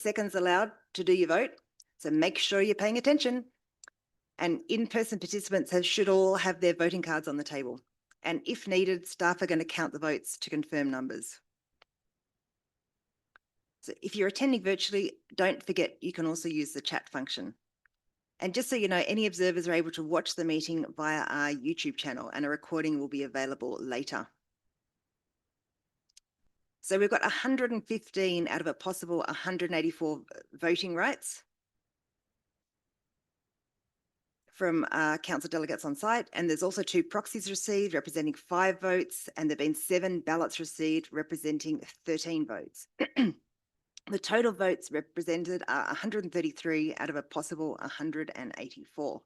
seconds allowed to do your vote. So make sure you're paying attention. And in-person participants should all have their voting cards on the table. And if needed, staff are going to count the votes to confirm numbers. So if you're attending virtually, don't forget you can also use the chat function. And just so you know, any observers are able to watch the meeting via our YouTube channel, and a recording will be available later. So we've got 115 out of a possible 184 voting rights from council delegates on site. And there's also 2 proxies received representing 5 votes, and there've been 7 ballots received representing 13 votes. The total votes represented are 133 out of a possible 184.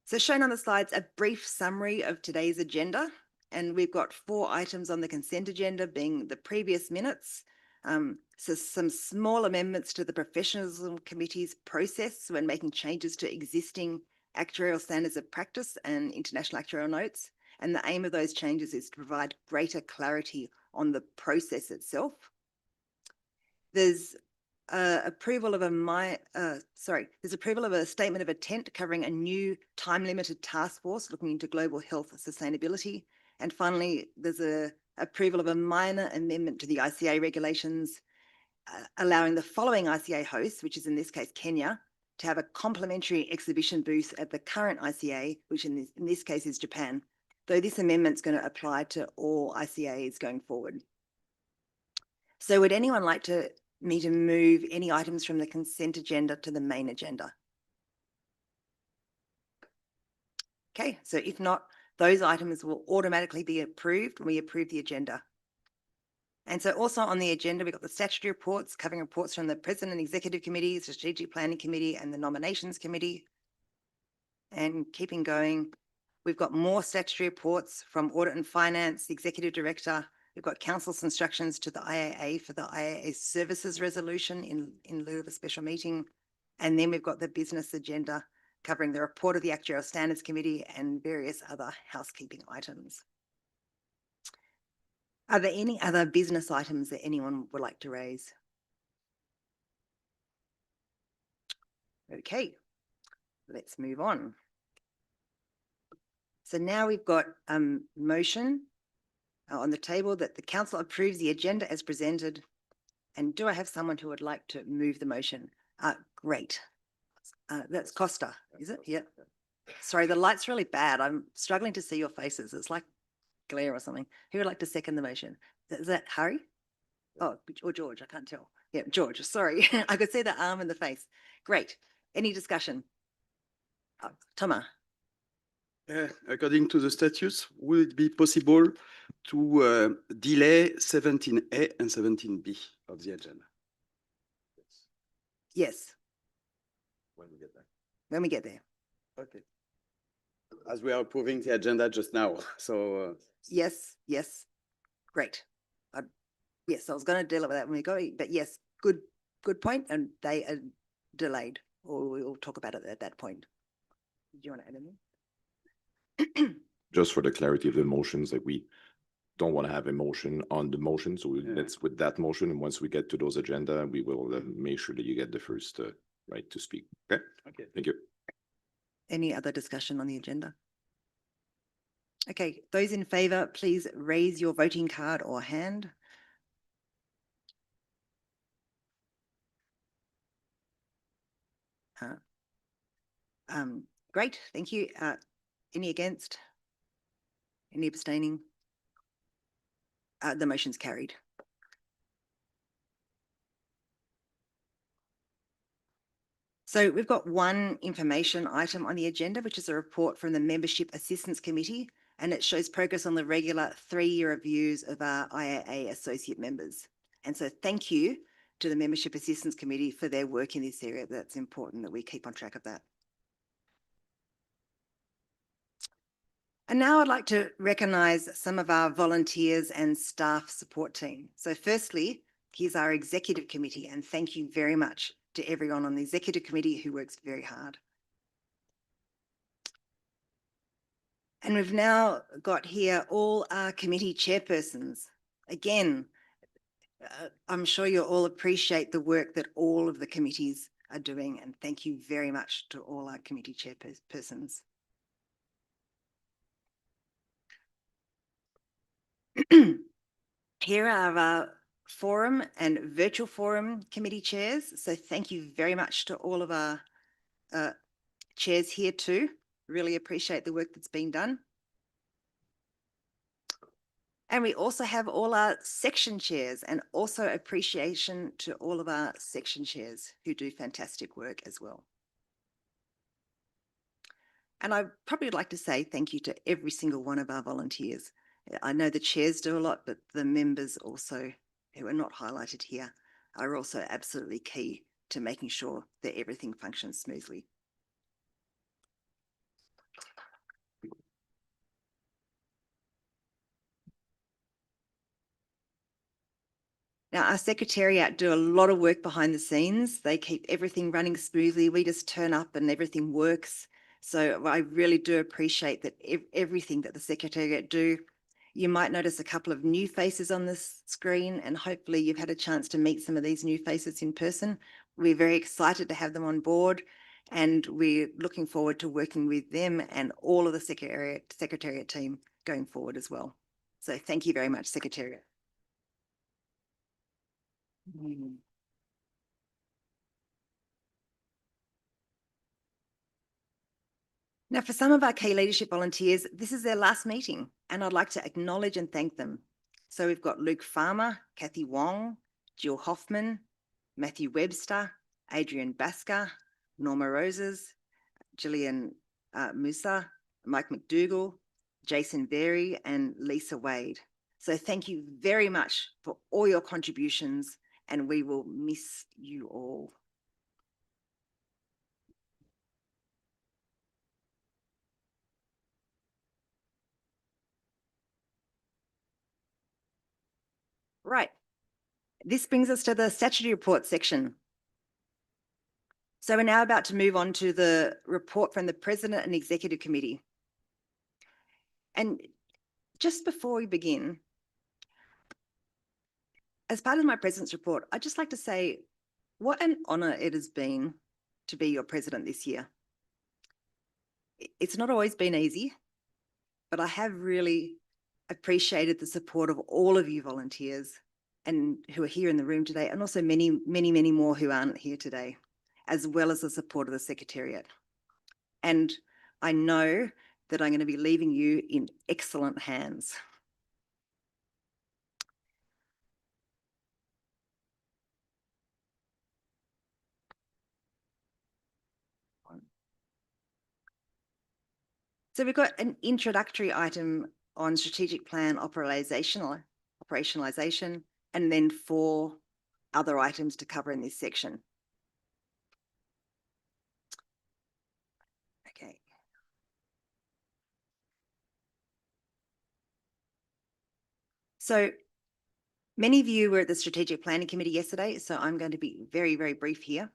So shown on the slides, a brief summary of today's agenda. And we've got 4 items on the consent agenda, being the previous minutes, so some small amendments to the Professionalism Committee's process when making changes to existing actuarial standards of practice and international actuarial notes. And the aim of those changes is to provide greater clarity on the process itself. There's approval of a statement of intent covering a new time-limited task force looking into global health and sustainability. And finally, there's a approval of a minor amendment to the ICA regulations, allowing the following ICA hosts, which is in this case Kenya, to have a complimentary exhibition booth at the current ICA, which in this case is Japan, though this amendment's going to apply to all ICAs going forward. So would anyone like me to move any items from the consent agenda to the main agenda? Okay, so if not, those items will automatically be approved when we approve the agenda. And so also on the agenda, we've got the statutory reports covering reports from the President and Executive Committee, Strategic Planning Committee, and the Nominations Committee. And keeping going, we've got more statutory reports from Audit and Finance, the Executive Director. We've got Council's instructions to the IAA for the IAA Services Resolution in lieu of a special meeting. And then we've got the business agenda covering the report of the Actuarial Standards Committee and various other housekeeping items. Are there any other business items that anyone would like to raise? Okay, let's move on. So now we've got a motion on the table that the council approves the agenda as presented. And do I have someone who would like to move the motion? Great. That's Costa, is it? Yeah. Sorry, the light's really bad. I'm struggling to see your faces. It's like glare or something. Who would like to second the motion? Is that Harry? Oh, or George, I can't tell. Yeah, George, sorry. I could see the arm and the face. Great. Any discussion? Thomas. According to the statutes, would it be possible to delay 17A and 17B of the agenda? Yes. When we get there. When we get there. Okay. As we are approving the agenda just now, so. Yes, yes. Great. Yes, I was going to deal with that when we go, but yes, good point. And they are delayed, or we will talk about it at that point. Do you want to add anything? Just for the clarity of the motions, that we don't want to have a motion on the motion. So let's with that motion. And once we get to those agenda, we will make sure that you get the first right to speak. Okay. Okay. Thank you. Any other discussion on the agenda? Okay. Those in favor, please raise your voting card or hand. Great. Thank you. Any against? Any abstaining? The motion's carried. So we've got one information item on the agenda, which is a report from the Membership Assistance Committee, and it shows progress on the regular 3-year reviews of our IAA associate members. And so thank you to the Membership Assistance Committee for their work in this area. That's important that we keep on track of that. And now I'd like to recognise some of our volunteers and staff support team. So firstly, here's our Executive Committee, and thank you very much to everyone on the Executive Committee who works very hard. And we've now got here all our committee chairpersons. Again, I'm sure you all appreciate the work that all of the committees are doing, and thank you very much to all our committee chairpersons. Here are our forum and virtual forum committee chairs. So thank you very much to all of our chairs here too. Really appreciate the work that's been done. And we also have all our section chairs, and also appreciation to all of our section chairs who do fantastic work as well. And I probably would like to say thank you to every single one of our volunteers. I know the chairs do a lot, but the members also, who are not highlighted here, are also absolutely key to making sure that everything functions smoothly. Now, our secretariat do a lot of work behind the scenes. They keep everything running smoothly. We just turn up and everything works. So I really do appreciate that everything that the secretariat do. You might notice a couple of new faces on this screen, and hopefully you've had a chance to meet some of these new faces in person. We're very excited to have them on board, and we're looking forward to working with them and all of the secretariat team going forward as well. So thank you very much, Secretariat. Now, for some of our key leadership volunteers, this is their last meeting, and I'd like to acknowledge and thank them. So we've got Luke Farmer, Kathy Wong, Jill Hoffman, Matthew Webster, Adrian Basker, Norma Roses, Gillian Musa, Mike McDougall, Jason Berry, and Lisa Wade. So thank you very much for all your contributions, and we will miss you all. Right. This brings us to the statutory report section. So we're now about to move on to the report from the President and Executive Committee. And just before we begin, as part of my President's report, I'd just like to say what an honour it has been to be your President this year. It's not always been easy, but I have really appreciated the support of all of you volunteers and who are here in the room today, and also many, many, many more who aren't here today, as well as the support of the Secretariat. And I know that I'm going to be leaving you in excellent hands. So we've got an introductory item on strategic plan operationalization, and then 4 other items to cover in this section. Okay. So many of you were at the Strategic Planning Committee yesterday, so I'm going to be very, very brief here.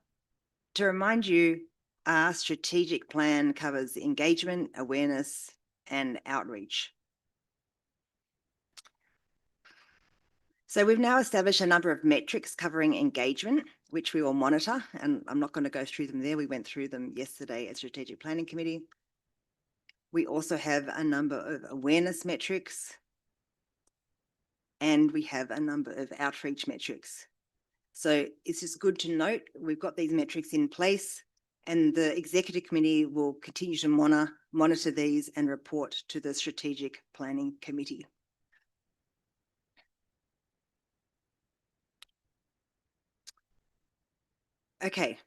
To remind you, our strategic plan covers engagement, awareness, and outreach. So we've now established a number of metrics covering engagement, which we will monitor, and I'm not going to go through them there. We went through them yesterday at Strategic Planning Committee. We also have a number of awareness metrics, and we have a number of outreach metrics. So it's just good to note we've got these metrics in place, and the Executive Committee will continue to monitor these and report to the Strategic Planning Committee. Okay.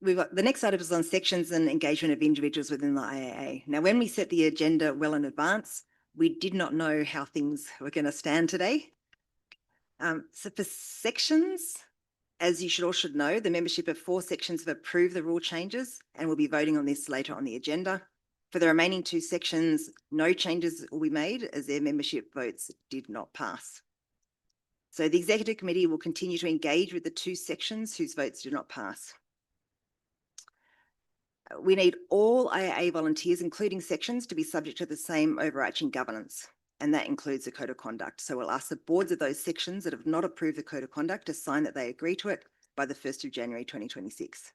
We've got the next item is on sections and engagement of individuals within the IAA. Now, when we set the agenda well in advance, we did not know how things were going to stand today. So for sections, as you all should know, the membership of 4 sections have approved the rule changes, and we'll be voting on this later on the agenda. For the remaining 2 sections, no changes will be made as their membership votes did not pass. So the Executive Committee will continue to engage with the 2 sections whose votes do not pass. We need all IAA volunteers, including sections, to be subject to the same overarching governance. and that includes the code of conduct. So we'll ask the boards of those sections that have not approved the code of conduct to sign that they agree to it by the 1st of January 2026.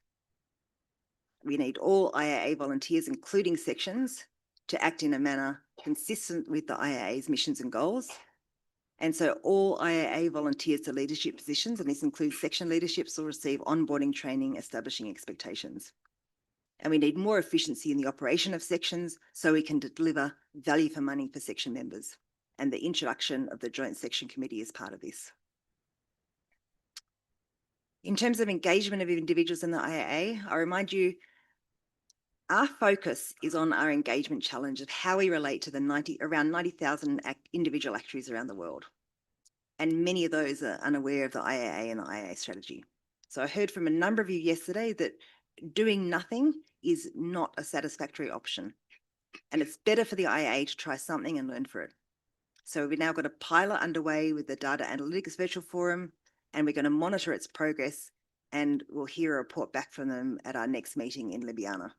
We need all IAA volunteers, including sections, to act in a manner consistent with the IAA's missions and goals. And so all IAA volunteers to leadership positions, and this includes section leaderships, will receive onboarding training establishing expectations. And we need more efficiency in the operation of sections so we can deliver value for money for section members. And the introduction of the Joint Section Committee is part of this. In terms of engagement of individuals in the IAA, I remind you, our focus is on our engagement challenge of how we relate to the around 90,000 individual actuaries around the world. And many of those are unaware of the IAA and the IAA strategy. So I heard from a number of you yesterday that doing nothing is not a satisfactory option. And it's better for the IAA to try something and learn for it. So we've now got a pilot underway with the Data Analytics Virtual Forum, and we're going to monitor its progress, and we'll hear a report back from them at our next meeting in Ljubljana.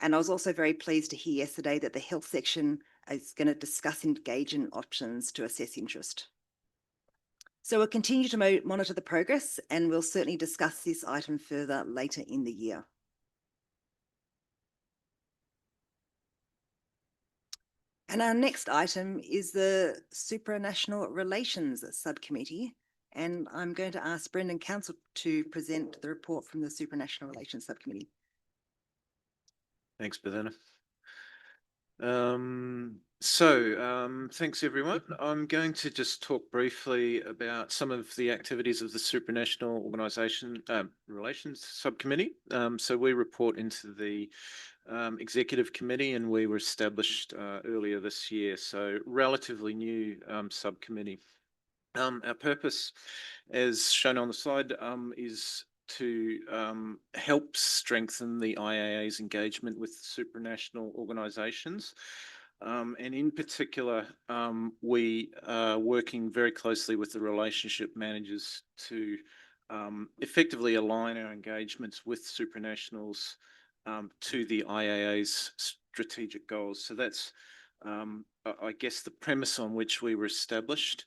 And I was also very pleased to hear yesterday that the health section is going to discuss engagement options to assess interest. So we'll continue to monitor the progress, and we'll certainly discuss this item further later in the year. And our next item is the Supranational Relations Subcommittee. And I'm going to ask Brendan Council to present the report from the Supranational Relations Subcommittee. Thanks, Belinda. Thanks everyone. I'm going to just talk briefly about some of the activities of the Supranational Organisation Relations Subcommittee. So we report into the Executive Committee, and we were established earlier this year, so relatively new subcommittee. Our purpose, as shown on the slide, is to help strengthen the IAA's engagement with supranational organisations. And in particular, we are working very closely with the relationship managers to effectively align our engagements with supranationals to the IAA's strategic goals. So that's, I guess, the premise on which we were established.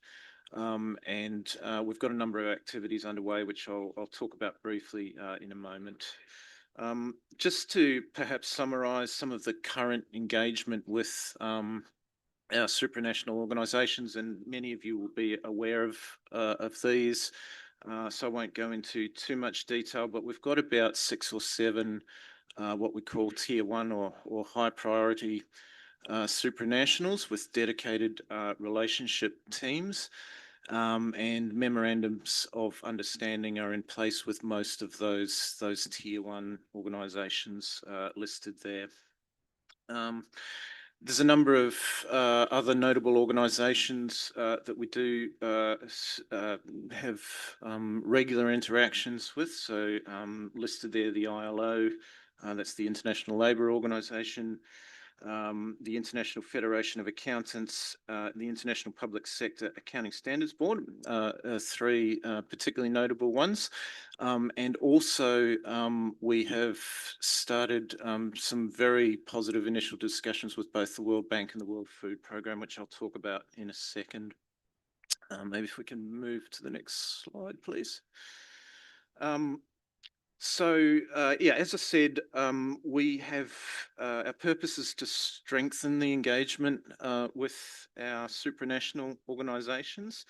And we've got a number of activities underway, which I'll talk about briefly in a moment. Just to perhaps summarise some of the current engagement with our supranational organisations, and many of you will be aware of these, so I won't go into too much detail, but we've got about 6 or 7 what we call tier 1 or high priority supranationals with dedicated relationship teams, and memorandums of understanding are in place with most of those tier 1 organisations listed there. There's a number of other notable organisations that we do have regular interactions with. So listed there, the ILO, that's the International Labour Organisation, the International Federation of Accountants, the International Public Sector Accounting Standards Board, 3 particularly notable ones. And also we have started some very positive initial discussions with both the World Bank and the World Food Programme, which I'll talk about in a second. Maybe if we can move to the next slide, please. Yeah, as I said, we have our purpose is to strengthen the engagement with our supranational organisations,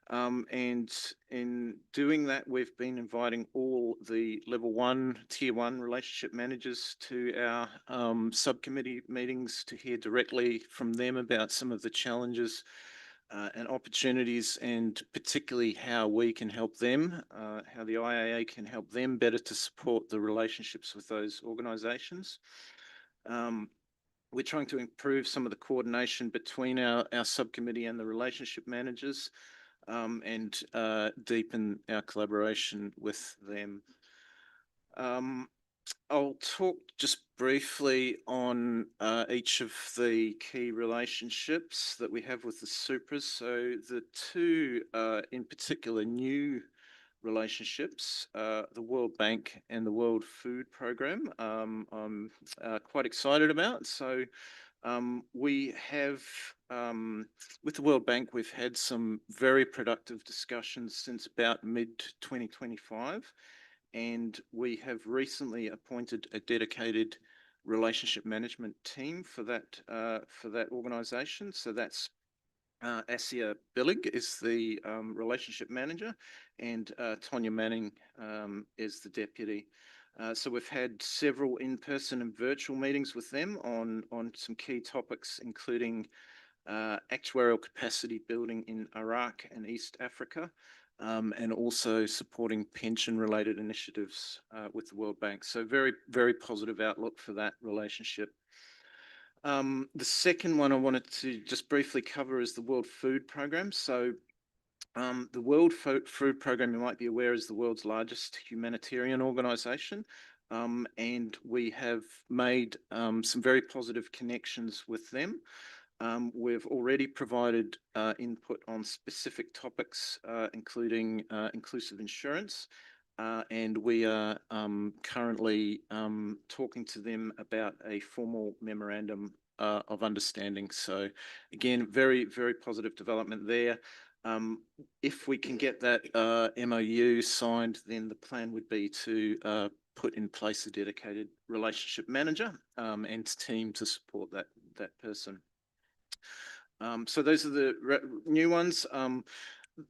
and in doing that, we've been inviting all the level 1, tier 1 relationship managers to our subcommittee meetings to hear directly from them about some of the challenges and opportunities, and particularly how we can help them, how the IAA can help them better to support the relationships with those organisations. We're trying to improve some of the coordination between our subcommittee and the relationship managers, and deepen our collaboration with them. I'll talk just briefly on each of the key relationships that we have with the supras. So the 2 in particular new relationships, the World Bank and the World Food Programme, I'm quite excited about. So We have, with the World Bank, we've had some very productive discussions since about mid-2025, and we have recently appointed a dedicated relationship management team for that organisation. So that's Asia Billig is the relationship manager, and Tonya Manning is the deputy. So we've had several in-person and virtual meetings with them on some key topics, including actuarial capacity building in Iraq and East Africa, and also supporting pension-related initiatives with the World Bank. So very, very positive outlook for that relationship. The second one I wanted to just briefly cover is the World Food Programme. So the World Food Programme, you might be aware, is the world's largest humanitarian organisation. And we have made some very positive connections with them. We've already provided input on specific topics, including inclusive insurance. And we are currently talking to them about a formal memorandum of understanding. So again, very, very positive development there. If we can get that MOU signed, then the plan would be to put in place a dedicated relationship manager and team to support that person. So those are the new ones.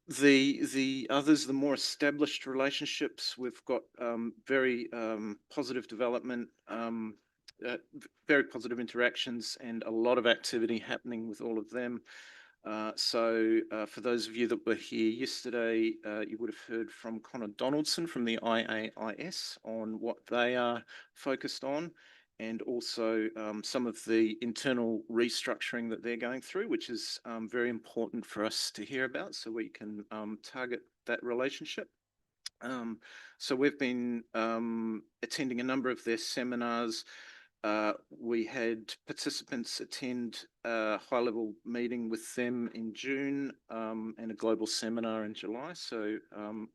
The others, the more established relationships, we've got very positive development, very positive interactions, and a lot of activity happening with all of them. So for those of you that were here yesterday, you would have heard from Connor Donaldson from the IAIS on what they are focused on, and also some of the internal restructuring that they're going through, which is very important for us to hear about so we can target that relationship. So we've been attending a number of their seminars. We had participants attend a high-level meeting with them in June and a global seminar in July. So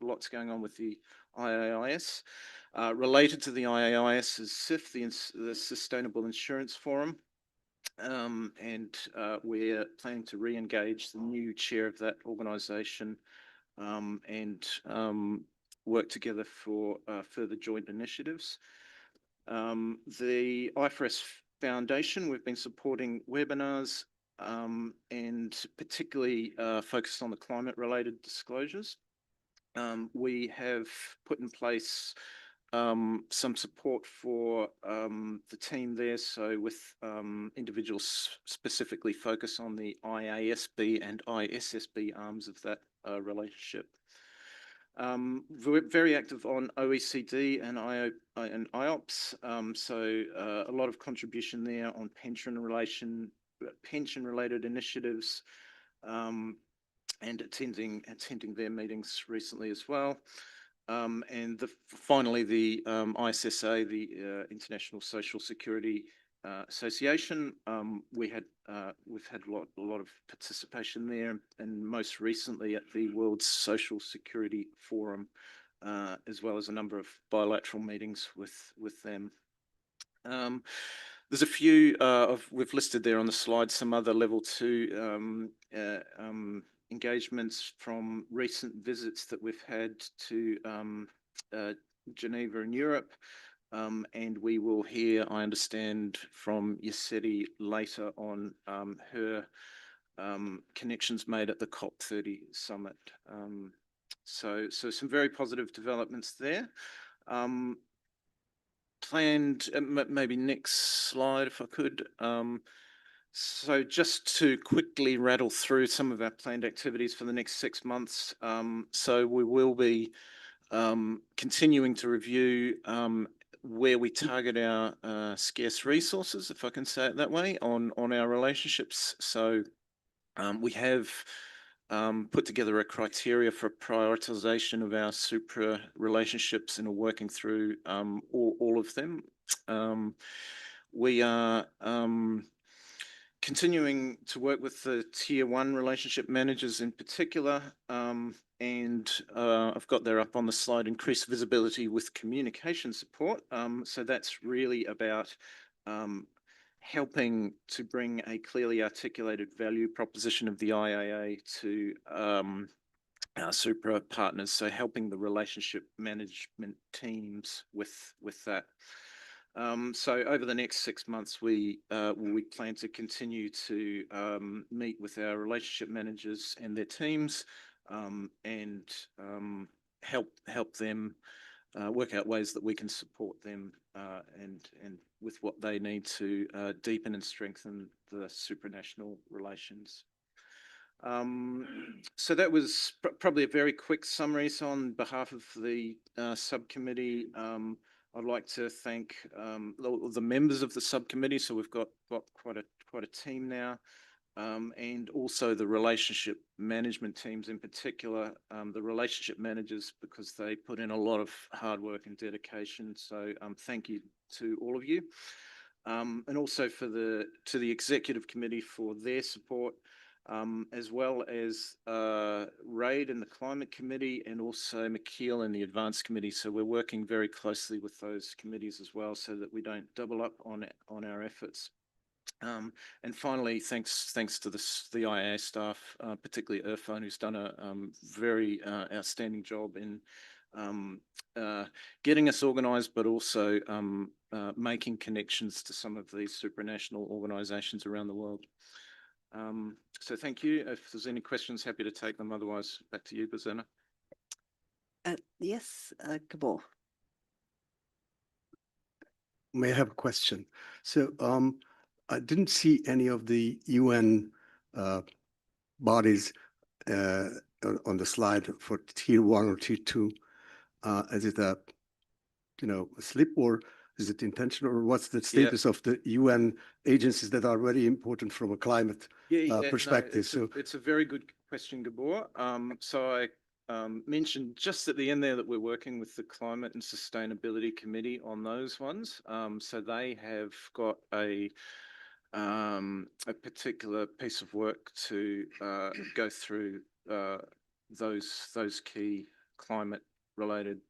lots going on with the IAIS. Related to the IAIS is SIF, the Sustainable Insurance Forum. And we're planning to re-engage the new chair of that organisation and work together for further joint initiatives. The IFRS Foundation, we've been supporting webinars and particularly focused on the climate-related disclosures. We have put in place some support for the team there, so with individuals specifically focus on the IASB and ISSB arms of that relationship. We're very active on OECD and IOPS, so a lot of contribution there on pension-related initiatives, and attending their meetings recently as well. And finally, the ISSA, the International Social Security Association, we've had a lot of participation there, and most recently at the World Social Security Forum, as well as a number of bilateral meetings with them. There's a few we've listed there on the slide, some other level 2 engagements from recent visits that we've had to Geneva in Europe. And we will hear, I understand, from Yaseti later on her connections made at the COP30 summit. So some very positive developments there. Planned, maybe next slide if I could. So just to quickly rattle through some of our planned activities for the next 6 months. So we will be continuing to review where we target our scarce resources, if I can say it that way, on our relationships. So we have put together a criteria for prioritization of our supra relationships and are working through all of them. We are continuing to work with the tier 1 relationship managers in particular, and I've got there up on the slide, increased visibility with communication support. So that's really about helping to bring a clearly articulated value proposition of the IAA to our super partners. So helping the relationship management teams with that. So over the next 6 months, we plan to continue to meet with our relationship managers and their teams, and help them work out ways that we can support them and with what they need to deepen and strengthen the supranational relations. So that was probably a very quick summary. So on behalf of the subcommittee, I'd like to thank the members of the subcommittee. So we've got quite a team now, and also the relationship management teams, in particular, the relationship managers, because they put in a lot of hard work and dedication. So thank you to all of you, and also to the executive committee for their support. As well as RAID and the Climate Committee, and also McKeel and the Advanced Committee. So we're working very closely with those committees as well, so that we don't double up on our efforts. And finally, thanks to the IAA staff, particularly Irfan, who's done a very outstanding job in getting us organised, but also making connections to some of these supranational organisations around the world. So thank you. If there's any questions, happy to take them. Otherwise, back to you, Bazena. Yes, Gabor. May I have a question? So I didn't see any of the UN bodies on the slide for tier 1 or tier 2. Is it a slip, or is it intentional, or what's the status of the UN agencies that are very important from a climate perspective? No, it's a very good question, Gabor. So I mentioned just at the end there that we're working with the Climate and Sustainability Committee on those ones. So they have got a particular piece of work to go through those key climate-related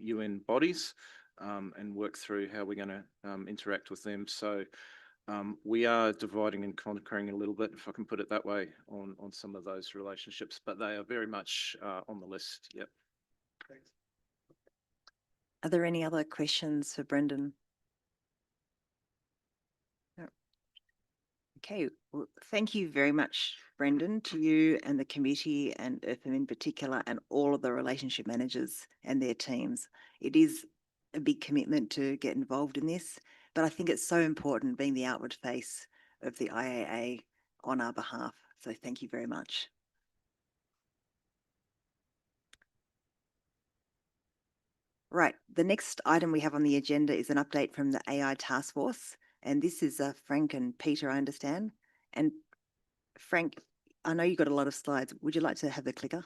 UN bodies, and work through how we're going to interact with them. So we are dividing and conquering a little bit, if I can put it that way, on some of those relationships, but they are very much on the list. Yep. Thanks. Are there any other questions for Brendan? No. Okay, well, thank you very much, Brendan, to you and the committee, and Irfan in particular, and all of the relationship managers and their teams. It is a big commitment to get involved in this, but I think it's so important being the outward face of the IAA on our behalf. So thank you very much. Right, the next item we have on the agenda is an update from the AI Task Force. And this is Frank and Peter, I understand. And Frank, I know you've got a lot of slides. Would you like to have the clicker?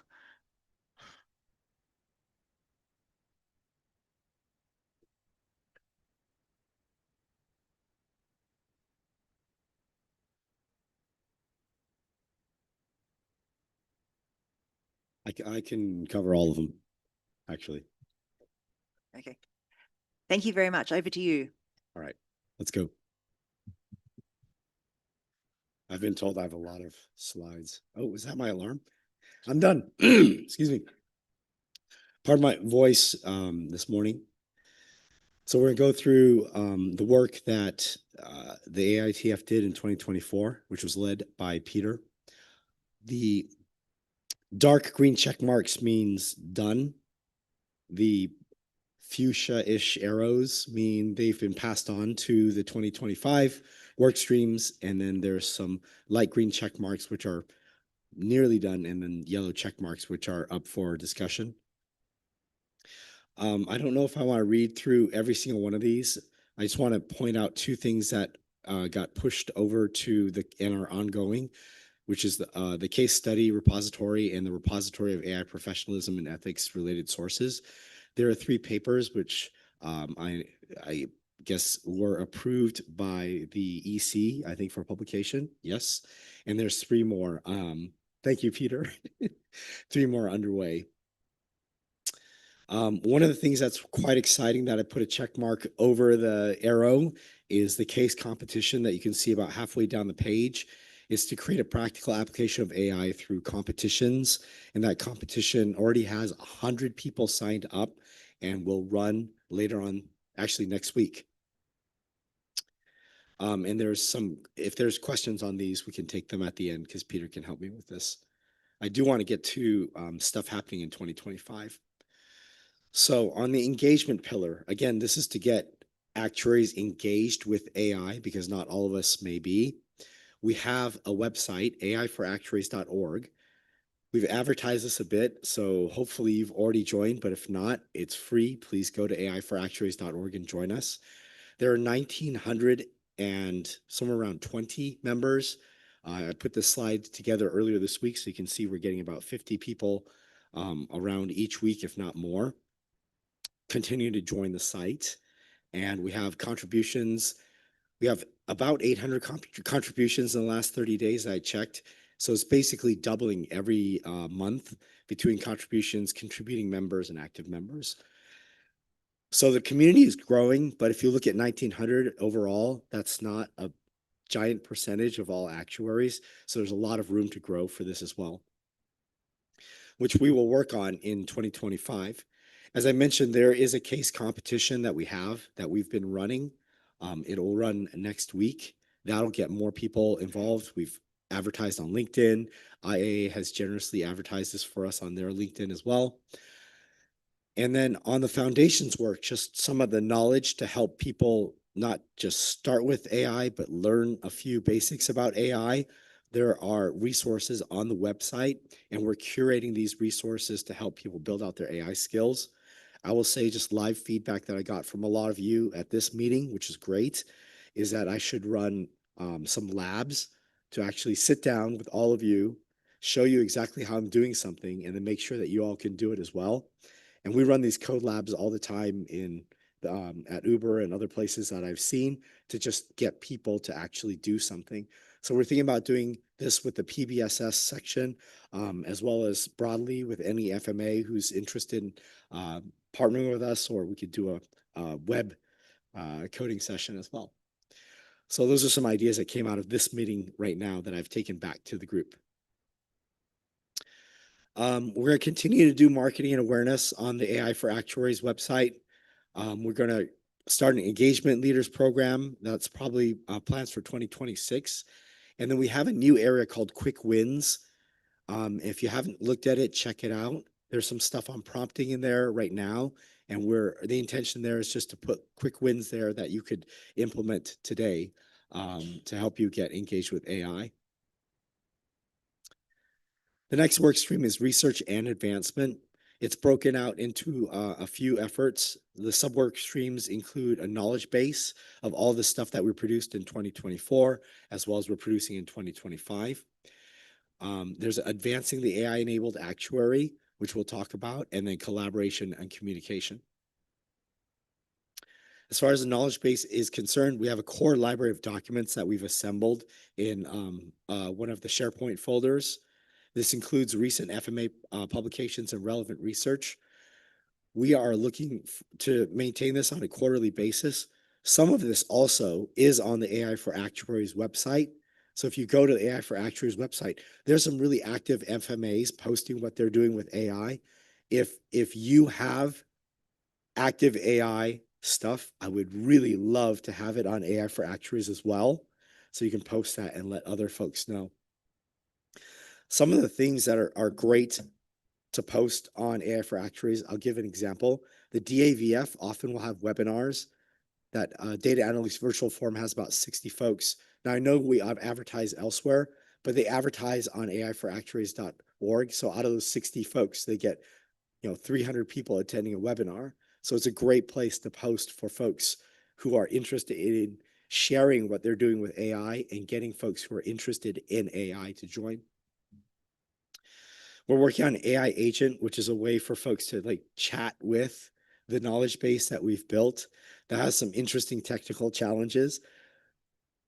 I can cover all of them, actually. Okay. Thank you very much. Over to you. All right, let's go. I've been told I have a lot of slides. Oh, was that my alarm? I'm done. Excuse me. Pardon my voice this morning. So we're going to go through the work that the AITF did in 2024, which was led by Peter. The dark green check marks means done. The fuchsia-ish arrows mean they've been passed on to the 2025 work streams. And then there's some light green check marks, which are nearly done, and then yellow check marks, which are up for discussion. I don't know if I want to read through every single one of these. I just want to point out two things that got pushed over to and are ongoing, which is the case study repository and the repository of AI professionalism and ethics related sources. There are 3 papers which I guess were approved by the EC, I think, for publication. Yes. And there's 3 more. Thank you, Peter. 3 more underway. One of the things that's quite exciting that I put a check mark over the arrow is the case competition that you can see about halfway down the page is to create a practical application of AI through competitions. And that competition already has 100 people signed up and will run later on, actually next week. And if there's questions on these, we can take them at the end because Peter can help me with this. I do want to get to stuff happening in 2025. So on the engagement pillar, again, this is to get actuaries engaged with AI because not all of us may be. We have a website, aiforactuaries.org. We've advertised this a bit, so hopefully you've already joined, but if not, it's free. Please go to aiforactuaries.org and join us. There are 1,900 and somewhere around 20 members. I put this slide together earlier this week, so you can see we're getting about 50 people around each week, if not more. Continue to join the site. And we have contributions. We have about 800 contributions in the last 30 days I checked. So it's basically doubling every month between contributions, contributing members, and active members. So the community is growing, but if you look at 1,900 overall, that's not a giant percentage of all actuaries. So there's a lot of room to grow for this as well, which we will work on in 2025. As I mentioned, there is a case competition that we've been running. It'll run next week. That'll get more people involved. We've advertised on LinkedIn. IA has generously advertised this for us on their LinkedIn as well. And then on the foundations work, just some of the knowledge to help people not just start with AI, but learn a few basics about AI. There are resources on the website, and we're curating these resources to help people build out their AI skills. I will say just live feedback that I got from a lot of you at this meeting, which is great, is that I should run some labs to actually sit down with all of you, show you exactly how I'm doing something, and then make sure that you all can do it as well. And we run these code labs all the time at Uber and other places that I've seen to just get people to actually do something. So we're thinking about doing this with the PBSS section, as well as broadly with any FMA who's interested in partnering with us, or we could do a web coding session as well. So those are some ideas that came out of this meeting right now that I've taken back to the group. We're going to continue to do marketing and awareness on the AI for Actuaries website. We're going to start an engagement leaders program. That's probably plans for 2026. And then we have a new area called Quick Wins. If you haven't looked at it, check it out. There's some stuff on prompting in there right now. And the intention there is just to put quick wins there that you could implement today to help you get engaged with AI. The next work stream is research and advancement. It's broken out into a few efforts. The sub-work streams include a knowledge base of all the stuff that we produced in 2024, as well as we're producing in 2025. There's advancing the AI-enabled actuary, which we'll talk about, and then collaboration and communication. As far as the knowledge base is concerned, we have a core library of documents that we've assembled in one of the SharePoint folders. This includes recent FMA publications and relevant research. We are looking to maintain this on a quarterly basis. Some of this also is on the AI for Actuaries website. So if you go to the AI for Actuaries website, there's some really active FMAs posting what they're doing with AI. If you have active AI stuff, I would really love to have it on AI for Actuaries as well. So you can post that and let other folks know. Some of the things that are great to post on AI for Actuaries, I'll give an example. The DAVF often will have webinars. That Data Analytics Virtual Forum has about 60 folks. Now, I know we have advertised elsewhere, but they advertise on aiforactuaries.org. So out of those 60 folks, they get 300 people attending a webinar. So it's a great place to post for folks who are interested in sharing what they're doing with AI and getting folks who are interested in AI to join. We're working on AI Agent, which is a way for folks to chat with the knowledge base that we've built that has some interesting technical challenges.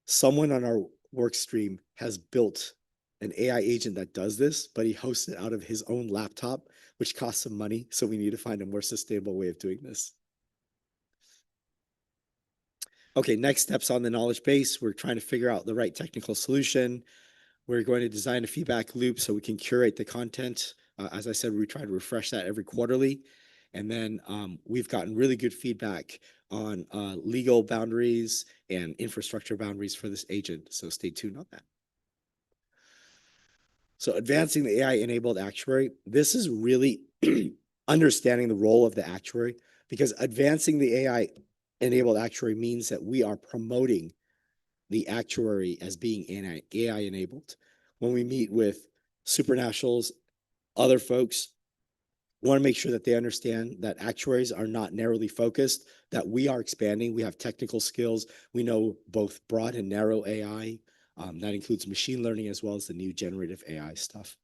Someone on our work stream has built an AI agent that does this, but he hosts it out of his own laptop, which costs some money. So we need to find a more sustainable way of doing this. Okay, next steps on the knowledge base. We're trying to figure out the right technical solution. We're going to design a feedback loop so we can curate the content. As I said, we try to refresh that every quarterly. And then we've gotten really good feedback on legal boundaries and infrastructure boundaries for this agent. So stay tuned on that. So advancing the AI-enabled actuary, this is really understanding the role of the actuary, because advancing the AI-enabled actuary means that we are promoting the actuary as being AI-enabled. When we meet with supranationals, other folks, we want to make sure that they understand that actuaries are not narrowly focused, that we are expanding. We have technical skills. We know both broad and narrow AI. That includes machine learning as well as the new generative AI stuff.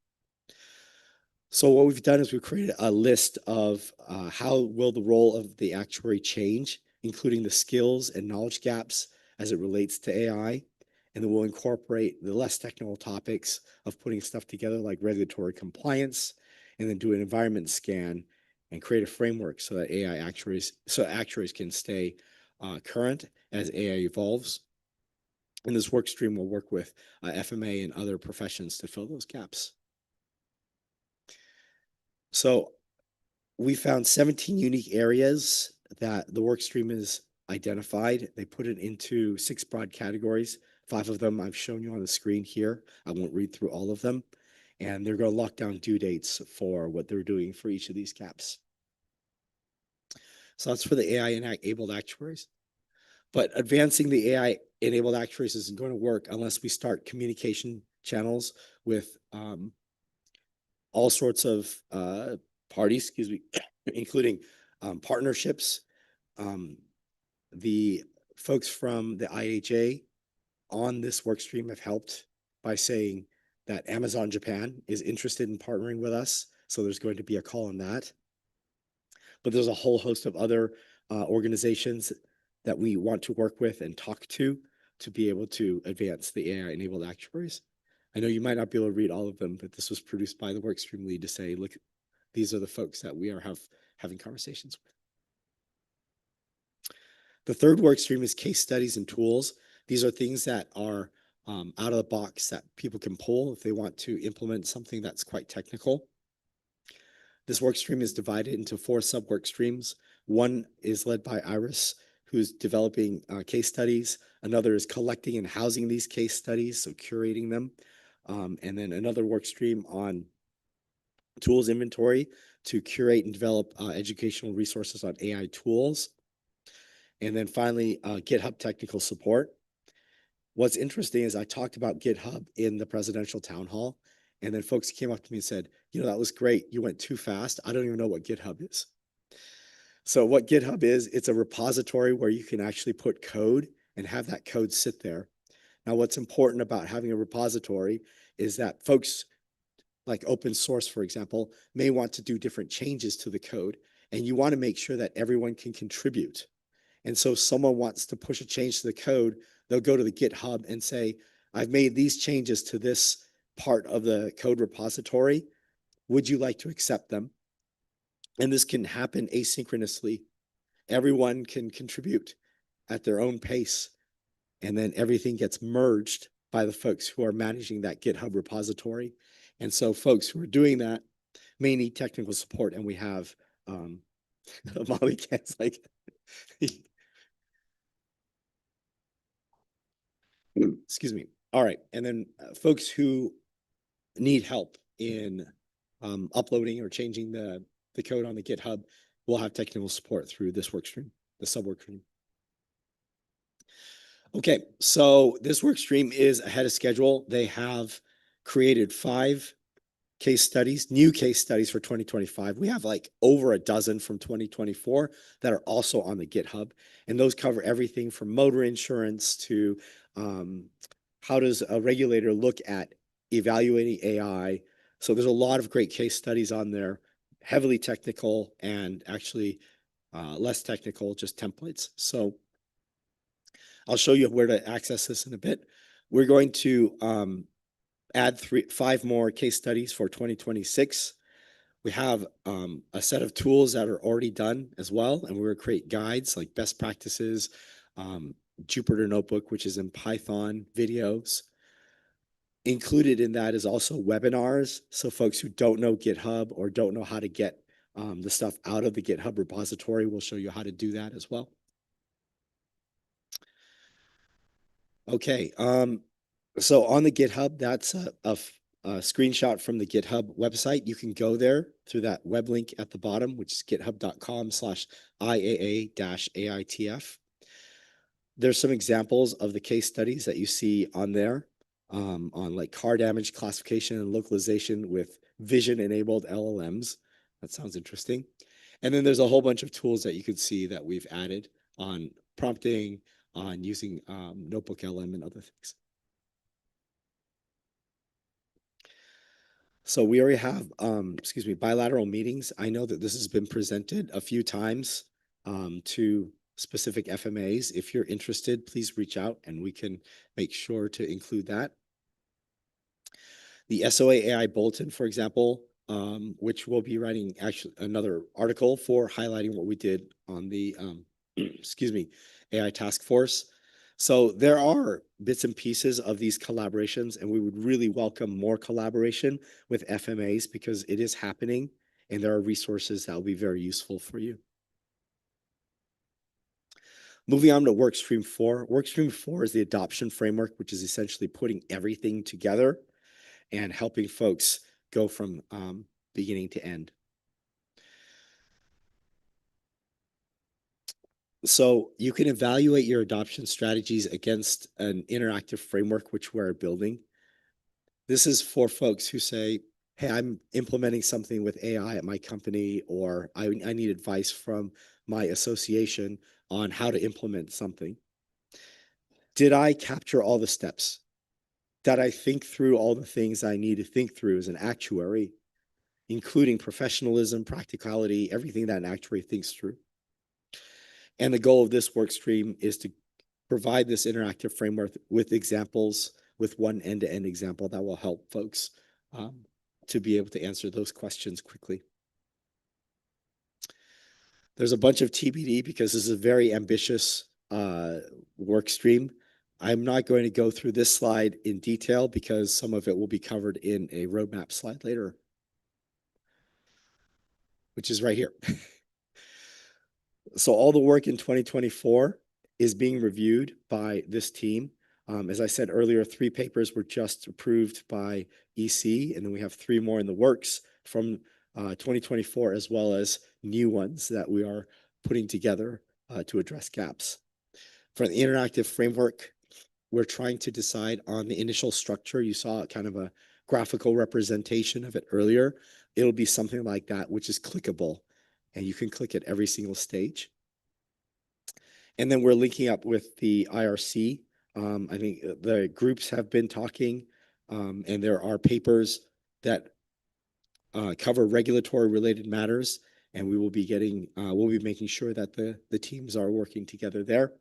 So what we've done is we've created a list of how will the role of the actuary change, including the skills and knowledge gaps as it relates to AI. And then we'll incorporate the less technical topics of putting stuff together like regulatory compliance, and then do an environment scan and create a framework so that actuaries can stay current as AI evolves. And this work stream will work with FMA and other professions to fill those gaps. So we found 17 unique areas that the work stream is identified. They put it into 6 broad categories. 5 of them I've shown you on the screen here. I won't read through all of them. And they're going to lock down due dates for what they're doing for each of these gaps. So that's for the AI-enabled actuaries. But advancing the AI-enabled actuaries isn't going to work unless we start communication channels with all sorts of parties, including partnerships. The folks from the IHA on this work stream have helped by saying that Amazon Japan is interested in partnering with us. So there's going to be a call on that. But there's a whole host of other organizations that we want to work with and talk to be able to advance the AI-enabled actuaries. I know you might not be able to read all of them, but this was produced by the workstream lead to say, look, these are the folks that we are having conversations with. The third workstream is case studies and tools. These are things that are out of the box that people can pull if they want to implement something that's quite technical. This workstream is divided into 4 sub-work streams. One is led by Iris, who's developing case studies. Another is collecting and housing these case studies, so curating them. And then another work stream on tools inventory to curate and develop educational resources on AI tools. And then finally, GitHub technical support. What's interesting is I talked about GitHub in the presidential town hall, and then folks came up to me and said, you know, that was great. You went too fast. I don't even know what GitHub is. So what GitHub is, it's a repository where you can actually put code and have that code sit there. Now, what's important about having a repository is that folks like open source, for example, may want to do different changes to the code, and you want to make sure that everyone can contribute. And so someone wants to push a change to the code, they'll go to the GitHub and say, I've made these changes to this part of the code repository. Would you like to accept them? And this can happen asynchronously. Everyone can contribute at their own pace. And then everything gets merged by the folks who are managing that GitHub repository. And so folks who are doing that may need technical support. And we have Molly Kent's like, excuse me. All right. And then folks who need help in uploading or changing the code on the GitHub will have technical support through this work stream, the sub work stream. Okay, so this work stream is ahead of schedule. They have created 5 case studies, new case studies for 2025. We have like over a dozen from 2024 that are also on the GitHub. And those cover everything from motor insurance to how does a regulator look at evaluating AI. So there's a lot of great case studies on there, heavily technical and actually less technical, just templates. So I'll show you where to access this in a bit. We're going to add 5 more case studies for 2026. We have a set of tools that are already done as well, and we're going to create guides like best practices, Jupyter Notebook, which is in Python, videos. Included in that is also webinars. So folks who don't know GitHub or don't know how to get the stuff out of the GitHub repository, we'll show you how to do that as well. Okay, so on the GitHub, that's a screenshot from the GitHub website. You can go there through that web link at the bottom, which is github.com/IAA-AITF. There's some examples of the case studies that you see on there on like car damage classification and localization with vision-enabled LLMs. That sounds interesting. And then there's a whole bunch of tools that you could see that we've added on prompting, on using Notebook LM and other things. So we already have, bilateral meetings. I know that this has been presented a few times to specific FMAs. If you're interested, please reach out and we can make sure to include that. The SOA AI Bulletin, for example, which we'll be writing actually another article for highlighting what we did on the, AI task force. So there are bits and pieces of these collaborations, and we would really welcome more collaboration with FMAs because it is happening and there are resources that will be very useful for you. Moving on to Workstream 4. Workstream 4 is the adoption framework, which is essentially putting everything together and helping folks go from beginning to end. So you can evaluate your adoption strategies against an interactive framework, which we're building. This is for folks who say, hey, I'm implementing something with AI at my company, or I need advice from my association on how to implement something. Did I capture all the steps? Did I think through all the things I need to think through as an actuary, including professionalism, practicality, everything that an actuary thinks through? And the goal of this work stream is to provide this interactive framework with examples, with one end-to-end example that will help folks to be able to answer those questions quickly. There's a bunch of TBD because this is a very ambitious work stream. I'm not going to go through this slide in detail because some of it will be covered in a roadmap slide later, which is right here. So all the work in 2024 is being reviewed by this team. As I said earlier, 3 papers were just approved by EC, and then we have 3 more in the works from 2024, as well as new ones that we are putting together to address gaps. For the interactive framework, we're trying to decide on the initial structure. You saw kind of a graphical representation of it earlier. It'll be something like that, which is clickable, and you can click at every single stage. And then we're linking up with the IRC. I think the groups have been talking, and there are papers that cover regulatory related matters, and we will be getting, we'll be making sure that the teams are working together there.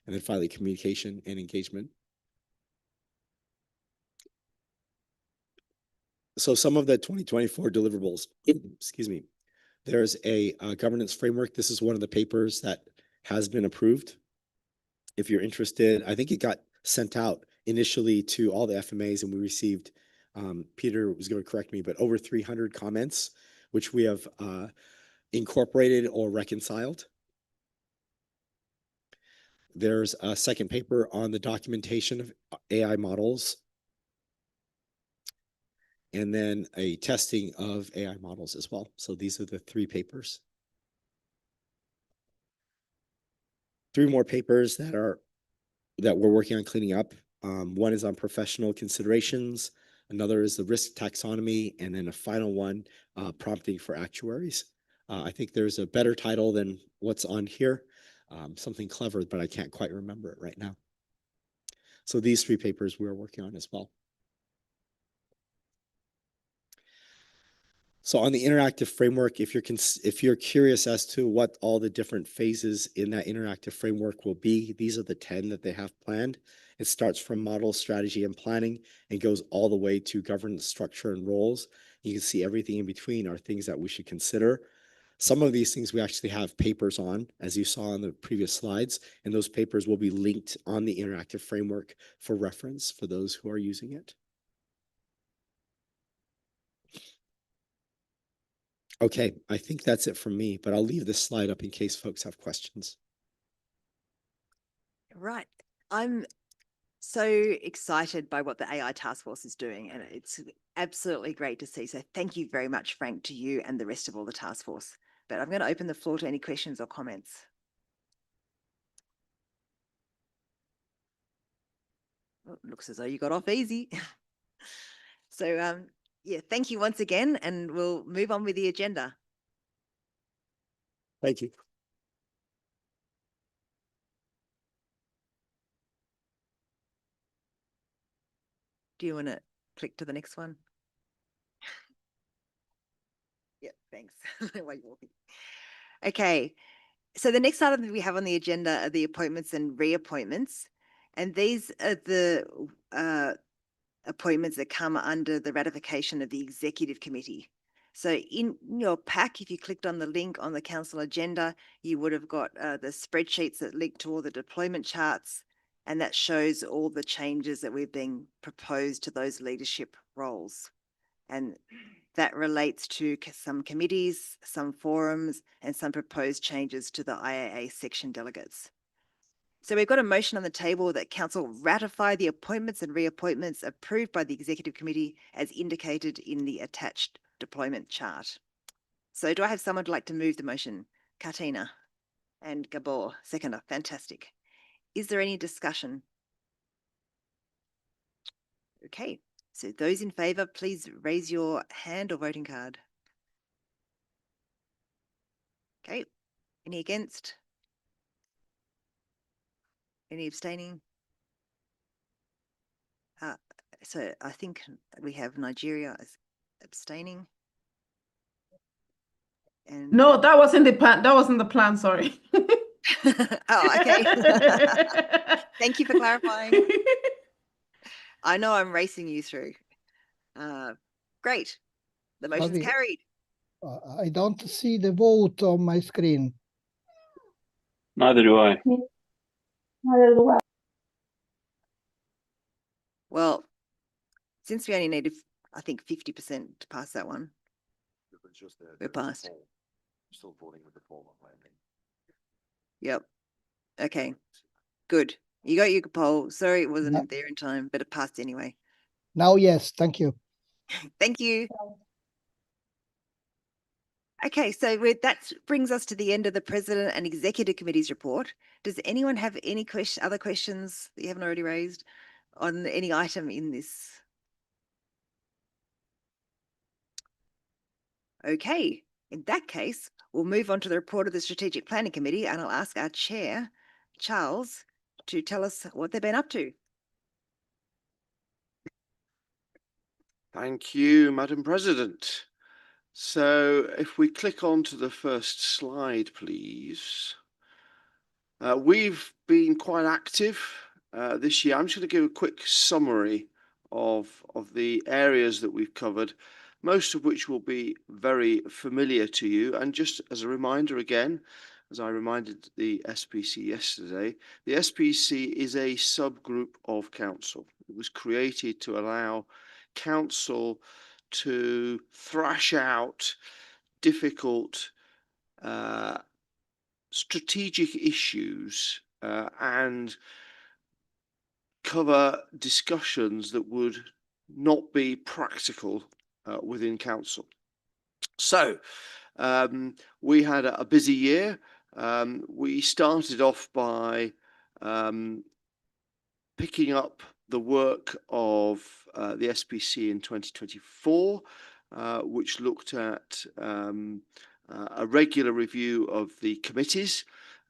And then finally, communication and engagement. So some of the 2024 deliverables, excuse me, there's a governance framework. This is one of the papers that has been approved. If you're interested, I think it got sent out initially to all the FMAs, and we received, Peter was going to correct me, but over 300 comments, which we have incorporated or reconciled. There's a second paper on the documentation of AI models, and then a testing of AI models as well. So these are the 3 papers. 3 more papers that we're working on cleaning up. One is on professional considerations, another is the risk taxonomy, and then a final one, prompting for actuaries. I think there's a better title than what's on here, something clever, but I can't quite remember it right now. So these 3 papers we're working on as well. So on the interactive framework, if you're curious as to what all the different phases in that interactive framework will be, these are the 10 that they have planned. It starts from model, strategy, and planning and goes all the way to governance, structure, and roles. You can see everything in between are things that we should consider. Some of these things we actually have papers on, as you saw on the previous slides, and those papers will be linked on the interactive framework for reference for those who are using it. Okay, I think that's it from me, but I'll leave this slide up in case folks have questions. Right. I'm so excited by what the AI task force is doing, and it's absolutely great to see. So thank you very much, Frank, to you and the rest of all the task force. But I'm going to open the floor to any questions or comments. Oh, looks as though you got off easy. So yeah, thank you once again, and we'll move on with the agenda. Thank you. Do you want to click to the next one? Yeah, thanks. While you're walking. Okay, so the next item that we have on the agenda are the appointments and reappointments. And these are the appointments that come under the ratification of the executive committee. So in your pack, if you clicked on the link on the council agenda, you would have got the spreadsheets that link to all the deployment charts, and that shows all the changes that we've been proposed to those leadership roles. And that relates to some committees, some forums, and some proposed changes to the IAA section delegates. So we've got a motion on the table that council ratify the appointments and reappointments approved by the executive committee as indicated in the attached deployment chart. So do I have someone who'd like to move the motion? Katina and Gabor, seconder. Fantastic. Is there any discussion? Okay, so those in favor, please raise your hand or voting card. Okay, any against? Any abstaining? So I think we have Nigeria as abstaining. And No, that wasn't the plan. That wasn't the plan. Sorry. oh, okay. Thank you for clarifying. I know I'm racing you through. Great. The motion's Sorry. carried. I don't see the vote on my screen. Neither do I. Well, since we only needed, I think, 50% to pass that one. We're passed. Still voting with the poll on landing. Yep. Okay. Good. You got your poll. Sorry it wasn't Yeah. there in time, but it passed anyway. Now, yes, thank you. Thank you. Okay, so that brings us to the end of the President and Executive Committee's report. Does anyone have any other questions that you haven't already raised on any item in this? Okay, in that case, we'll move on to the report of the Strategic Planning Committee, and I'll ask our chair, Charles, to tell us what they've been up to. Thank you, Madam President. So if we click on to the first slide, please. We've been quite active this year. I'm just going to give a quick summary of the areas that we've covered, most of which will be very familiar to you. And just as a reminder again, as I reminded the SPC yesterday, the SPC is a subgroup of council. It was created to allow council to thrash out difficult strategic issues and cover discussions that would not be practical within council. So we had a busy year. We started off by picking up the work of the SPC in 2024, which looked at a regular review of the committees,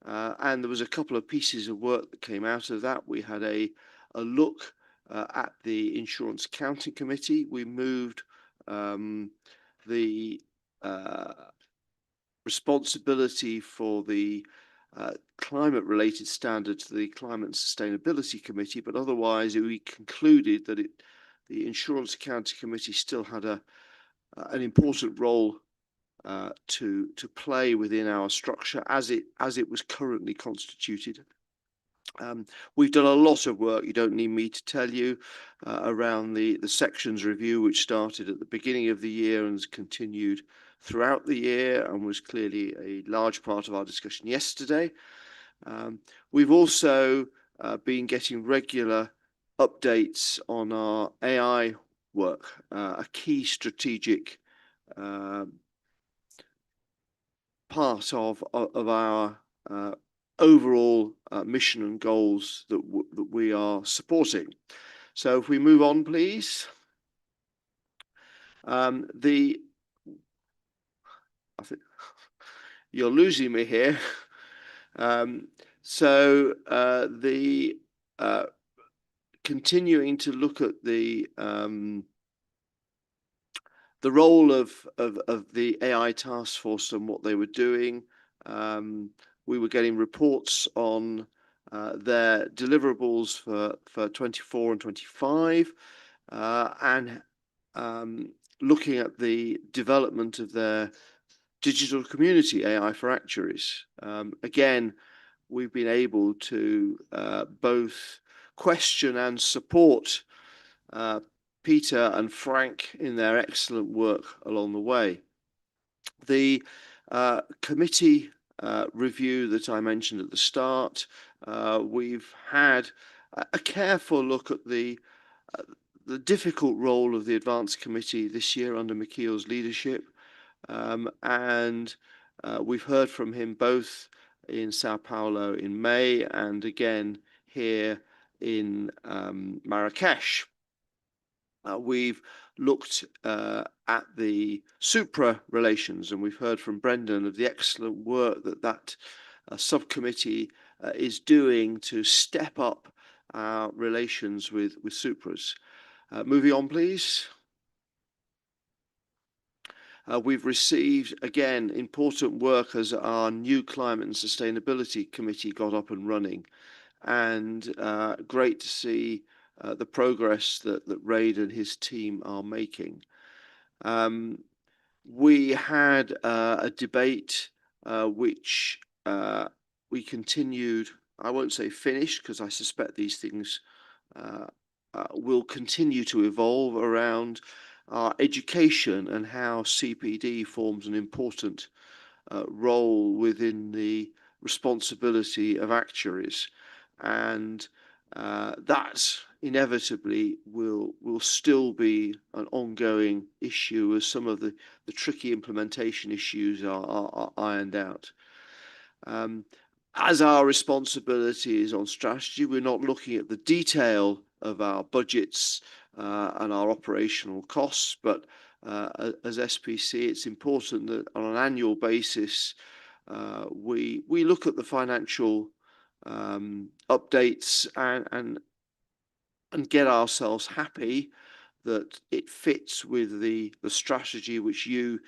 and there was a couple of pieces of work that came out of that. We had a look at the Insurance Accounting Committee. We moved the responsibility for the climate-related standards to the Climate and Sustainability Committee, but otherwise we concluded that the Insurance Accounting Committee still had an important role to play within our structure as it was currently constituted. We've done a lot of work, you don't need me to tell you, around the sections review, which started at the beginning of the year and has continued throughout the year and was clearly a large part of our discussion yesterday. We've also been getting regular updates on our AI work, a key strategic part of our overall mission and goals that we are supporting. So if we move on, please. I think you're losing me here. Continuing to look at the role of the AI task force and what they were doing. We were getting reports on their deliverables for 24 and 25, and looking at the development of their digital community, AI for Actuaries. Again, we've been able to both question and support Peter and Frank in their excellent work along the way. The committee review that I mentioned at the start, we've had a careful look at the difficult role of the Advanced Committee this year under Michiel's leadership, and we've heard from him both in Sao Paulo in May and again here in Marrakesh. We've looked at the supra relations, and we've heard from Brendan of the excellent work that subcommittee is doing to step up our relations with supras. Moving on, please. We've received, again, important work as our new Climate and Sustainability Committee got up and running, and great to see the progress that Raid and his team are making. We had a debate which we continued, I won't say finished, because I suspect these things will continue to evolve around our education and how CPD forms an important role within the responsibility of actuaries. And that inevitably will still be an ongoing issue as some of the tricky implementation issues are ironed out. As our responsibility is on strategy, we're not looking at the detail of our budgets and our operational costs, but as SPC, it's important that on an annual basis, we look at the financial updates and get ourselves happy that it fits with the strategy which you,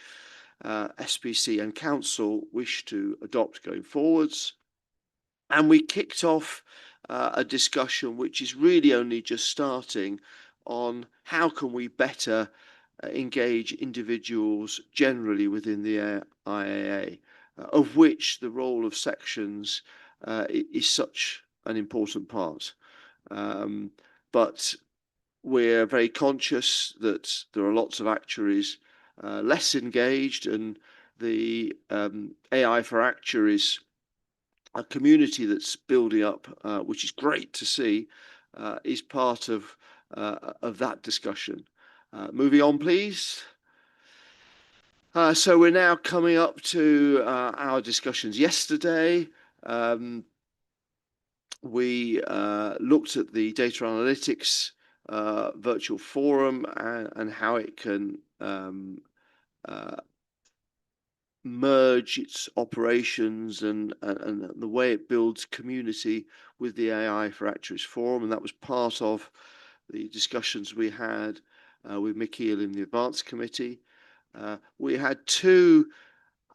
SPC and Council, wish to adopt going forwards. And we kicked off a discussion which is really only just starting on how can we better engage individuals generally within the IAA, of which the role of sections is such an important part. But we're very conscious that there are lots of actuaries less engaged, and the AI for Actuaries, a community that's building up, which is great to see, is part of that discussion. Moving on, please. So we're now coming up to our discussions yesterday. We looked at the data analytics virtual forum and how it can merge its operations and the way it builds community with the AI for Actuaries Forum, and that was part of the discussions we had with Michiel in the Advanced Committee. We had two,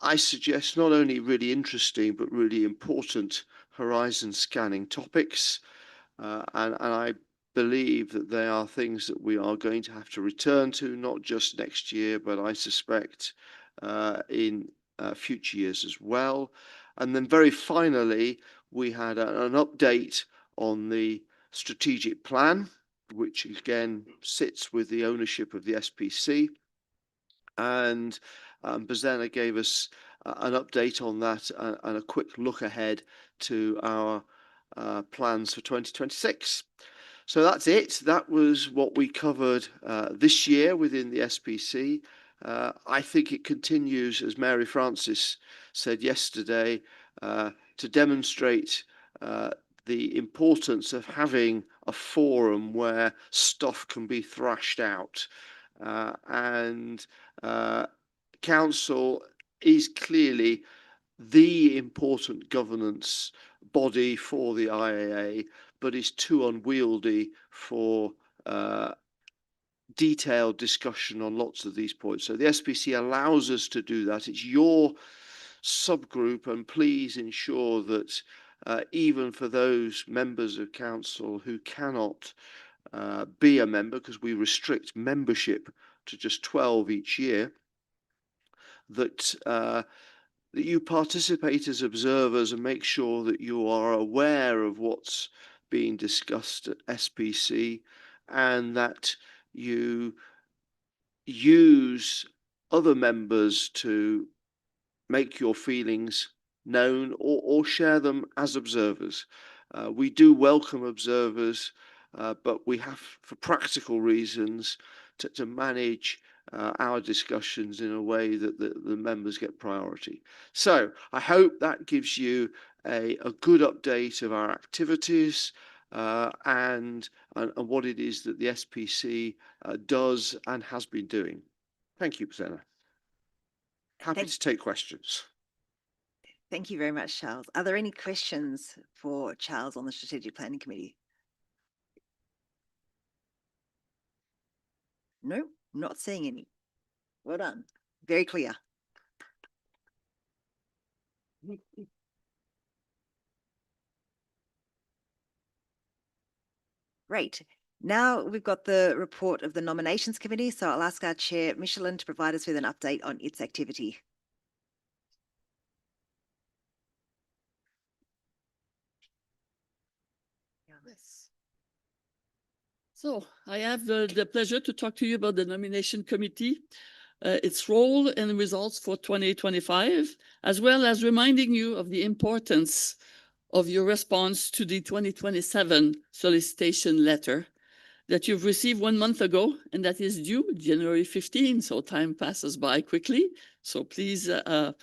I suggest, not only really interesting, but really important horizon scanning topics. And I believe that they are things that we are going to have to return to, not just next year, but I suspect in future years as well. And then very finally, we had an update on the strategic plan, which again sits with the ownership of the SPC. And Bozena gave us an update on that and a quick look ahead to our plans for 2026. So that's it. That was what we covered this year within the SPC. I think it continues, as Mary Frances said yesterday, to demonstrate the importance of having a forum where stuff can be thrashed out. And Council is clearly the important governance body for the IAA, but is too unwieldy for detailed discussion on lots of these points. So the SPC allows us to do that. It's your subgroup, and please ensure that even for those members of council who cannot be a member, because we restrict membership to just 12 each year, that you participate as observers and make sure that you are aware of what's being discussed at SPC, and that you use other members to make your feelings known or share them as observers. We do welcome observers, but we have, for practical reasons, to manage our discussions in a way that the members get priority. So I hope that gives you a good update of our activities and what it is that the SPC does and has been doing. Thank you, Bozena. Happy to take questions. Thank you very much, Charles. Are there any questions for Charles on the Strategic Planning Committee? No, not seeing any. Well done. Very clear. Great. Now we've got the report of the Nominations Committee, so I'll ask our chair, Michelin, to provide us with an update on its activity. Yes. So I have the pleasure to talk to you about the Nomination Committee, its role and results for 2025, as well as reminding you of the importance of your response to the 2027 solicitation letter that you've received 1 month ago, and that is due January 15. So time passes by quickly. So please have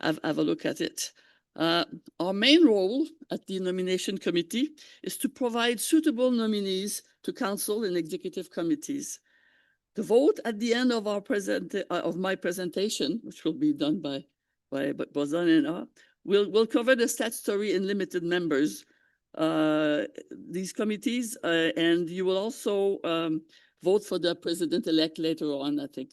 a look at it. Our main role at the Nomination Committee is to provide suitable nominees to council and executive committees. The vote at the end of my presentation, which will be done by Bozena, will cover the statutory and limited members, these committees, and you will also vote for the president-elect later on. I think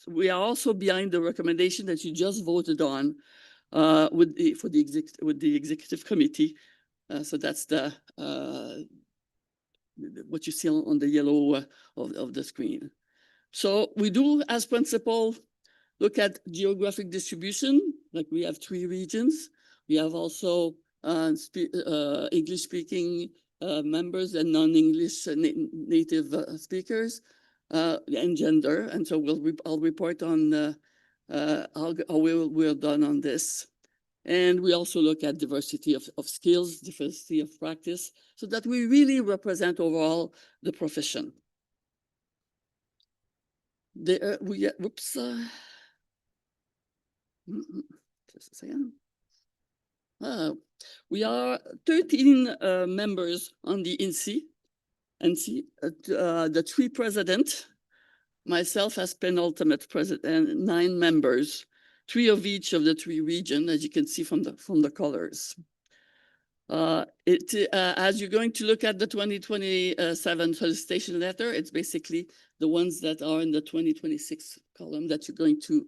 we are also behind the recommendation that you just voted on with the executive committee. So that's what you see on the yellow of the screen. So we do, as principle, look at geographic distribution. Like we have 3 regions. We have also English-speaking members and non-English native speakers, and gender. And so I'll report on how we're done on this. And we also look at diversity of skills, diversity of practice, so that we really represent overall the profession. Whoops. Just a second. We are 13 members on the INSEE, the 3 president, myself as penultimate president, and 9 members, 3 of each of the 3 regions, as you can see from the colors. As you're going to look at the 2027 solicitation letter, it's basically the ones that are in the 2026 column that you're going to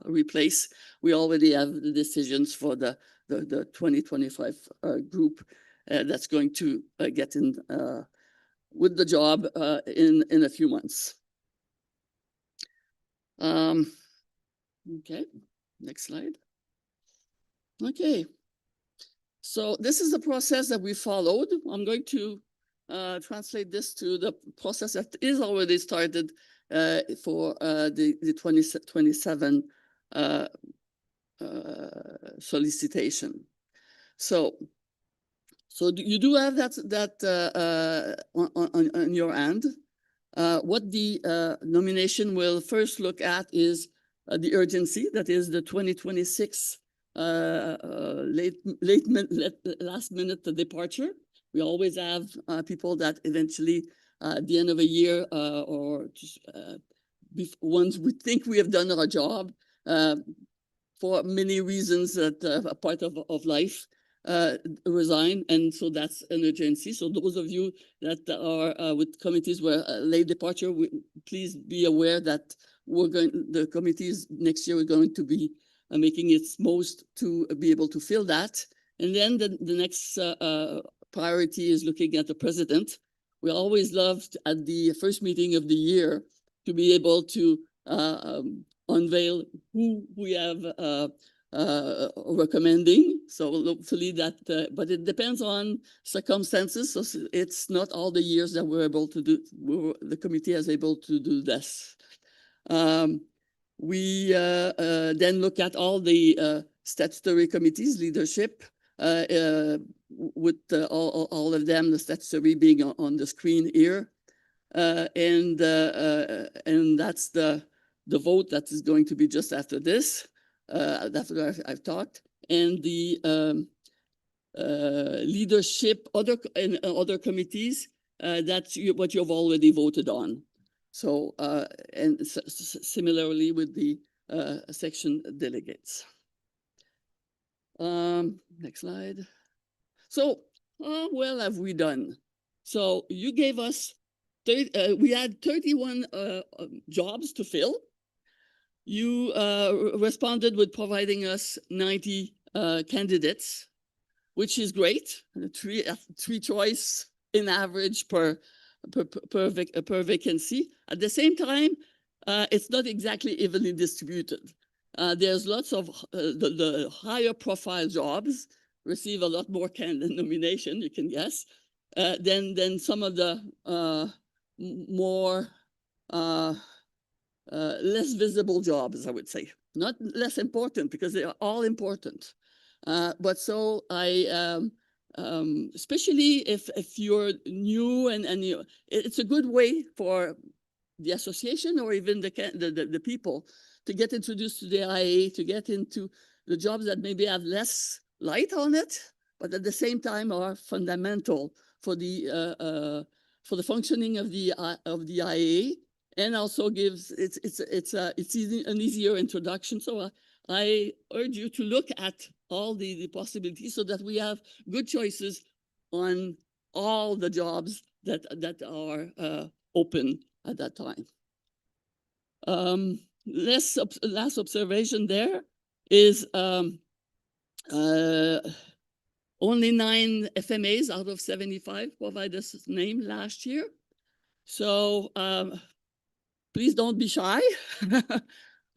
replace. We already have the decisions for the 2025 group that's going to get in with the job in a few months. Okay, next slide. Okay. So this is the process that we followed. I'm going to translate this to the process that is already started for the 2027 solicitation. So you do have that on your end. What the nomination will first look at is the urgency, that is the 2026 last minute departure. We always have people that eventually at the end of a year or just, once we think we have done our job for many reasons that are part of life resign, and so that's an urgency. So those of you that are with committees where late departure, please be aware that the committees next year are going to be making its most to be able to fill that. And then the next priority is looking at the president. We always loved at the first meeting of the year to be able to unveil who we have recommending. So hopefully that, but it depends on circumstances. So it's not all the years that we're able to do, the committee is able to do this. We then look at all the statutory committees, leadership, with all of them, the statutory being on the screen here. And that's the vote that is going to be just after this. That's what I've talked. And the leadership, other committees, that's what you've already voted on. So, and similarly with the section delegates. Next slide. So, how well have we done? So you gave us, we had 31 jobs to fill. You responded with providing us 90 candidates, which is great. Three choice in average per vacancy. At the same time, it's not exactly evenly distributed. There's lots of the higher profile jobs receive a lot more nomination, you can guess, than some of the more less visible jobs, I would say. Not less important, because they are all important. But so especially if you're new and it's a good way for the association or even the people to get introduced to the IA, to get into the jobs that maybe have less light on it, but at the same time are fundamental for the functioning of the IA, and also gives it's an easier introduction. So I urge you to look at all the possibilities so that we have good choices on all the jobs that are open at that time. Last observation there is only 9 FMAs out of 75 provide us name last year. So please don't be shy.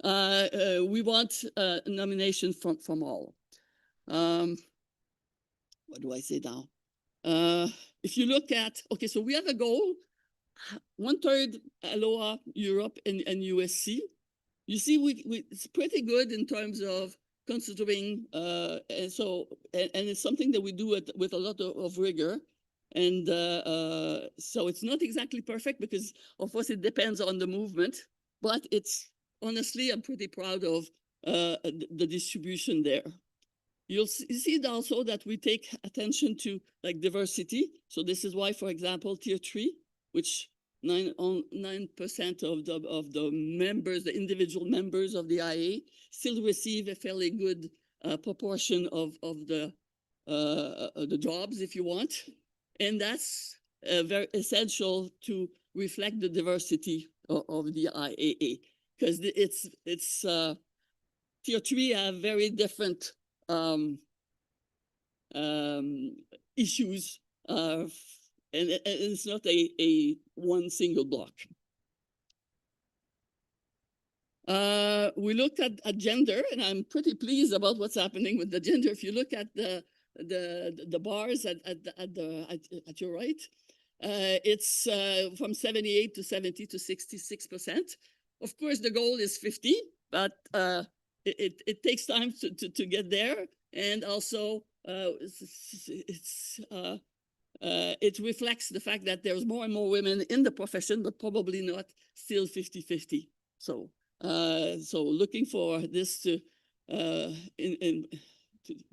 We want nominations from all. What do I say now? If you look at, okay, so we have a goal, 1/3 ALOA Europe and USC. You see, it's pretty good in terms of considering, and it's something that we do with a lot of rigor. And so it's not exactly perfect because, of course, it depends on the movement, but it's honestly, I'm pretty proud of the distribution there. You'll see also that we take attention to like diversity. So this is why, for example, tier 3, which 9% of the members, the individual members of the IA, still receive a fairly good proportion of the the jobs, if you want. And that's very essential to reflect the diversity of the IAA, because it's tier 3 have very different issues, and it's not a one single block. We looked at gender, and I'm pretty pleased about what's happening with the gender. If you look at the bars at your right, it's from 78 to 70 to 66%. Of course, the goal is 50, but it takes time to get there, and also it reflects the fact that there's more and more women in the profession, but probably not still 50-50. So looking for this to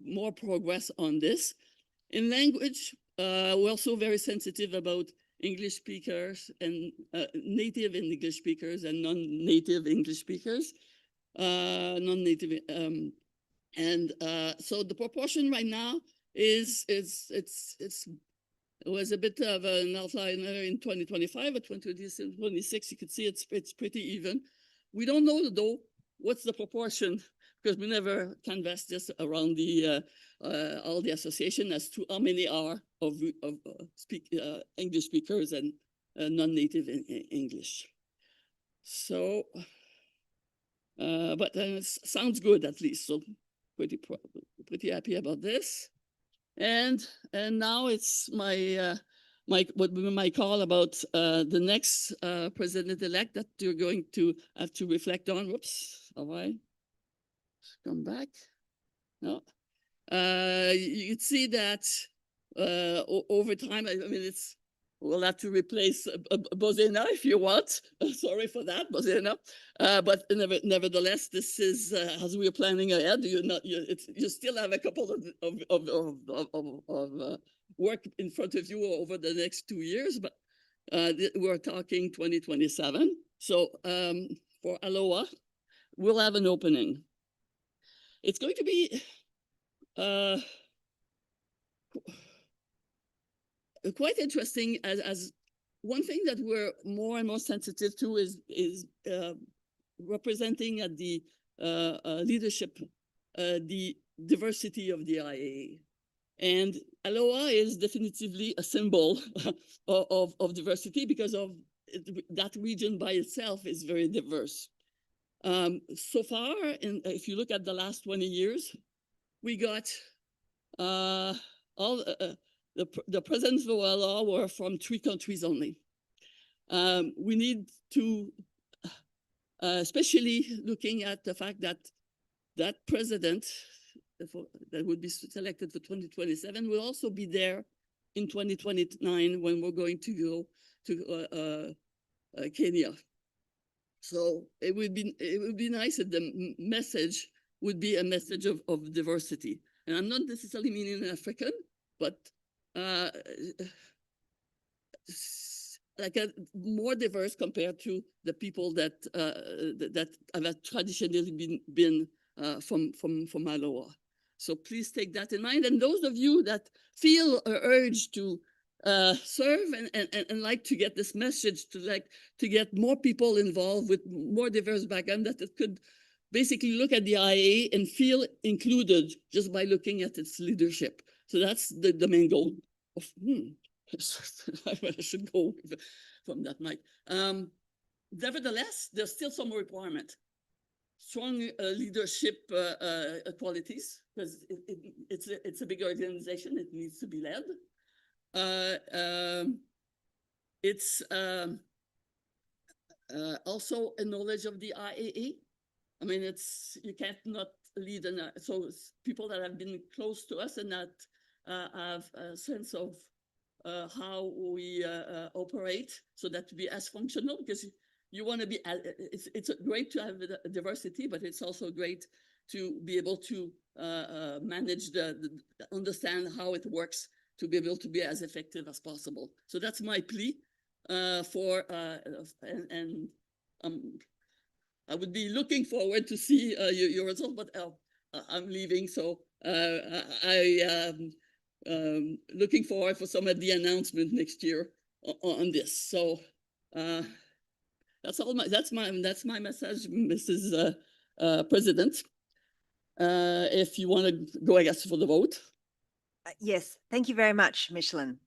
more progress on this. In language, we're also very sensitive about English speakers and native English speakers and non-native English speakers, non-native. So the proportion right now it was a bit of an outlier in 2025, but 2026, you can see it's pretty even. We don't know though what's the proportion, because we never canvassed this around the all the association as to how many are of English speakers and non-native English. So, but it sounds good at least. So pretty happy about this. And now it's my call about the next president-elect that you're going to have to reflect on. Whoops, all right. Come back. No. You can see that over time, I mean, we'll have to replace Bozena if you want. Sorry for that, Bozena. But nevertheless, this is as we are planning ahead. You still have a couple of work in front of you over the next 2 years, but we're talking 2027. So for Aloha, we'll have an opening. It's going to be quite interesting, as one thing that we're more and more sensitive to is representing at the leadership the diversity of the IAA. And Aloha is definitively a symbol of diversity, because of that region by itself is very diverse. So far, if you look at the last 20 years, we got all the presidents of Aloha were from 3 countries only. We need to, especially looking at the fact that that president that would be selected for 2027 will also be there in 2029 when we're going to go to Kenya. So it would be nice if the message would be a message of diversity. And I'm not necessarily meaning African, but like a more diverse compared to the people that have traditionally been from Aloha. So please take that in mind. And those of you that feel urged to serve and like to get this message, to get more people involved with more diverse background, that it could basically look at the IA and feel included just by looking at its leadership. So that's the main goal of, I should go from that mic. Nevertheless, there's still some requirement. Strong leadership qualities, because it's a big organization, it needs to be led. It's also a knowledge of the IAA. I mean, you can't not lead, so people that have been close to us and that have a sense of how we operate, so that to be as functional, because you want to be, it's great to have diversity, but it's also great to be able to manage understand how it works, to be able to be as effective as possible. So that's my plea I would be looking forward to see your result, but I'm leaving. So looking forward for some of the announcement next year on this. So that's my message, Mrs. President. If you want to go, I guess, for the vote. Yes, thank you very much, Michelin.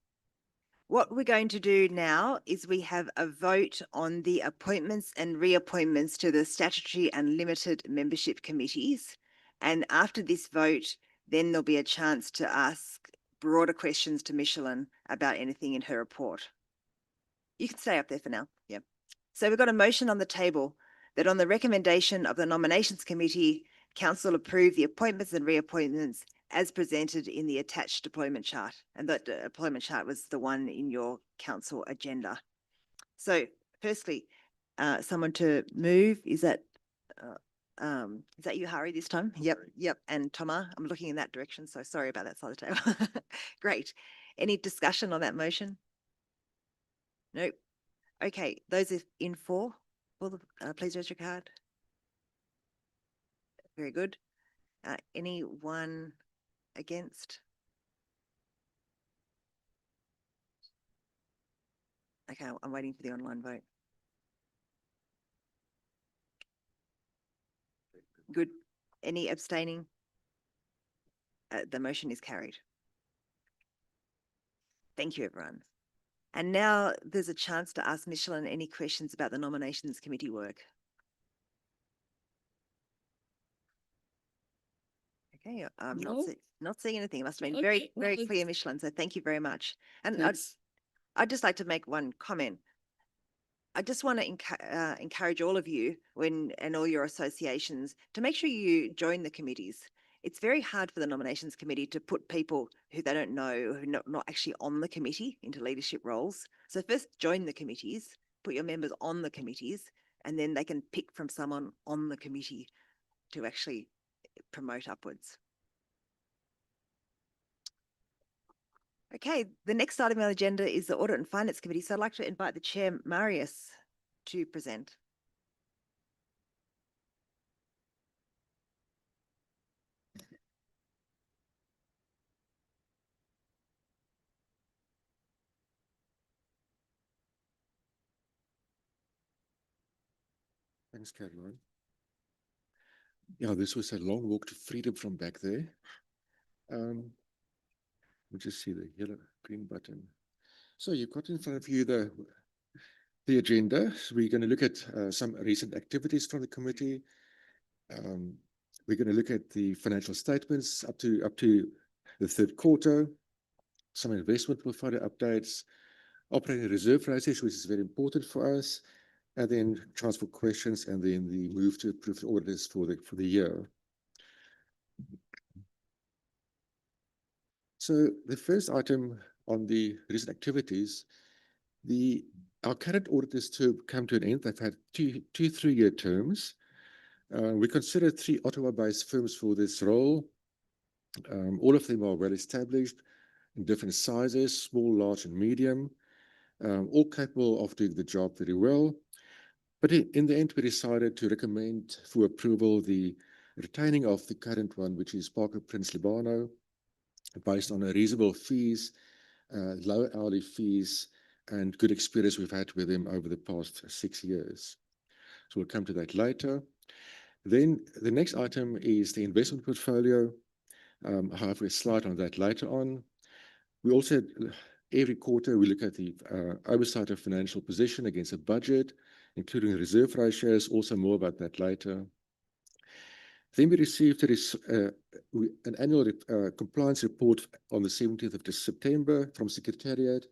What we're going to do now is we have a vote on the appointments and reappointments to the statutory and limited membership committees. And after this vote, then there'll be a chance to ask broader questions to Michelin about anything in her report. You can stay up there for now. Yep. So we've got a motion on the table that on the recommendation of the nominations committee, council approve the appointments and reappointments as presented in the attached deployment chart. And that deployment chart was the one in your council agenda. So firstly, someone to move, is that you, Hari, this time? Yep. And Thomas, I'm looking in that direction, so sorry about that side of the table. Great. Any discussion on that motion? Nope. Okay, those in for, please raise your card. Very good. Anyone against? Okay, I'm waiting for the online vote. Good. Any abstaining? The motion is carried. Thank you, everyone. And now there's a chance to ask Michelin any questions about the nominations committee work. Okay, I'm No? not seeing anything. It must have been Okay, very well, clear, it's- Michelin. So thank you very much. And Thanks. I'd just like to make one comment. I just want to encourage all of you and all your associations to make sure you join the committees. It's very hard for the nominations committee to put people who they don't know, who are not actually on the committee, into leadership roles. So first join the committees, put your members on the committees, and then they can pick from someone on the committee to actually promote upwards. Okay, the next item on the agenda is the Audit and Finance Committee. So I'd like to invite the Chair, Marius, to present. Thanks, Caroline. Yeah, this was a long walk to freedom from back there. We just see the yellow green button. So you've got in front of you the agenda. So we're going to look at some recent activities from the committee. We're going to look at the financial statements up to the third quarter, some investment portfolio updates, operating reserve ratios, which is very important for us, and then chance for questions, and then the move to approve the auditors for the year. So the first item on the recent activities, our current auditors to come to an end. They've had two 3-year terms. We considered 3 Ottawa-based firms for this role. All of them are well established in different sizes, small, large, and medium, all capable of doing the job very well. But in the end, we decided to recommend for approval the retaining of the current one, which is Parker Prince Libano, based on a reasonable fees, low hourly fees, and good experience we've had with them over the past 6 years. So we'll come to that later. Then the next item is the investment portfolio. I have a slide on that later on. We also, every quarter, we look at the oversight of financial position against a budget, including reserve ratios, also more about that later. Then we received an annual compliance report on the 17th of September from Secretariat.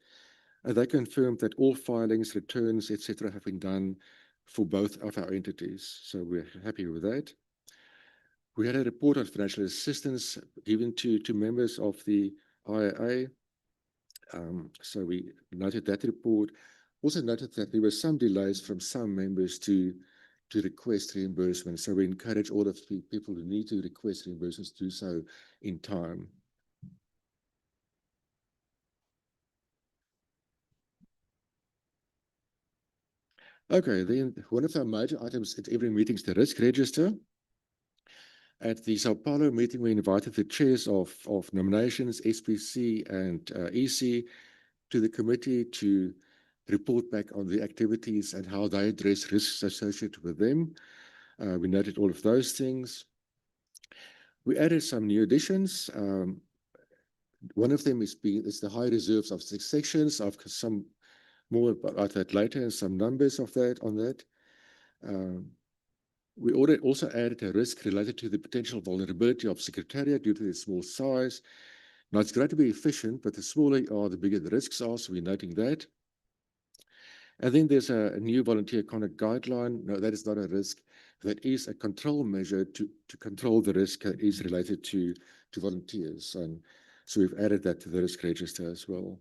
They confirmed that all filings, returns, etc., have been done for both of our entities. So we're happy with that. We had a report on financial assistance given to members of the IAA. So we noted that report. Also noted that there were some delays from some members to request reimbursement. So we encourage all of the people who need to request reimbursements to do so in time. Okay, then one of our major items at every meeting is the risk register. At the Sao Paulo meeting, we invited the chairs of nominations, SPC and EC, to the committee to report back on the activities and how they address risks associated with them. We noted all of those things. We added some new additions. One of them is the high reserves of 6 sections. I've got some more about that later and some numbers of that on that. We also added a risk related to the potential vulnerability of Secretariat due to its small size. Now, it's great to be efficient, but the smaller you are, the bigger the risks are, so we're noting that. And then there's a new volunteer conduct guideline. No, that is not a risk. That is a control measure to control the risk that is related to volunteers. And so we've added that to the risk register as well.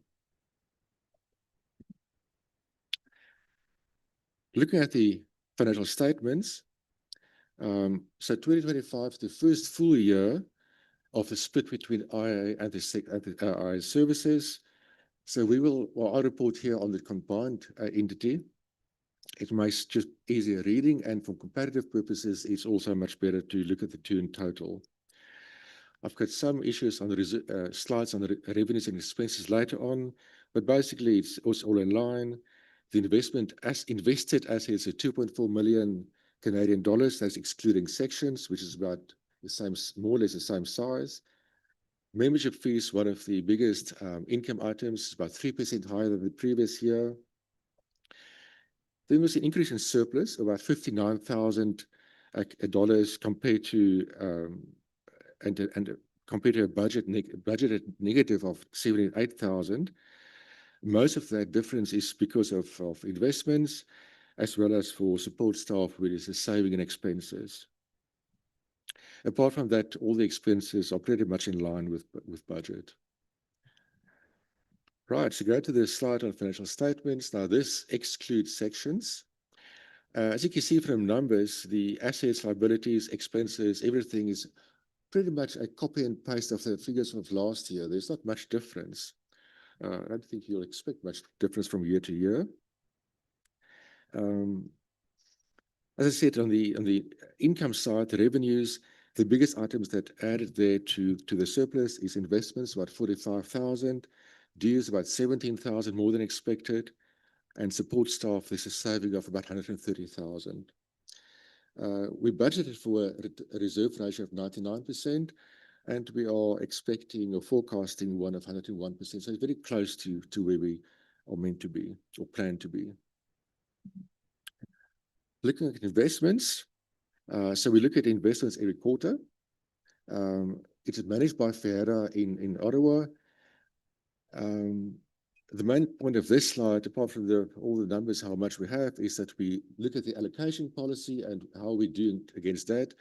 Looking at the financial statements, so 2025 is the first full year of the split between IA and the IA services. So I'll report here on the combined entity. It makes just easier reading, and for comparative purposes, it's also much better to look at the two in total. I've got some issues on the slides on the revenues and expenses later on, but basically it's all in line. The investment as invested assets are 2.4 million Canadian dollars. That's excluding sections, which is about the same, more or less the same size. Membership fees, one of the biggest income items, is about 3% higher than the previous year. There was an increase in surplus, about $59,000 compared to compared to a budgeted negative of $78,000. Most of that difference is because of investments, as well as for support staff, which is a saving in expenses. Apart from that, all the expenses are pretty much in line with budget. Right, so go to the slide on financial statements. Now this excludes sections. As you can see from numbers, the assets, liabilities, expenses, everything is pretty much a copy and paste of the figures of last year. There's not much difference. I don't think you'll expect much difference from year to year. As I said, on the income side, the revenues, the biggest items that added there to the surplus is investments, about 45,000. Dues, about 17,000 more than expected. And support staff, there's a saving of about 130,000. We budgeted for a reserve ratio of 99%, and we are expecting or forecasting one of 101%. So it's very close to where we are meant to be or plan to be. Looking at investments, so we look at investments every quarter. It is managed by Ferreira in Ottawa. The main point of this slide, apart from all the numbers, how much we have, is that we look at the allocation policy and how we're doing against that.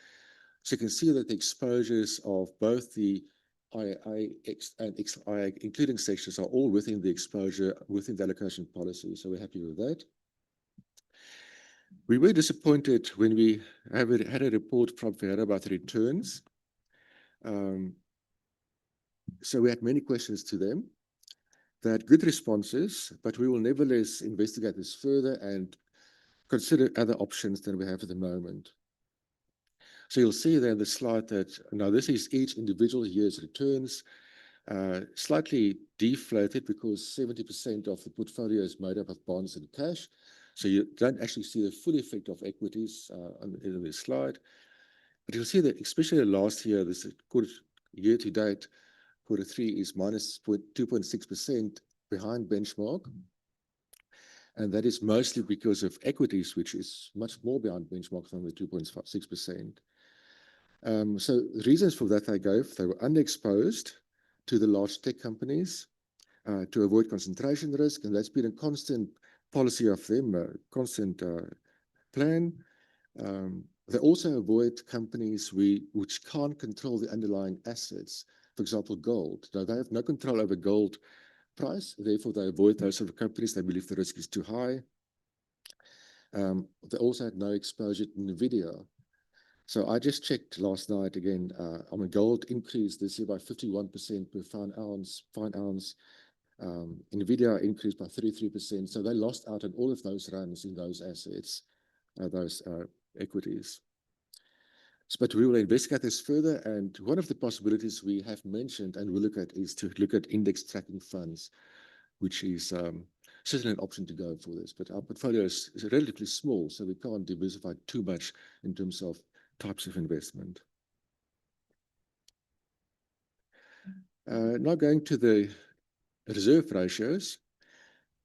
So you can see that the exposures of both the IA and XIA, including sections, are all within the exposure, within the allocation policy. So we're happy with that. We were disappointed when we had a report from Ferreira about the returns. So we had many questions to them. They had good responses, but we will nevertheless investigate this further and consider other options than we have at the moment. So you'll see there in the slide that now this is each individual year's returns, slightly deflated because 70% of the portfolio is made up of bonds and cash. So you don't actually see the full effect of equities in this slide. But you'll see that especially last year, this year to date, Q3 is minus 2.6% behind benchmark. And that is mostly because of equities, which is much more behind benchmark than the 2.6%. So the reasons for that they gave, they were underexposed to the large tech companies to avoid concentration risk. And that's been a constant policy of them, a constant plan. They also avoid companies which can't control the underlying assets. For example, gold. Now, they have no control over gold price. Therefore, they avoid those sort of companies. They believe the risk is too high. They also had no exposure to NVIDIA. So I just checked last night again. Gold increased this year by 51% per fine ounce. NVIDIA increased by 33%. So they lost out on all of those runs in those assets, those equities. But we will investigate this further, and one of the possibilities we have mentioned and will look at is to look at index tracking funds, which is certainly an option to go for this. But our portfolio is relatively small, so we can't diversify too much in terms of types of investment. Now going to the reserve ratios.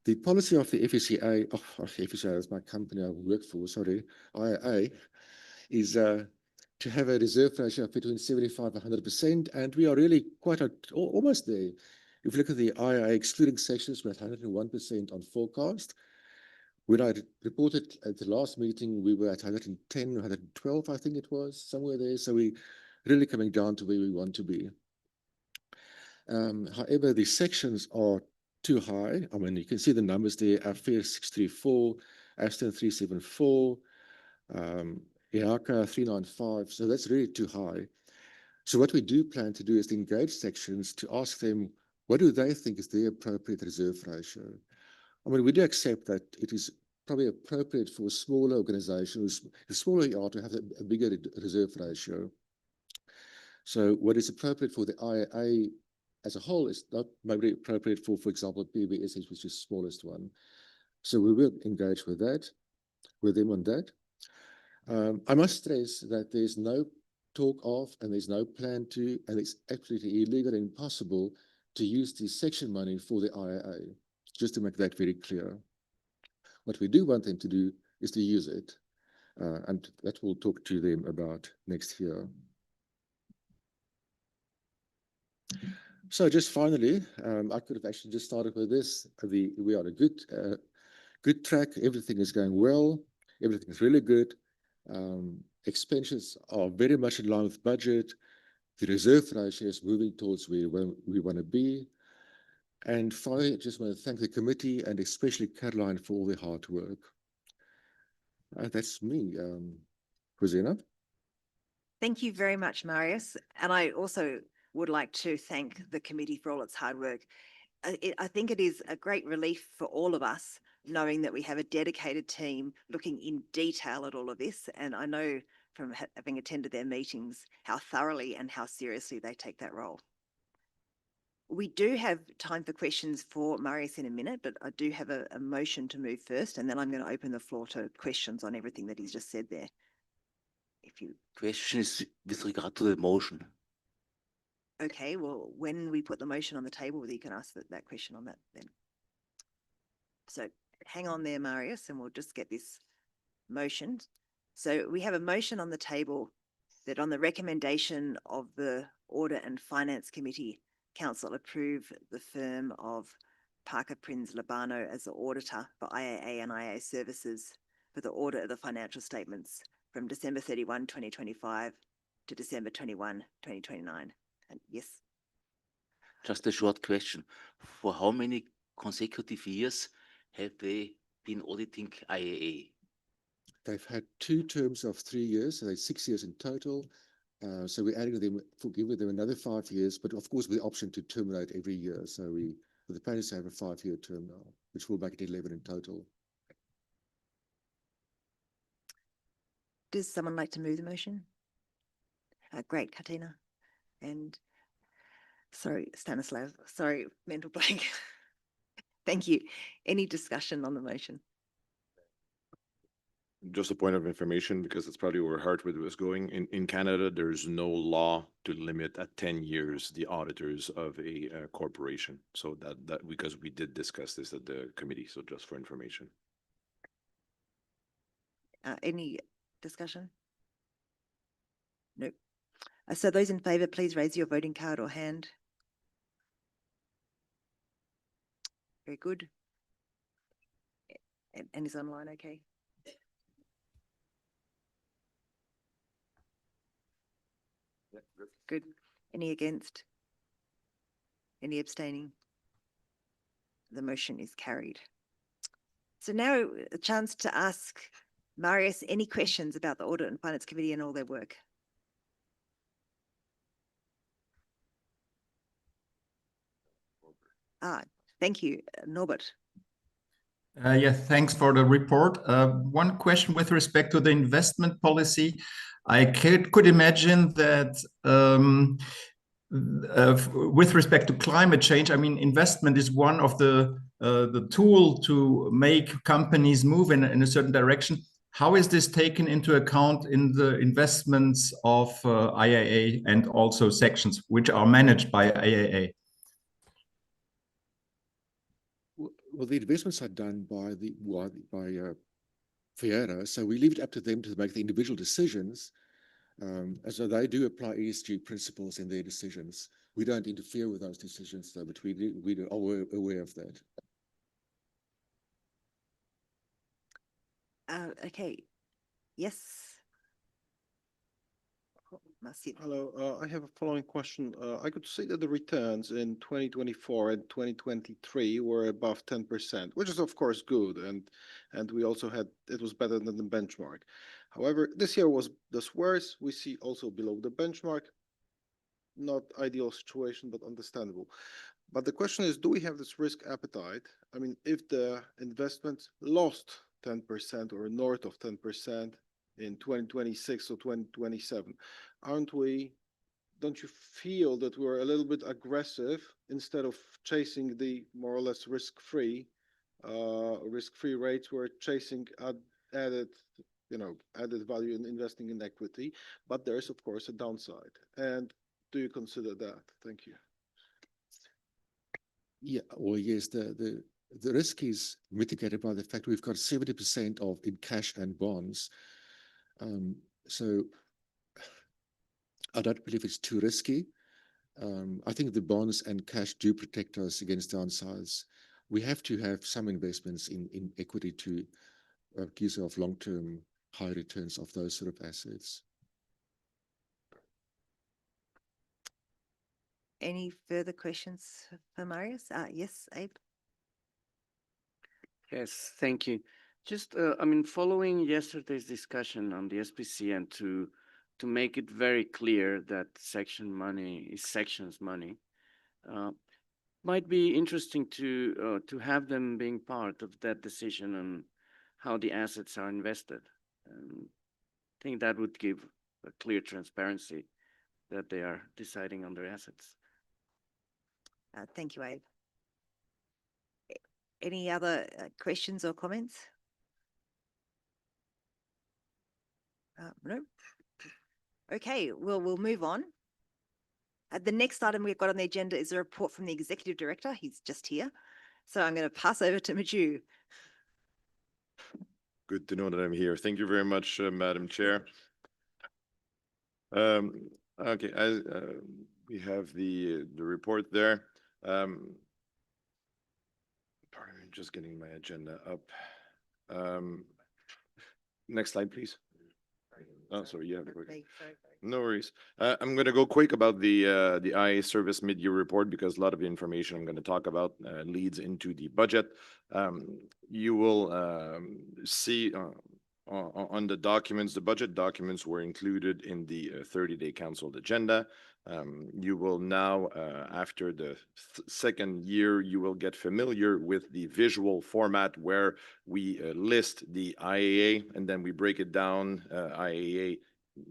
The policy of the FSCA, FSCA is my company I work for, sorry, IAA, is to have a reserve ratio of between 75 and 100%, and we are really quite almost there. If you look at the IAA excluding sections, we're at 101% on forecast. When I reported at the last meeting, we were at 110, 112, I think it was, somewhere there. So we're really coming down to where we want to be. However, the sections are too high. I mean, you can see the numbers there, Affair 634, Aston 374, IHACA 395, so that's really too high. So what we do plan to do is to engage sections to ask them, what do they think is their appropriate reserve ratio? I mean, we do accept that it is probably appropriate for a smaller organization, the smaller you are, to have a bigger reserve ratio. So what is appropriate for the IAA as a whole is not maybe appropriate for example, PBS, which is the smallest one. So we will engage with them on that. I must stress that there's no talk of, and there's no plan to, and it's absolutely illegal and impossible to use the section money for the IAA, just to make that very clear. What we do want them to do is to use it, and that we'll talk to them about next year. So just finally, I could have actually just started with this. We are a good track. Everything is going well. Everything is really good. Expenses are very much in line with budget. The reserve ratio is moving towards where we want to be. And finally, I just want to thank the committee and especially Caroline for all their hard work. That's me. Rosina? Thank you very much, Marius. And I also would like to thank the committee for all its hard work. I think it is a great relief for all of us knowing that we have a dedicated team looking in detail at all of this. And I know from having attended their meetings how thoroughly and how seriously they take that role. We do have time for questions for Marius in a minute, but I do have a motion to move first, and then I'm going to open the floor to questions on everything that he's just said there. If you Question is with regard to the motion. Okay, well, when we put the motion on the table, you can ask that question on that then. So hang on there, Marius, and we'll just get this motion. So we have a motion on the table that on the recommendation of the Audit and Finance Committee, Council approve the firm of Parker Prinz Labano as the auditor for IAA and IAA services for the audit of the financial statements from December 31, 2025 to December 21, 2029. And yes. Just a short question. For how many consecutive years have they been auditing IAA? They've had 2 terms of 3 years, so they're 6 years in total. So we're adding them, giving them another 5 years, but of course with the option to terminate every year. So the plan is to have a 5-year term now, which will make it 11 in total. Does someone like to move the motion? Great, Katina. And sorry, Stanislav, sorry, mental blank. Thank you. Any discussion on the motion? Just a point of information, because it's probably where Hartwood was going. In Canada, there's no law to limit at 10 years the auditors of a corporation. So that because we did discuss this at the committee. So just for information. Any discussion? Nope. So those in favour, please raise your voting card or hand. Very good. And is online okay? Good. Any against? Any abstaining? The motion is carried. So now a chance to ask Marius any questions about the Audit and Finance Committee and all their work. Thank you, Norbert. Yes, thanks for the report. One question with respect to the investment policy. I could imagine that with respect to climate change, I mean, investment is one of the tool to make companies move in a certain direction. How is this taken into account in the investments of IAA and also sections which are managed by IAA? Well, the investments are done by Fiera, so we leave it up to them to make the individual decisions. And so they do apply ESG principles in their decisions. We don't interfere with those decisions, though, but we are aware of that. Okay. Yes. Marcel. Hello, I have a following question. I could see that the returns in 2024 and 2023 were above 10%, which is of course good, and we also had it was better than the benchmark. However, this year was thus worse. We see also below the benchmark. Not ideal situation, but understandable. But the question is, do we have this risk appetite? I mean, if the investment lost 10% or north of 10% in 2026 or 2027, don't you feel that we're a little bit aggressive instead of chasing the more or less risk-free rates? We're chasing added value in investing in equity, but there is of course a downside. And do you consider that? Thank you. Yeah, well, yes, the risk is mitigated by the fact we've got 70% of in cash and bonds. So I don't believe it's too risky. I think the bonds and cash do protect us against downsides. We have to have some investments in equity to give yourself long-term high returns of those sort of assets. Any further questions for Marius? Yes, Abe. Yes, thank you. Just, following yesterday's discussion on the SPC and to make it very clear that section money is sections money, might be interesting to have them being part of that decision on how the assets are invested. I think that would give a clear transparency that they are deciding on their assets. Thank you, Abe. Any other questions or comments? No? Okay, well, we'll move on. The next item we've got on the agenda is a report from the Executive Director. He's just here. So I'm going to pass over to Maju. Good to know that I'm here. Thank you very much, Madam Chair. Okay, as we have the report there. Pardon me, just getting my agenda up. Next slide, please. Oh, sorry, you have to quick. No worries. I'm going to go quick about the IA service mid-year report because a lot of the information I'm going to talk about leads into the budget. You will see on the documents, the budget documents were included in the 30-day council agenda. You will now, after the second year, you will get familiar with the visual format where we list the IAA and then we break it down, IAA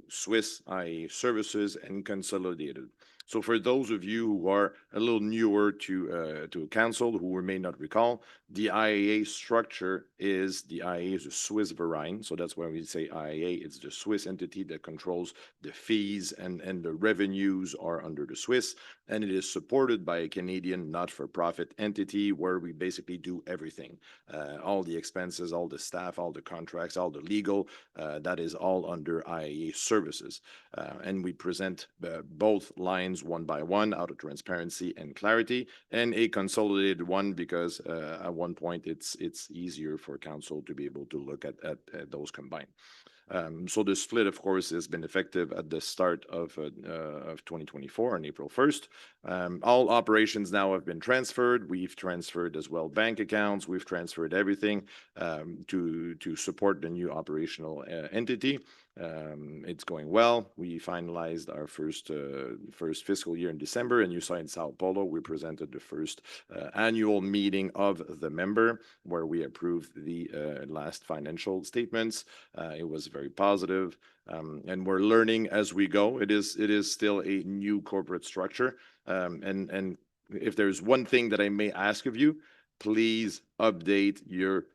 Swiss, IAA Services, and Consolidated. So for those of you who are a little newer to council, who may not recall, the IAA structure is the IAA is a Swiss Verein. So that's why we say IAA. It's the Swiss entity that controls the fees and the revenues are under the Swiss. And it is supported by a Canadian not-for-profit entity where we basically do everything. All the expenses, all the staff, all the contracts, all the legal, that is all under IAA Services. And we present both lines one by one out of transparency and clarity, and a consolidated one because at one point it's easier for council to be able to look at those combined. So the split, of course, has been effective at the start of 2024 on April 1st. All operations now have been transferred. We've transferred as well bank accounts. We've transferred everything to support the new operational entity. It's going well. We finalized our first fiscal year in December, and you saw in Sao Paulo, we presented the first annual meeting of the member where we approved the last financial statements. It was very positive, and we're learning as we go. It is still a new corporate structure, and if there's one thing that I may ask of you, please update your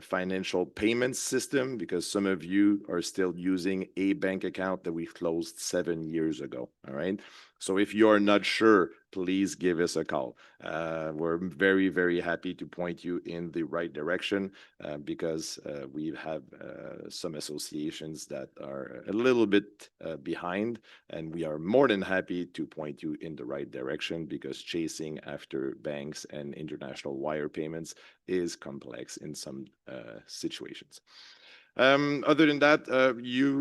financial payment system, because some of you are still using a bank account that we closed 7 years ago. All right. So if you're not sure, please give us a call. We're very, very happy to point you in the right direction, because we have some associations that are a little bit behind, and we are more than happy to point you in the right direction, because chasing after banks and international wire payments is complex in some situations. Other than that,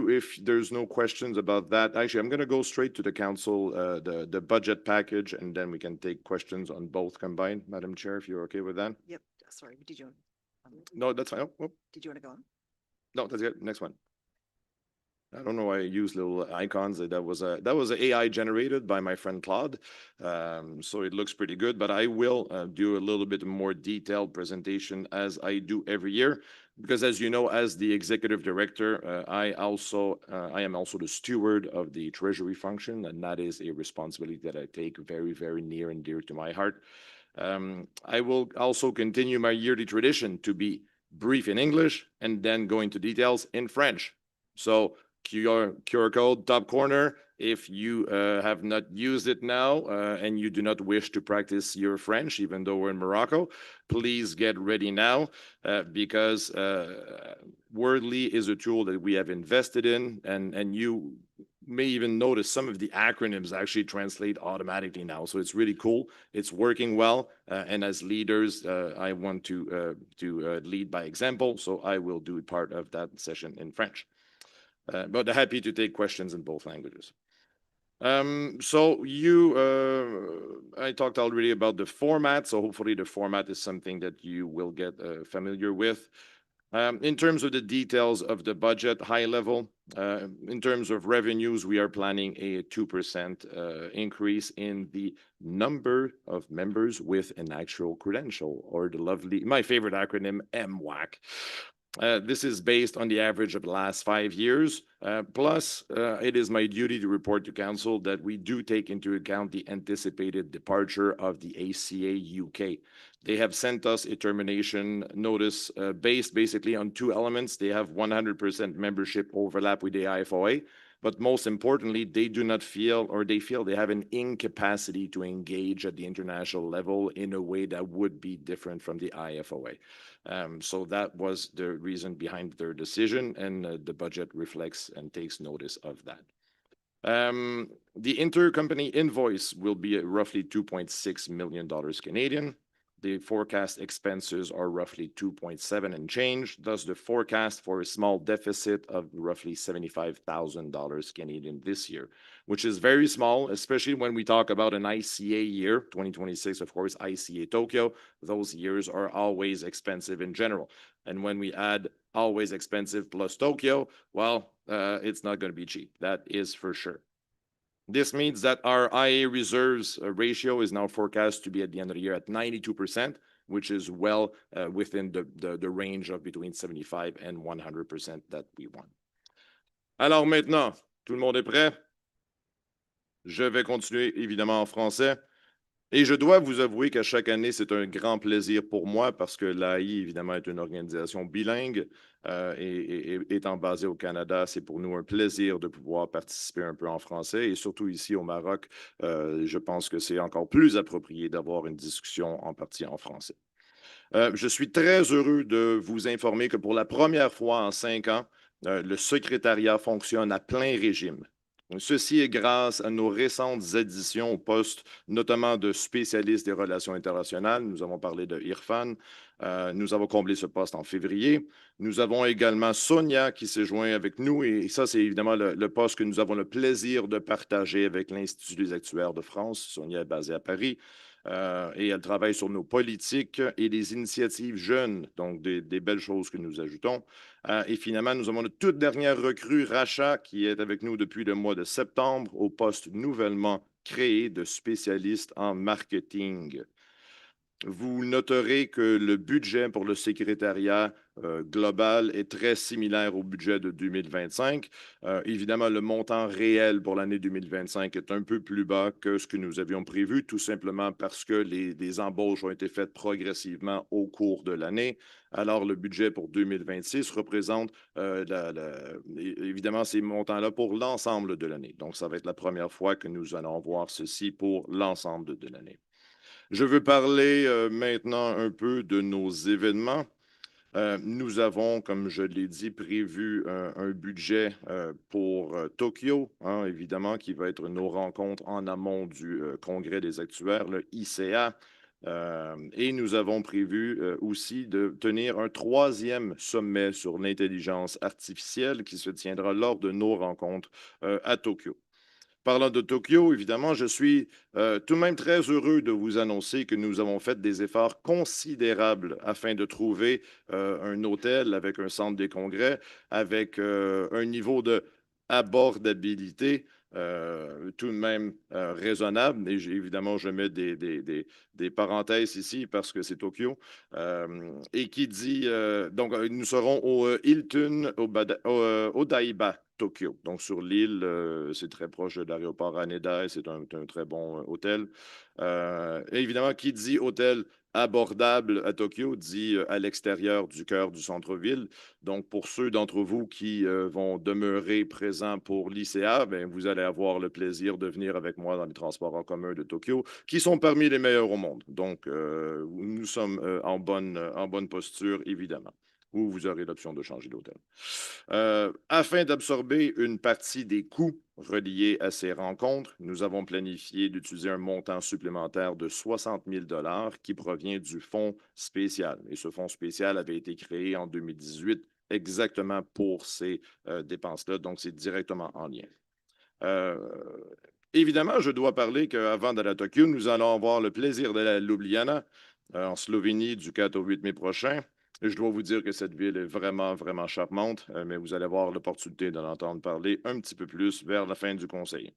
if there's no questions about that, actually, I'm going to go straight to the council, the budget package, and then we can take questions on both combined. Madam Chair, if you're okay with that. Yep, sorry, did you? No, that's fine. Oh, Did you want to go on? no, that's good. Next one. I don't know why I use little icons. That was a AI generated by my friend Claude. So it looks pretty good, but I will do a little bit more detailed presentation as I do every year, because as you know, as the executive director, I am also the steward of the treasury function, and that is a responsibility that I take very, very near and dear to my heart. I will also continue my yearly tradition to be brief in English and then go into details in French. So QR code top corner. If you have not used it now and you do not wish to practice your French, even though we're in Morocco, please get ready now, because Wordly is a tool that we have invested in, and you may even notice some of the acronyms actually translate automatically now. So it's really cool. It's working well, and as leaders, I want to lead by example. So I will do part of that session in French. But happy to take questions in both languages. So I talked already about the format. So hopefully the format is something that you will get familiar with. In terms of the details of the budget, high level, in terms of revenues, we are planning a 2% increase in the number of members with an actual credential, or the lovely, my favorite acronym, MWAC. This is based on the average of the last 5 years. Plus, it is my duty to report to council that we do take into account the anticipated departure of the ACA UK. They have sent us a termination notice based basically on 2 elements. They have 100% membership overlap with the IFOA, but most importantly, they do not feel, or they feel they have an incapacity to engage at the international level in a way that would be different from the IFOA. So that was the reason behind their decision, and the budget reflects and takes notice of that. The intercompany invoice will be at roughly $2.6 million Canadian. The forecast expenses are roughly 2.7 and change. Thus, the forecast for a small deficit of roughly $75,000 Canadian this year, which is very small, especially when we talk about an ICA year, 2026, of course, ICA Tokyo. Those years are always expensive in general. And when we add always expensive plus Tokyo, well, it's not going to be cheap. That is for sure. This means that our IA reserves ratio is now forecast to be at the end of the year at 92%, which is well within the range of between 75 and 100% that we want. Alors maintenant, tout le monde est prêt? Je vais continuer évidemment en français. Et je dois vous avouer qu'à chaque année, c'est un grand plaisir pour moi parce que l'AI, évidemment, est une organisation bilingue et étant basée au Canada, c'est pour nous un plaisir de pouvoir participer un peu en français. Et surtout ici au Maroc, je pense que c'est encore plus approprié d'avoir une discussion en partie en français. Je suis très heureux de vous informer que pour la première fois en 5 ans, le secrétariat fonctionne à plein régime. Ceci est grâce à nos récentes additions au poste, notamment de spécialiste des relations internationales. Nous avons parlé de Irfan. Nous avons comblé ce poste en février. Nous avons également Sonia qui s'est joint avec nous. Et ça, c'est évidemment le poste que nous avons le plaisir de partager avec l'Institut des actuaires de France. Sonia est basée à Paris. et elle travaille sur nos politiques et les initiatives jeunes, donc des belles choses que nous ajoutons. Et finalement, nous avons notre toute dernière recrue, Racha, qui est avec nous depuis le mois de septembre au poste nouvellement créé de spécialiste en marketing. Vous noterez que le budget pour le secrétariat global est très similaire au budget de 2025. Évidemment, le montant réel pour l'année 2025 est un peu plus bas que ce que nous avions prévu, tout simplement parce que les embauches ont été faites progressivement au cours de l'année. Alors, le budget pour 2026 représente évidemment ces montants-là pour l'ensemble de l'année. Donc, ça va être la première fois que nous allons voir ceci pour l'ensemble de l'année. Je veux parler maintenant un peu de nos événements. Nous avons, comme je l'ai dit, prévu un budget pour Tokyo, hein, évidemment, qui va être nos rencontres en amont du Congrès des actuaires, le ICA. Et nous avons prévu aussi de tenir un 3e sommet sur l'intelligence artificielle qui se tiendra lors de nos rencontres à Tokyo. Parlant de Tokyo, évidemment, je suis tout de même très heureux de vous annoncer que nous avons fait des efforts considérables afin de trouver un hôtel avec un centre des congrès, avec un niveau de abordabilité tout de même raisonnable. Et évidemment, je mets des parenthèses ici parce que c'est Tokyo. Et qui dit, donc, nous serons au Hilton Odaiba, Tokyo. Donc, sur l'île, c'est très proche de l'aéroport Haneda et c'est un très bon hôtel. Et évidemment, qui dit hôtel abordable à Tokyo dit à l'extérieur du cœur du centre-ville. Donc, pour ceux d'entre vous qui vont demeurer présents pour l'ICA, ben, vous allez avoir le plaisir de venir avec moi dans les transports en commun de Tokyo, qui sont parmi les meilleurs au monde. Donc, nous sommes en bonne posture, évidemment, ou vous aurez l'option de changer d'hôtel. Afin d'absorber une partie des coûts reliés à ces rencontres, nous avons planifié d'utiliser un montant supplémentaire de 60 000 $ qui provient du fonds spécial. Et ce fonds spécial avait été créé en 2018 exactement pour ces dépenses-là, donc c'est directement en lien. Évidemment, je dois parler qu'avant d'aller à Tokyo, nous allons avoir le plaisir d'aller à Ljubljana, en Slovénie, du 4 au 8 mai prochain. Et je dois vous dire que cette ville est vraiment, vraiment charmante, mais vous allez avoir l'opportunité d'en entendre parler un petit peu plus vers la fin du conseil.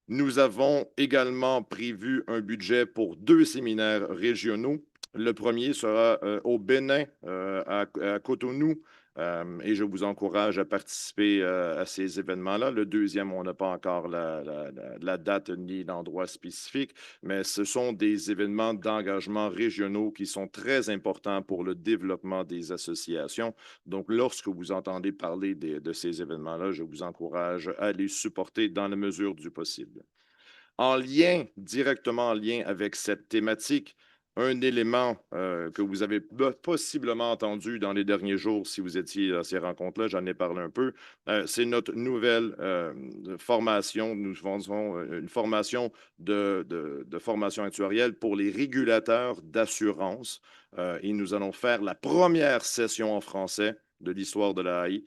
Nous avons également prévu un budget pour 2 séminaires régionaux. Le premier sera au Bénin, à Cotonou, et je vous encourage à participer à ces événements-là. Le deuxième, on n'a pas encore la date ni l'endroit spécifique, mais ce sont des événements d'engagement régionaux qui sont très importants pour le développement des associations. Donc, lorsque vous entendez parler de ces événements-là, je vous encourage à les supporter dans la mesure du possible. Directement en lien avec cette thématique, un élément que vous avez possiblement entendu dans les derniers jours si vous étiez à ces rencontres-là, j'en ai parlé un peu, c'est notre nouvelle formation. Nous faisons une formation de formation actuarielle pour les régulateurs d'assurance et nous allons faire la première session en français de l'histoire de la AI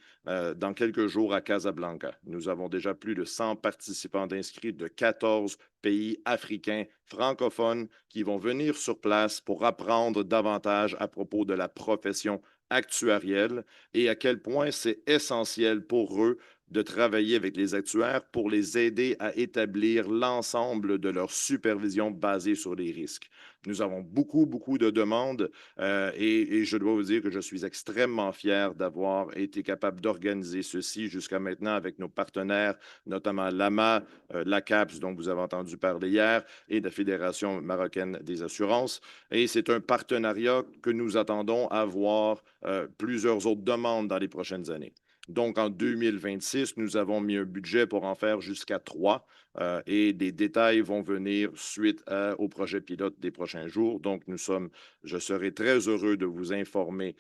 dans quelques jours à Casablanca. Nous avons déjà plus de 100 participants inscrits de 14 pays africains francophones qui vont venir sur place pour apprendre davantage à propos de la profession actuarielle et à quel point c'est essentiel pour eux de travailler avec les actuaires pour les aider à établir l'ensemble de leur supervision basée sur les risques. Nous avons beaucoup de demandes et je dois vous dire que je suis extrêmement fier d'avoir été capable d'organiser ceci jusqu'à maintenant avec nos partenaires, notamment l'AMA, la CAPS, dont vous avez entendu parler hier, et la Fédération marocaine des assurances. Et c'est un partenariat que nous attendons avoir plusieurs autres demandes dans les prochaines années. Donc, en 2026, nous avons mis un budget pour en faire jusqu'à 3 et des détails vont venir suite au projet pilote des prochains jours. Donc, je serai très heureux de vous informer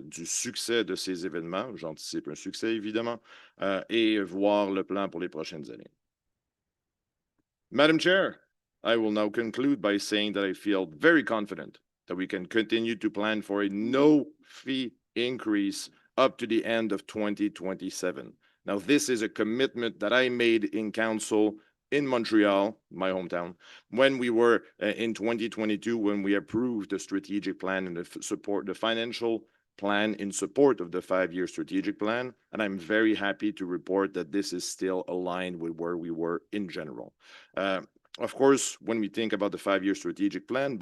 du succès de ces événements. J'anticipe un succès, évidemment, et voir le plan pour les prochaines années. Madam Chair, I will now conclude by saying that I feel very confident that we can continue to plan for a no-fee increase up to the end of 2027. Now, this is a commitment that I made in council in Montreal, my hometown, when we were in 2022, when we approved the strategic plan and the financial plan in support of the 5-year strategic plan. And I'm very happy to report that this is still aligned with where we were in general. Of course, when we think about the 5-year strategic plan,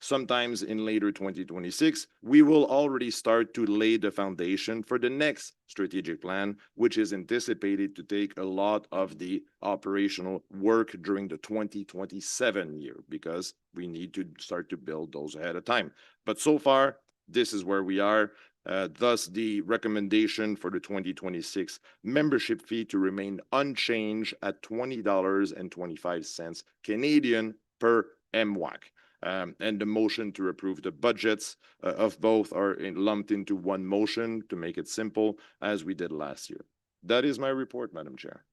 sometimes in later 2026, we will already start to lay the foundation for the next strategic plan, which is anticipated to take a lot of the operational work during the 2027 year, because we need to start to build those ahead of time. But so far, this is where we are. Thus, the recommendation for the 2026 membership fee to remain unchanged at $20.25 Canadian per MWAC. And the motion to approve the budgets of both are lumped into one motion to make it simple, as we did last year. That is my report, Madam Chair.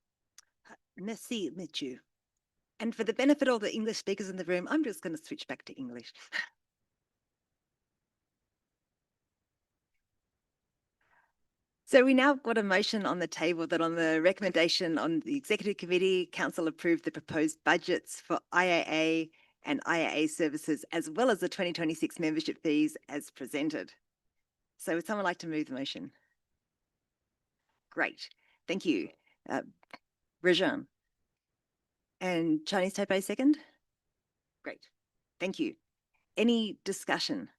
Merci, Mathieu. And for the benefit of the English speakers in the room, I'm just going to switch back to English. So we now got a motion on the table that on the recommendation on the Executive Committee, Council approved the proposed budgets for IAA and IAA services, as well as the 2026 membership fees as presented. So would someone like to move the motion? Great, thank you. Rajan. And Chinese Taipei second? Great, thank you. Any discussion?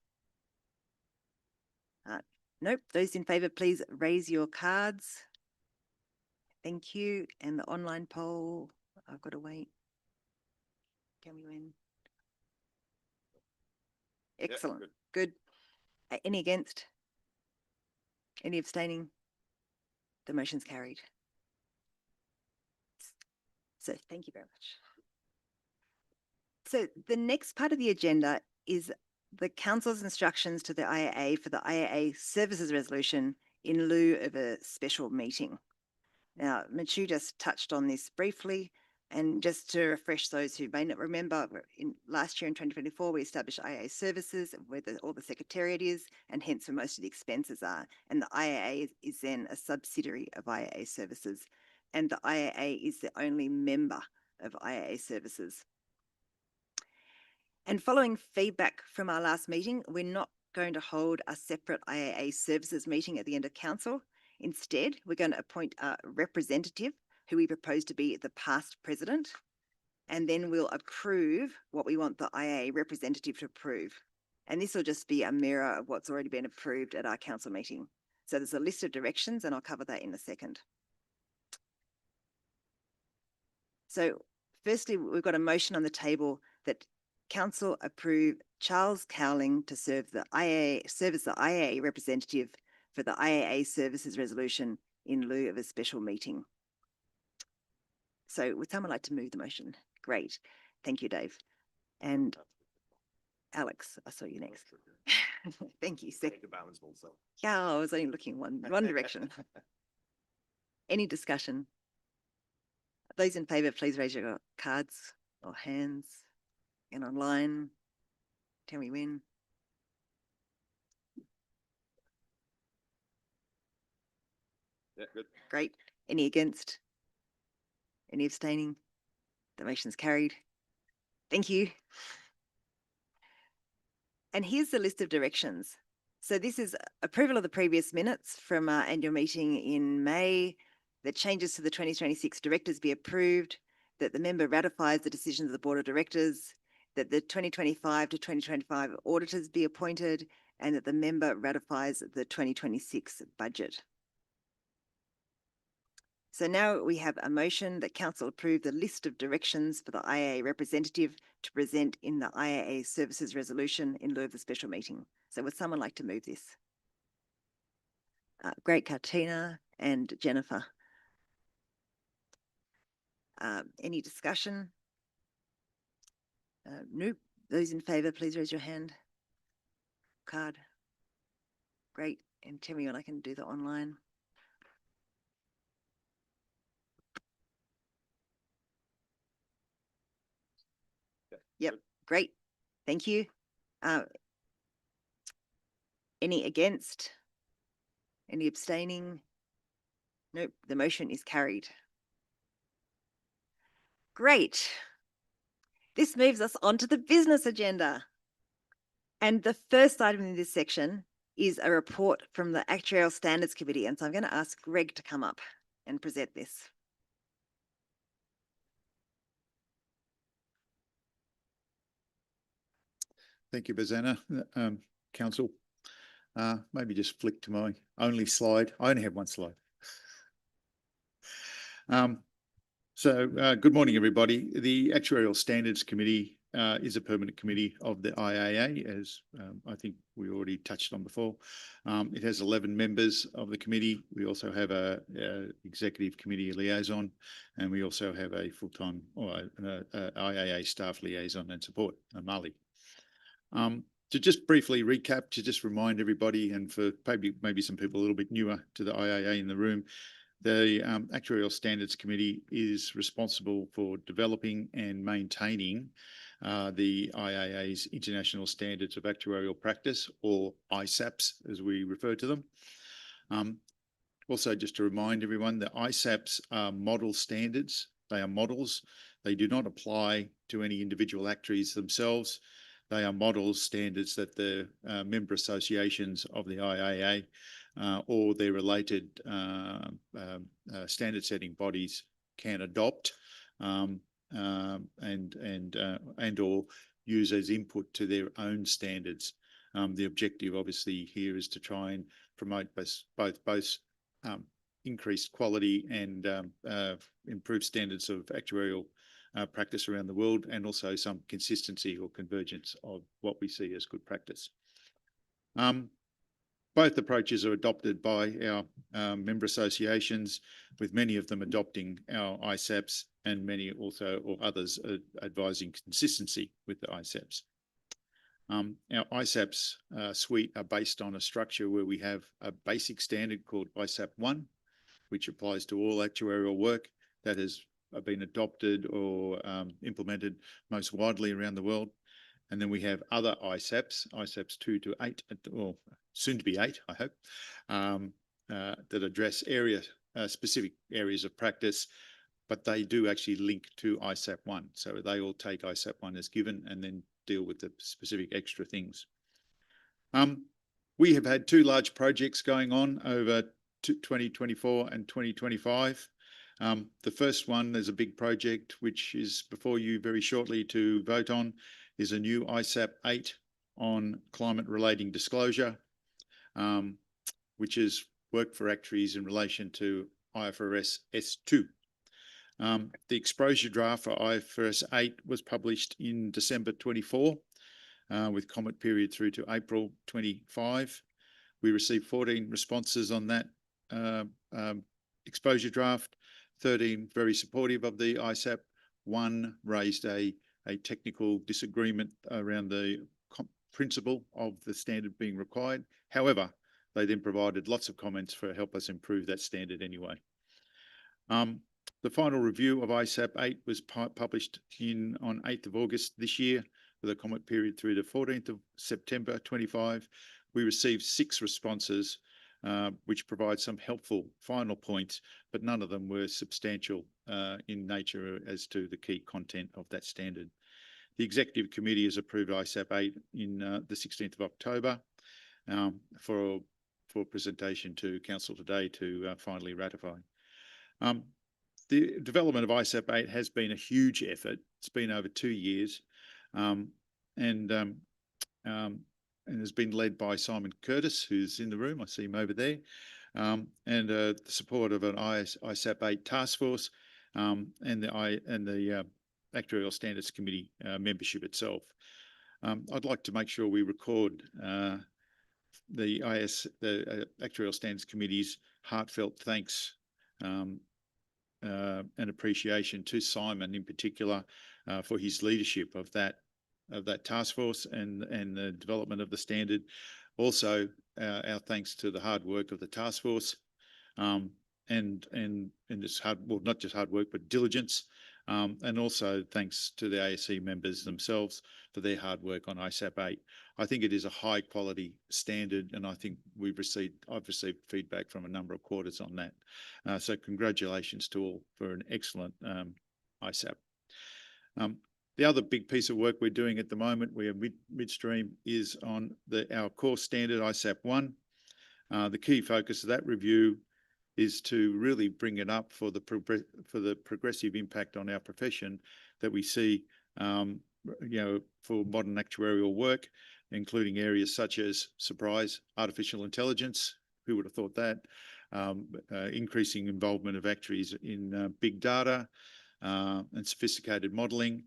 Nope, those in favour, please raise your cards. Thank you. And the online poll, I've got to wait. Can we win? Excellent, good. Any against? Any abstaining? The motion's carried. So thank you very much. So the next part of the agenda is the Council's instructions to the IAA for the IAA Services Resolution in lieu of a special meeting. Now, Mathieu just touched on this briefly, and just to refresh those who may not remember, last year in 2024, we established IAA Services, where all the secretariat is, and hence where most of the expenses are. And the IAA is then a subsidiary of IAA Services, and the IAA is the only member of IAA Services. And following feedback from our last meeting, we're not going to hold a separate IAA services meeting at the end of council. Instead, we're going to appoint a representative who we propose to be the past president, and then we'll approve what we want the IAA representative to approve. And this will just be a mirror of what's already been approved at our council meeting. So there's a list of directions, and I'll cover that in a second. So firstly, we've got a motion on the table that Council approve Charles Cowling to serve as the IAA representative for the IAA Services Resolution in lieu of a special meeting. So would someone like to move the motion? Great. Thank you, Dave. And Alex, I saw you next. Thank you. Yeah, I was only looking one direction. Any discussion? Those in favour, please raise your cards or hands. And online, can we win? Yeah, good. Great. Any against? Any abstaining? The motion's carried. Thank you. And here's the list of directions. So this is approval of the previous minutes from our annual meeting in May. The changes to the 2026 directors be approved, that the member ratifies the decisions of the Board of Directors, that the 2025 to 2025 auditors be appointed, and that the member ratifies the 2026 budget. So now we have a motion that Council approve the list of directions for the IAA representative to present in the IAA Services Resolution in lieu of the special meeting. So would someone like to move this? Great, Katina and Jennifer. Any discussion? Nope. Those in favour, please raise your hand. Card. Great. And tell me when I can do the online. Yep. Great. Thank you. Any against? Any abstaining? Nope. The motion is carried. Great. This moves us on to the business agenda. And the first item in this section is a report from the Actuarial Standards Committee. And so I'm going to ask Greg to come up and present this. Thank you, Bazana. Council, maybe just flick to my only slide. I only have one slide. Good morning, everybody. The Actuarial Standards Committee is a permanent committee of the IAA, as I think we already touched on before. It has 11 members of the committee. We also have a executive committee liaison, and we also have a full-time or IAA staff liaison and support, Mali. To just briefly recap, to just remind everybody, and for maybe some people a little bit newer to the IAA in the room, the Actuarial Standards Committee is responsible for developing and maintaining the IAA's International Standards of Actuarial Practice, or ISAPs, as we refer to them. Also, just to remind everyone, the ISAPs are model standards. They are models. They do not apply to any individual actuaries themselves. They are models, standards that the member associations of the IAA or their related standard setting bodies can adopt and or use as input to their own standards. The objective obviously here is to try and promote both increased quality and improved standards of actuarial practice around the world, and also some consistency or convergence of what we see as good practice. Both approaches are adopted by our member associations, with many of them adopting our ISAPs and many also, or others, advising consistency with the ISAPs. Our ISAPs suite are based on a structure where we have a basic standard called ISAP 1, which applies to all actuarial work that has been adopted or implemented most widely around the world. And then we have other ISAPs, ISAPs 2 to 8, or soon to be 8, I hope, that address specific areas of practice, but they do actually link to ISAP 1. So they all take ISAP 1 as given and then deal with the specific extra things. We have had 2 large projects going on over 2024 and 2025. The first one is a big project, which is before you very shortly to vote on, is a new ISAP 8 on climate relating disclosure, which is work for actuaries in relation to IFRS S2. The exposure draft for IFRS 8 was published in December 24, with comment period through to April 25. We received 14 responses on that exposure draft. 13 very supportive of the ISAP. 1 raised a technical disagreement around the principle of the standard being required. However, they then provided lots of comments to help us improve that standard anyway. The final review of ISAP 8 was published on 8th of August this year, with a comment period through to 14th of September 25. We received 6 responses, which provide some helpful final points, but none of them were substantial in nature as to the key content of that standard. The Executive Committee has approved ISAP 8 in the 16th of October for presentation to Council today to finally ratify. The development of ISAP 8 has been a huge effort. It's been over 2 years and has been led by Simon Curtis, who's in the room. I see him over there, and the support of an ISAP 8 task force and the Actuarial Standards Committee membership itself. I'd like to make sure we record the Actuarial Standards Committee's heartfelt thanks and appreciation to Simon in particular for his leadership of that task force and the development of the standard. Also, our thanks to the hard work of the task force and this not just hard work, but diligence. And also thanks to the ASC members themselves for their hard work on ISAP 8. I think it is a high quality standard, and I think I've received feedback from a number of quarters on that. So congratulations to all for an excellent ISAP. The other big piece of work we're doing at the moment, we are midstream, is on our core standard ISAP 1. The key focus of that review is to really bring it up for the progressive impact on our profession that we see, for modern actuarial work, including areas such as, surprise, artificial intelligence. Who would have thought that? Increasing involvement of actuaries in big data and sophisticated modelling.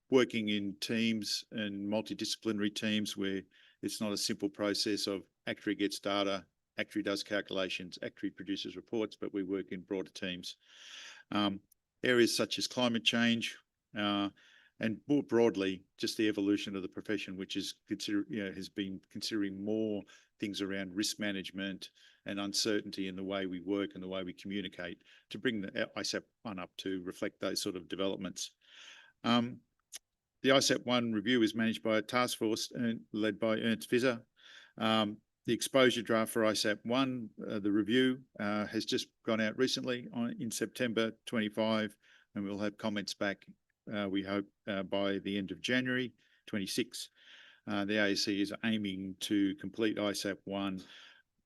Working in teams and multidisciplinary teams where it's not a simple process of actuary gets data, actuary does calculations, actuary produces reports, but we work in broader teams. Areas such as climate change and more broadly, just the evolution of the profession, which is has been considering more things around risk management and uncertainty in the way we work and the way we communicate to bring the ISAP 1 up to reflect those sort of developments. The ISAP 1 review is managed by a task force led by Ernst Visser. The exposure draft for ISAP 1, the review, has just gone out recently in September 25, and we'll have comments back, we hope, by the end of January 26. The ASC is aiming to complete ISAP 1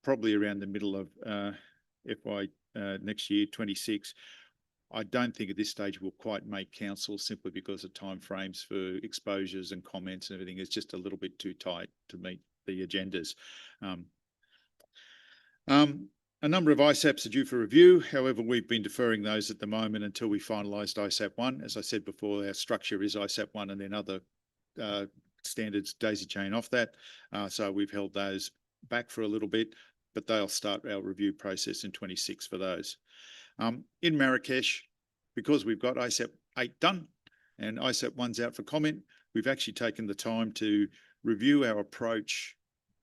probably around the middle of FY next year, 26. I don't think at this stage we'll quite make council simply because of timeframes for exposures and comments and everything. It's just a little bit too tight to meet the agendas. A number of ISAPs are due for review. However, we've been deferring those at the moment until we finalised ISAP 1. As I said before, our structure is ISAP 1 and then other standards daisy chain off that. So we've held those back for a little bit, but they'll start our review process in 26 for those. In Marrakesh, because we've got ISAP 8 done and ISAP 1's out for comment, we've actually taken the time to review our approach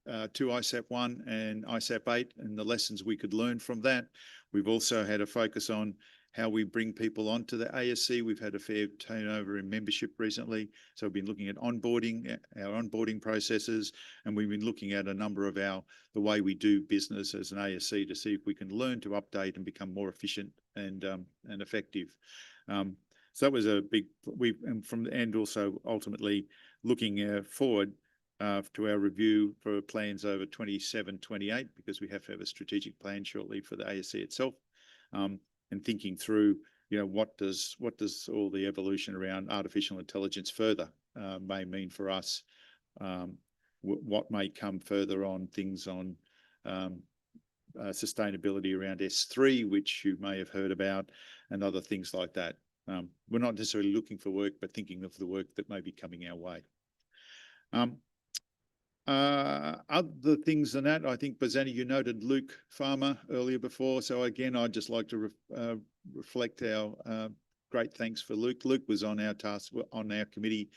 to ISAP 1 and ISAP 8 and the lessons we could learn from that. We've also had a focus on how we bring people onto the ASC. We've had a fair turnover in membership recently. So we've been looking at onboarding, our onboarding processes, and we've been looking at a number of the way we do business as an ASC to see if we can learn to update and become more efficient and effective. So that was a big, and also ultimately looking forward to our review for plans over 27, 28, because we have to have a strategic plan shortly for the ASC itself. And thinking through, what does all the evolution around artificial intelligence further may mean for us? What may come further on things on sustainability around S3, which you may have heard about, and other things like that. We're not necessarily looking for work, but thinking of the work that may be coming our way. Other things than that, I think, Bazani, you noted Luke Farmer earlier before. So again, I'd just like to reflect our great thanks for Luke. Luke was on our committee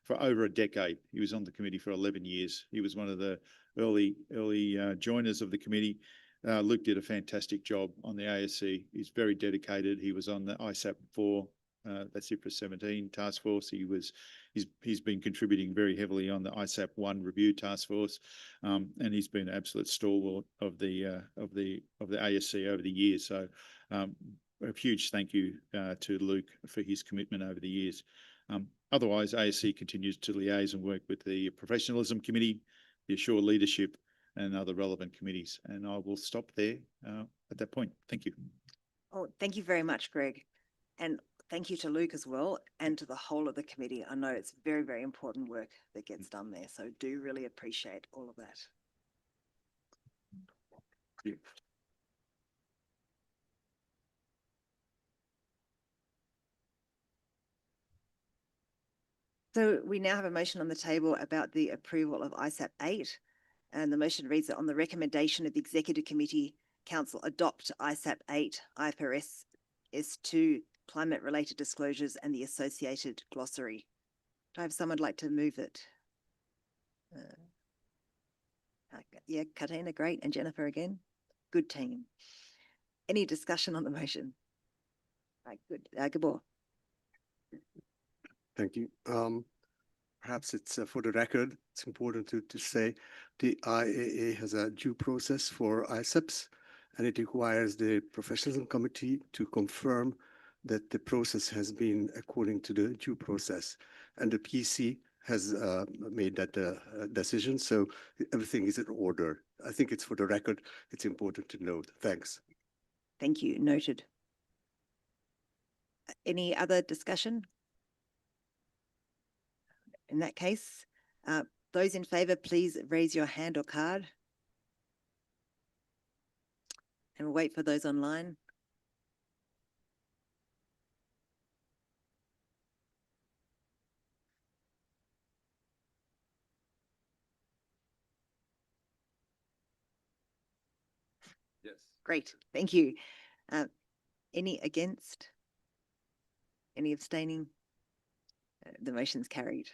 for over a decade. He was on the committee for 11 years. He was one of the early joiners of the committee. Luke did a fantastic job on the ASC. He's very dedicated. He was on the ISAP 4, that's IFRS 17 task force. He's been contributing very heavily on the ISAP 1 review task force, and he's been an absolute stalwart of the ASC over the years. So a huge thank you to Luke for his commitment over the years. Otherwise, ASC continues to liaise and work with the Professionalism Committee, the Assure Leadership, and other relevant committees. And I will stop there at that point. Thank you. Oh, thank you very much, Greg. And thank you to Luke as well, and to the whole of the committee. I know it's very, very important work that gets done there. So do really appreciate all of that. Thank you. So we now have a motion on the table about the approval of ISAP 8. And the motion reads that on the recommendation of the Executive Committee, Council adopt ISAP 8, IFRS S2, climate-related disclosures and the associated glossary. Do I have someone like to move it? Yeah, Katina, great. And Jennifer again. Good team. Any discussion on the motion? Right, good. Gabor. Thank you. Perhaps it's for the record, it's important to say the IAA has a due process for ISAPs, and it requires the Professionalism Committee to confirm that the process has been according to the due process. And the PC has made that decision. So everything is in order. I think it's for the record. It's important to note. Thanks. Thank you. Noted. Any other discussion? In that case, those in favour, please raise your hand or card. And we'll wait for those online. Yes. Great, thank you. Any against? Any abstaining? The motion's carried.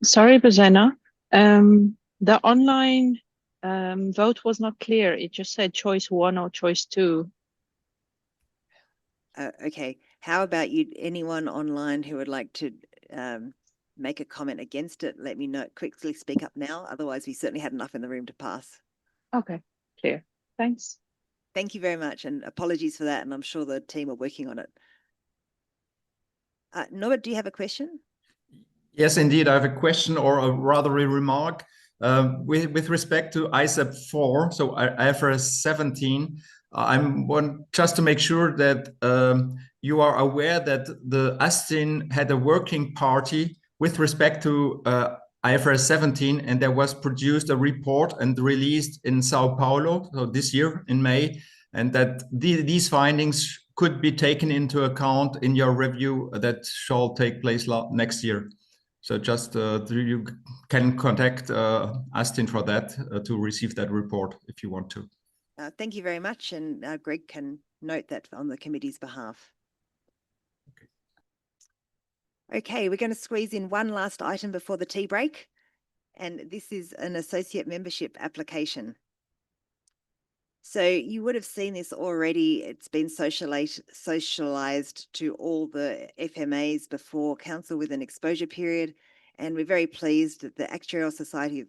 Sorry, Bazena. The online vote was not clear. It just said choice 1 or choice 2. Okay, how about you, anyone online who would like to make a comment against it, let me know, quickly speak up now. Otherwise, we certainly had enough in the room to pass. Okay, clear. Thanks. Thank you very much, and apologies for that, and I'm sure the team are working on it. Norbert, do you have a question? Yes, indeed. I have a question or rather a remark. With respect to ISAP 4, so IFRS 17, I'm just to make sure that you are aware that the ASTIN had a working party with respect to IFRS 17, and there was produced a report and released in Sao Paulo, so this year in May, and that these findings could be taken into account in your review that shall take place next year. So just you can contact ASTIN for that to receive that report if you want to. Thank you very much, and Greg can note that on the committee's behalf. Okay, we're going to squeeze in one last item before the tea break, and this is an associate membership application. So you would have seen this already. It's been socialized to all the FMAs before council with an exposure period, and we're very pleased that the Actuarial Society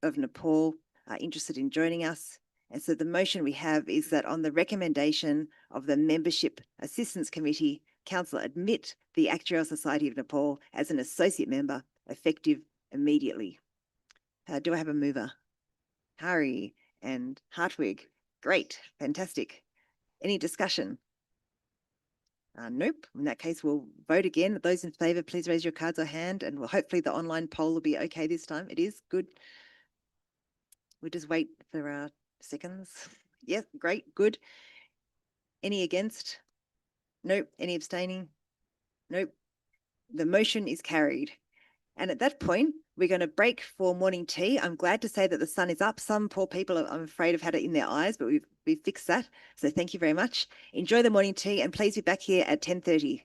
of Nepal are interested in joining us. And so the motion we have is that on the recommendation of the Membership Assistance Committee, Council admit the Actuarial Society of Nepal as an associate member effective immediately. Do I have a mover? Hari and Hartwig. Great, fantastic. Any discussion? Nope. In that case, we'll vote again. Those in favour, please raise your cards or hand, and hopefully the online poll will be okay this time. It is good. We'll just wait for seconds. Yeah, great, good. Any against? Nope. Any abstaining? Nope. The motion is carried. And at that point, we're going to break for morning tea. I'm glad to say that the sun is up. Some poor people, I'm afraid, have had it in their eyes, but we've fixed that. So thank you very much. Enjoy the morning tea, and please be back here at 10:30.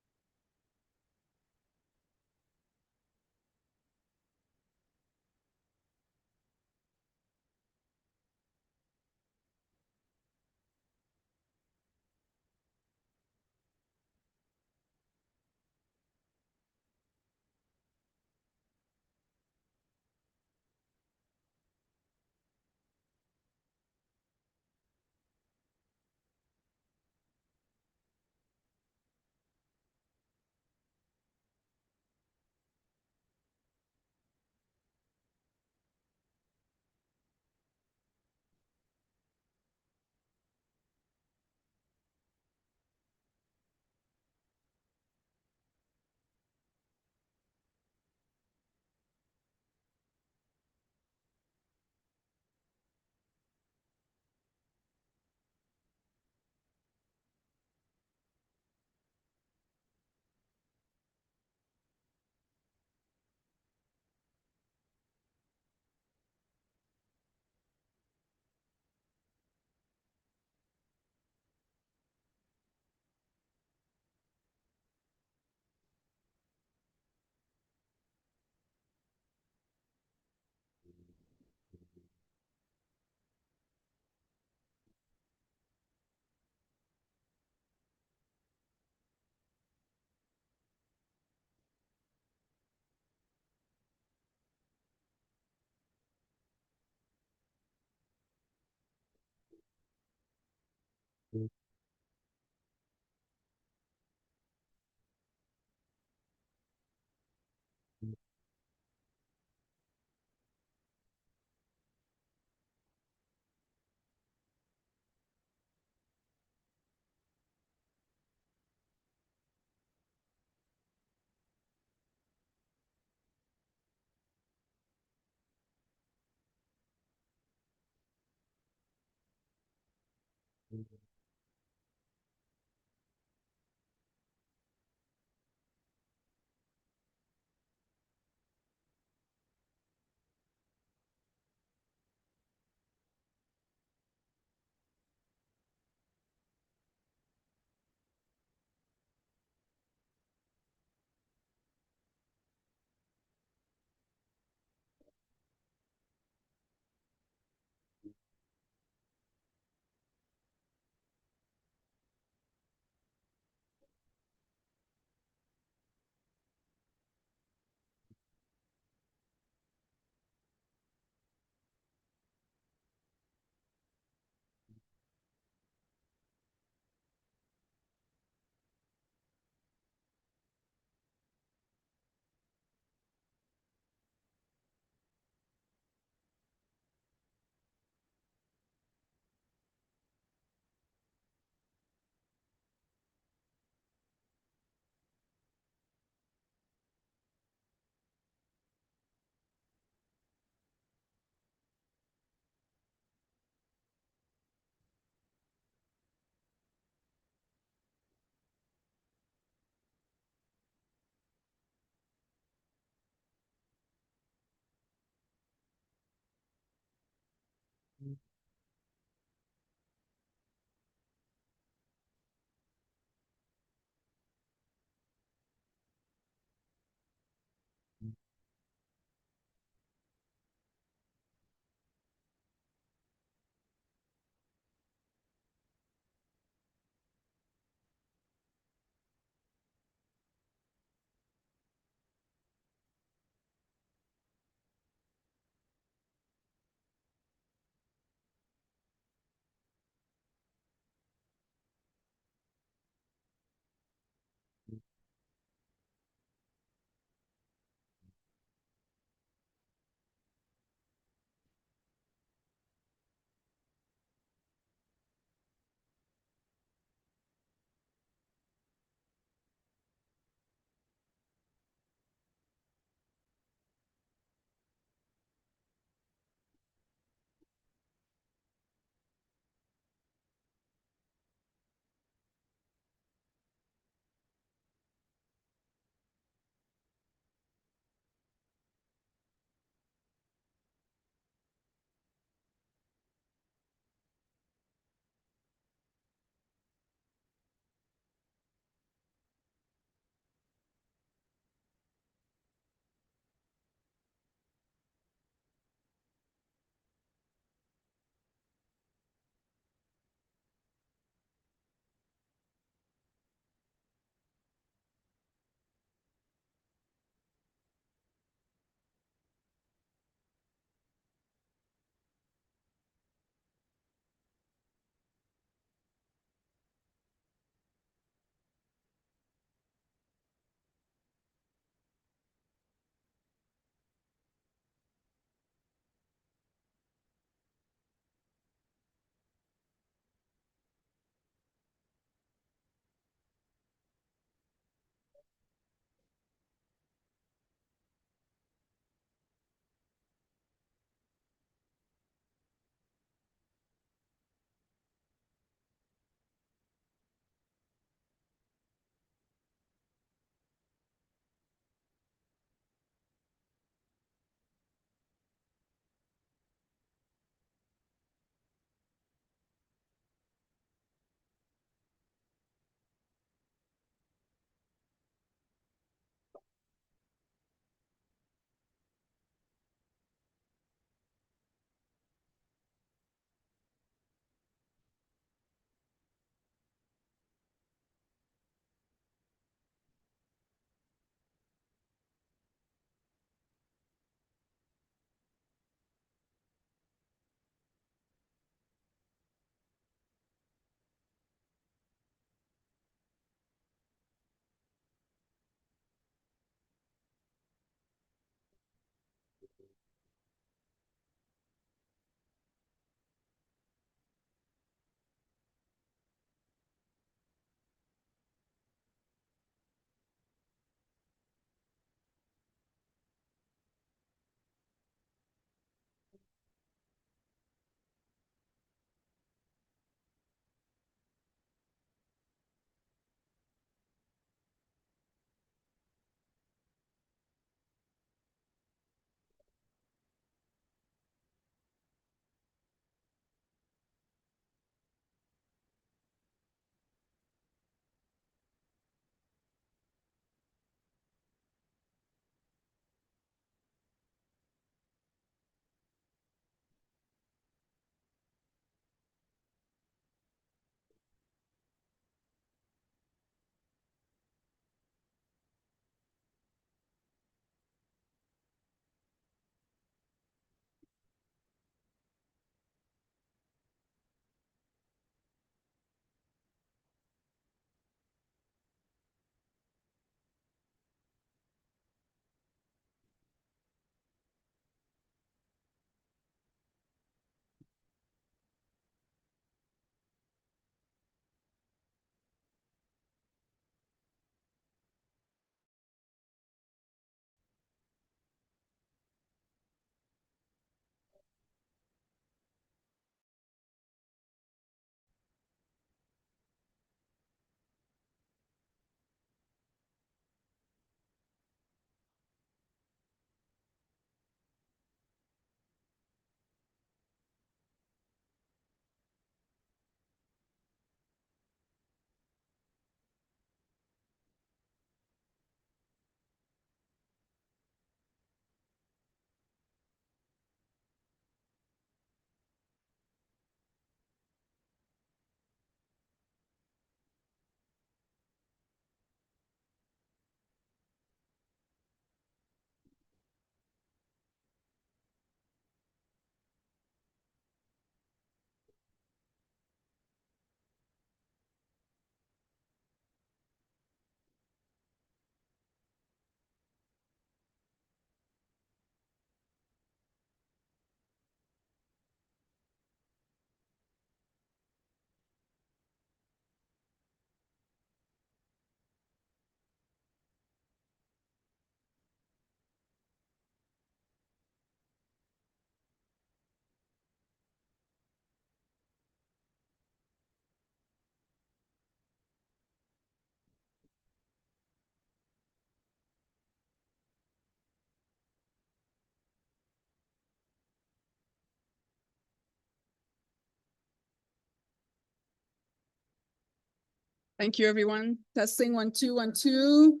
Thank you, everyone. Testing 1, 2, 1, 2.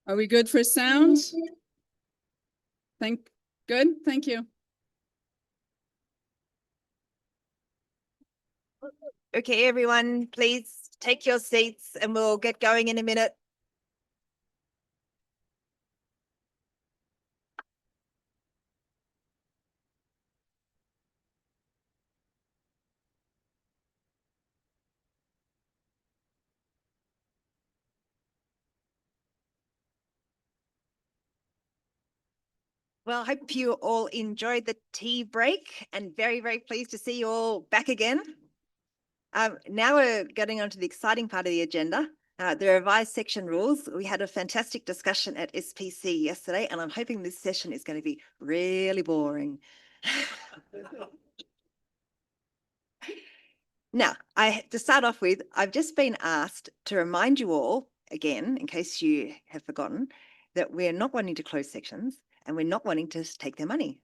Are we good for sound? Good, thank you. Okay, everyone, please take your seats and we'll get going in a minute. Well, I hope you all enjoyed the tea break and very, very pleased to see you all back again. Now we're getting on to the exciting part of the agenda, the revised section rules. We had a fantastic discussion at SPC yesterday, and I'm hoping this session is going to be really boring. Now, to start off with, I've just been asked to remind you all again, in case you have forgotten, that we're not wanting to close sections and we're not wanting to take their money.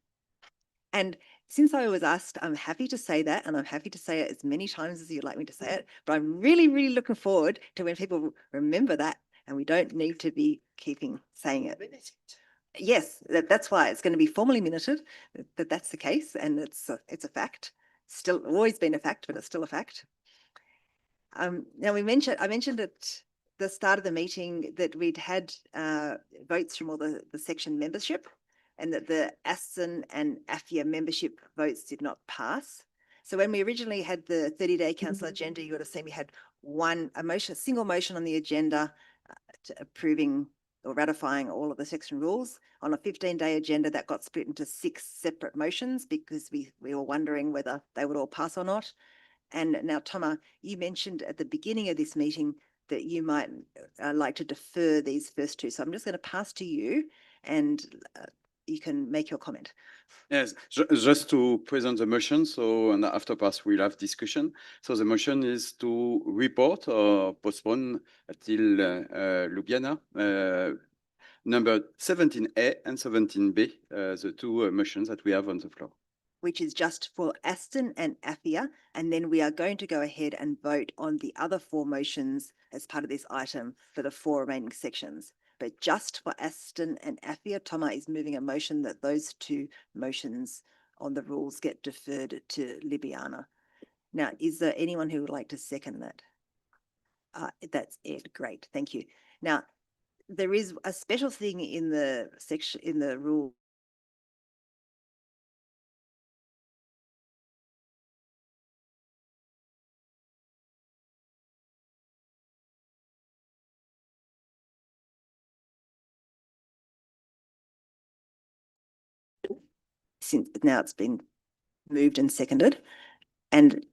And since I was asked, I'm happy to say that, and I'm happy to say it as many times as you'd like me to say it, but I'm really, really looking forward to when people remember that and we don't need to be saying it. Yes, that's why it's going to be formally minuted, that's the case, and it's a fact. Still always been a fact, but it's still a fact. Now I mentioned at the start of the meeting that we'd had votes from all the section membership, and that the Aston and AFIA membership votes did not pass. So when we originally had the 30-day council agenda, you would have seen we had a single motion on the agenda approving or ratifying all of the section rules. On a 15-day agenda, that got split into 6 separate motions because we were wondering whether they would all pass or not. And now, Toma, you mentioned at the beginning of this meeting that you might like to defer these first 2. So I'm just going to pass to you and you can make your comment. Yes, just to present the motion. So, and after pass, we'll have discussion. So the motion is to report or postpone till Ljubljana, number 17A and 17B, the 2 motions that we have on the floor. Which is just for Aston and AFIA, and then we are going to go ahead and vote on the other 4 motions as part of this item for the 4 remaining sections. But just for Aston and AFIA, Toma is moving a motion that those 2 motions on the rules get deferred to Ljubljana. Now, is there anyone who would like to second that? That's it. Great. Thank you. Now, there is a special thing in the section, in the rule. Since now it's been moved and seconded, and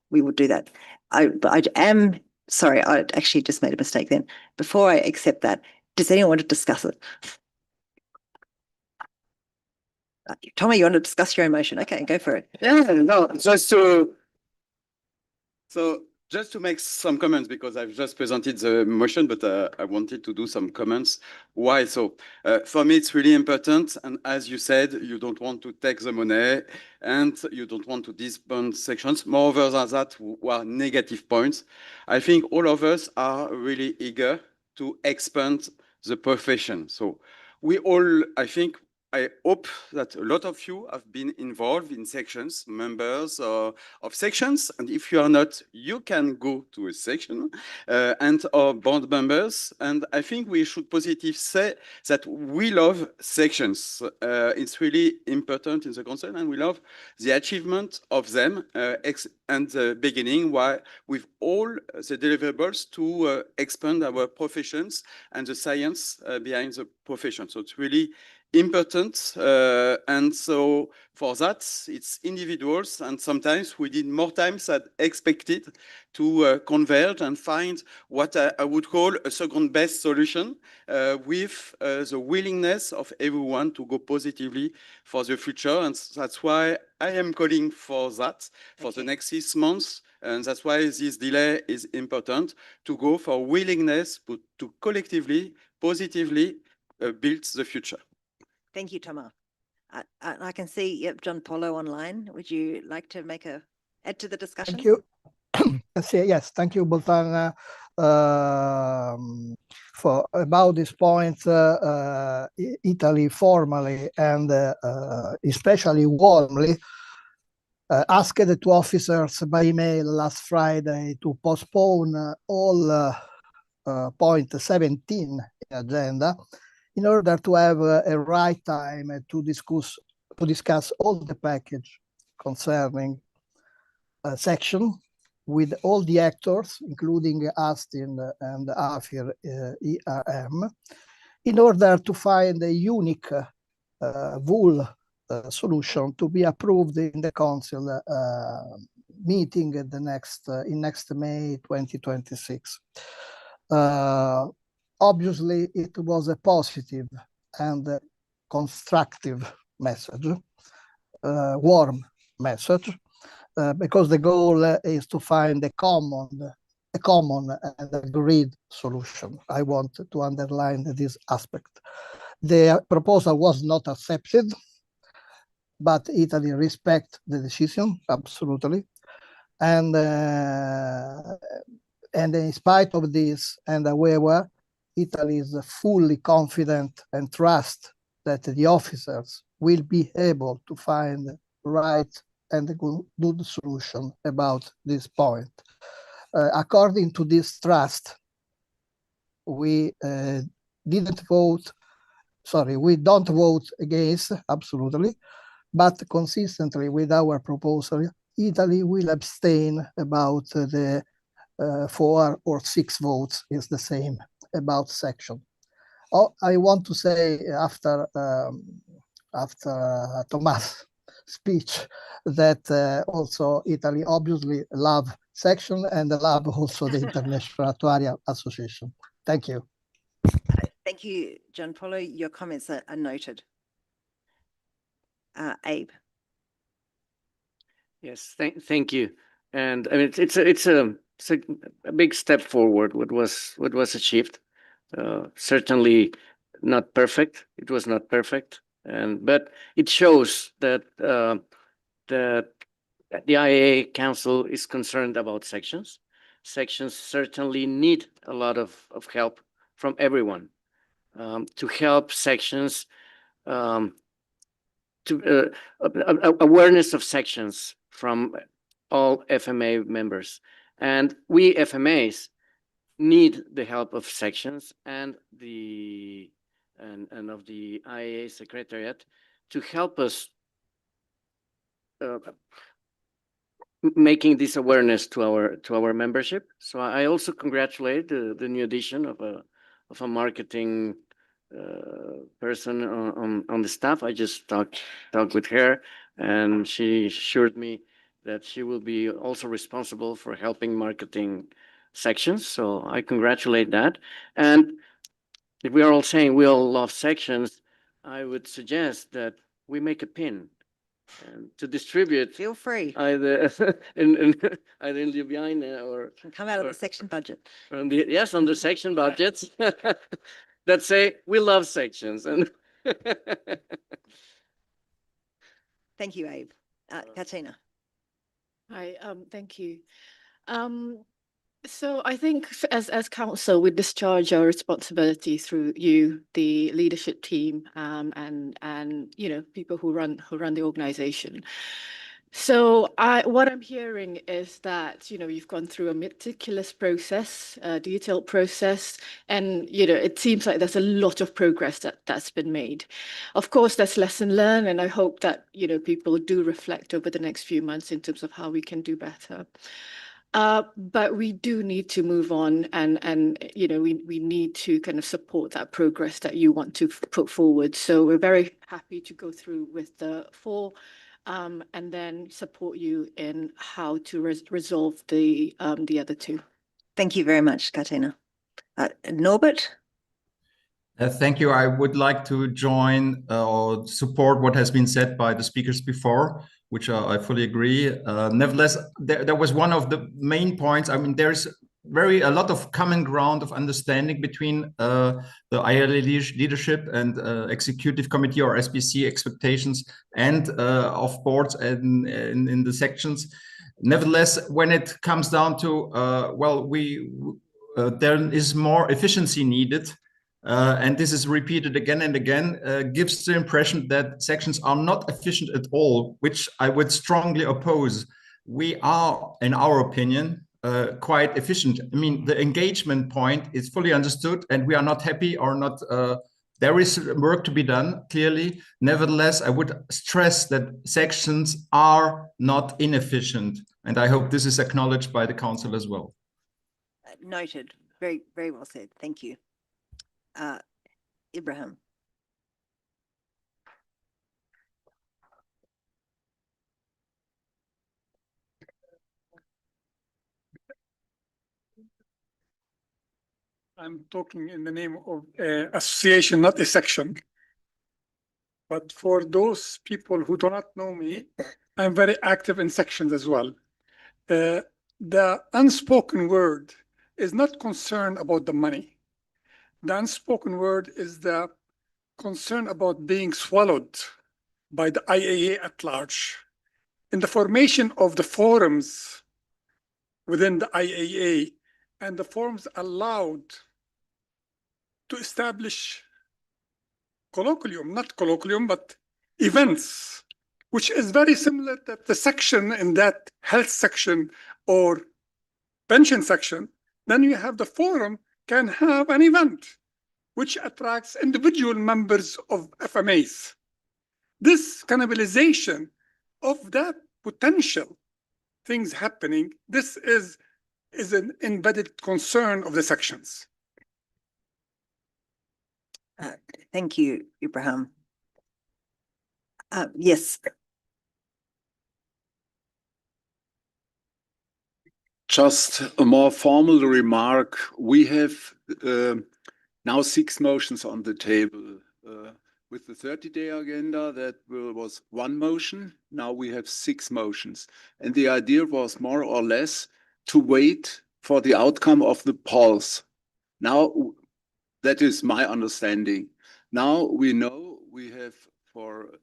we will do that. But I am sorry, I actually just made a mistake then. Before I accept that, does anyone want to discuss it? Tommy, you want to discuss your own motion? Okay, go for it. Yeah, no, just to make some comments, because I've just presented the motion, but I wanted to do some comments. Why? So for me, it's really important. And as you said, you don't want to take the money and you don't want to disband sections. Moreover than that, were negative points. I think all of us are really eager to expand the profession. So we all, I hope that a lot of you have been involved in sections, members of sections. And if you are not, you can go to a section and our board members. And I think we should positively say that we love sections. It's really important in the council, and we love the achievement of them and the beginning with all the deliverables to expand our professions and the science behind the profession. So it's really important, and so for that it's individuals, and sometimes we need more time than expected to converge and find what I would call a second best solution with the willingness of everyone to go positively for the future. And that's why I am calling for that for the next 6 months, and that's why this delay is important, to go for willingness to collectively positively build the future. Thank you, Toma. I can see, yep, John Polo online. Would you like to add to the discussion? Thank you. Yes, thank you, Boltan, for about this point. Italy formally and especially warmly asked the two officers by email last Friday to postpone all point 17 in agenda in order to have a right time to discuss all the package concerning section with all the actors, including Astin and AFIR ERM, in order to find a unique wool solution to be approved in the council meeting at the next May 2026. Obviously, it was a positive and constructive message, warm message, because the goal is to find a common and agreed solution. I want to underline this aspect. The proposal was not accepted, but Italy respects the decision, absolutely. And in spite of this, and however, Italy is fully confident and trust that the officers will be able to find right and a good solution about this point. According to this trust, we don't vote against, absolutely, but consistently with our proposal, Italy will abstain about the 4 or 6 votes is the same about section. I want to say after Thomas' speech that also Italy obviously love section and love also the International Actuarial Association. Thank you. Thank you, Gianpaolo. Your comments are noted. Abe. Yes, thank you. And I mean, it's a big step forward. What was achieved. Certainly not perfect. It was not perfect, but it shows that that the IAA Council is concerned about sections. Sections certainly need a lot of help from everyone to help sections to awareness of sections from all FMA members. And we FMAs need the help of sections and of the IAA Secretariat to help us making this awareness to our membership. So I also congratulate the new addition of a marketing person on the staff. I just talked with her, and she assured me that she will be also responsible for helping marketing sections. So I congratulate that. And if we are all saying we all love sections, I would suggest that we make a pin to distribute. Feel free. Either in Ljubljana or can come out of the section budget. On the section budgets that say we love sections. And thank you, Abe. Katina. Hi, thank you. So I think as council, we discharge our responsibility through you, the leadership team, and people who run the organization. So what I'm hearing is that you've gone through a meticulous process, a detailed process, and it seems like there's a lot of progress that's been made. Of course, there's lesson learned, and I hope that people do reflect over the next few months in terms of how we can do better. But we do need to move on, and we need to kind of support that progress that you want to put forward. So we're very happy to go through with the 4, and then support you in how to resolve the other 2. Thank you very much, Katina. Norbert. Thank you. I would like to join or support what has been said by the speakers before, which I fully agree. Nevertheless, there was one of the main points. I mean, there's a lot of common ground of understanding between the IAA leadership and executive committee or SBC expectations and of boards and in the sections. Nevertheless, when it comes down to, well, there is more efficiency needed, and this is repeated again and again, gives the impression that sections are not efficient at all, which I would strongly oppose. We are, in our opinion, quite efficient. I mean, the engagement point is fully understood, and we are not happy or not. There is work to be done, clearly. Nevertheless, I would stress that sections are not inefficient, and I hope this is acknowledged by the council as well. Noted. Very, very well said. Thank you. Ibrahim. I'm talking in the name of association, not a section. But for those people who do not know me, I'm very active in sections as well. The unspoken word is not concerned about the money. The unspoken word is the concern about being swallowed by the IAA at large. In the formation of the forums within the IAA, and the forums allowed to establish not colloquium, but events, which is very similar that the section in that health section or pension section, then you have the forum can have an event which attracts individual members of FMAs. This cannibalization of that potential things happening, this is an embedded concern of the sections. Thank you, Ibrahim. Yes. Just a more formal remark. We have now 6 motions on the table. With the 30-day agenda, that was 1 motion. Now we have 6 motions. And the idea was more or less to wait for the outcome of the polls. Now, that is my understanding. Now we know we have for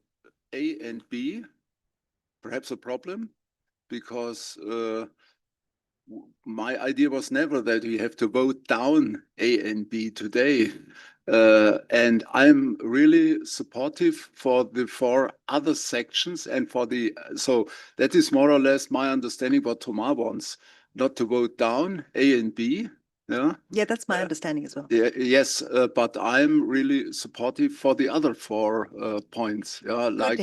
A and B perhaps a problem, because my idea was never that we have to vote down A and B today. And I'm really supportive for the 4 other sections and for the, so that is more or less my understanding what Thomas wants, not to vote down A and B. Yeah, that's my understanding as well. Yeah, yes, but I'm really supportive for the other 4 points. Like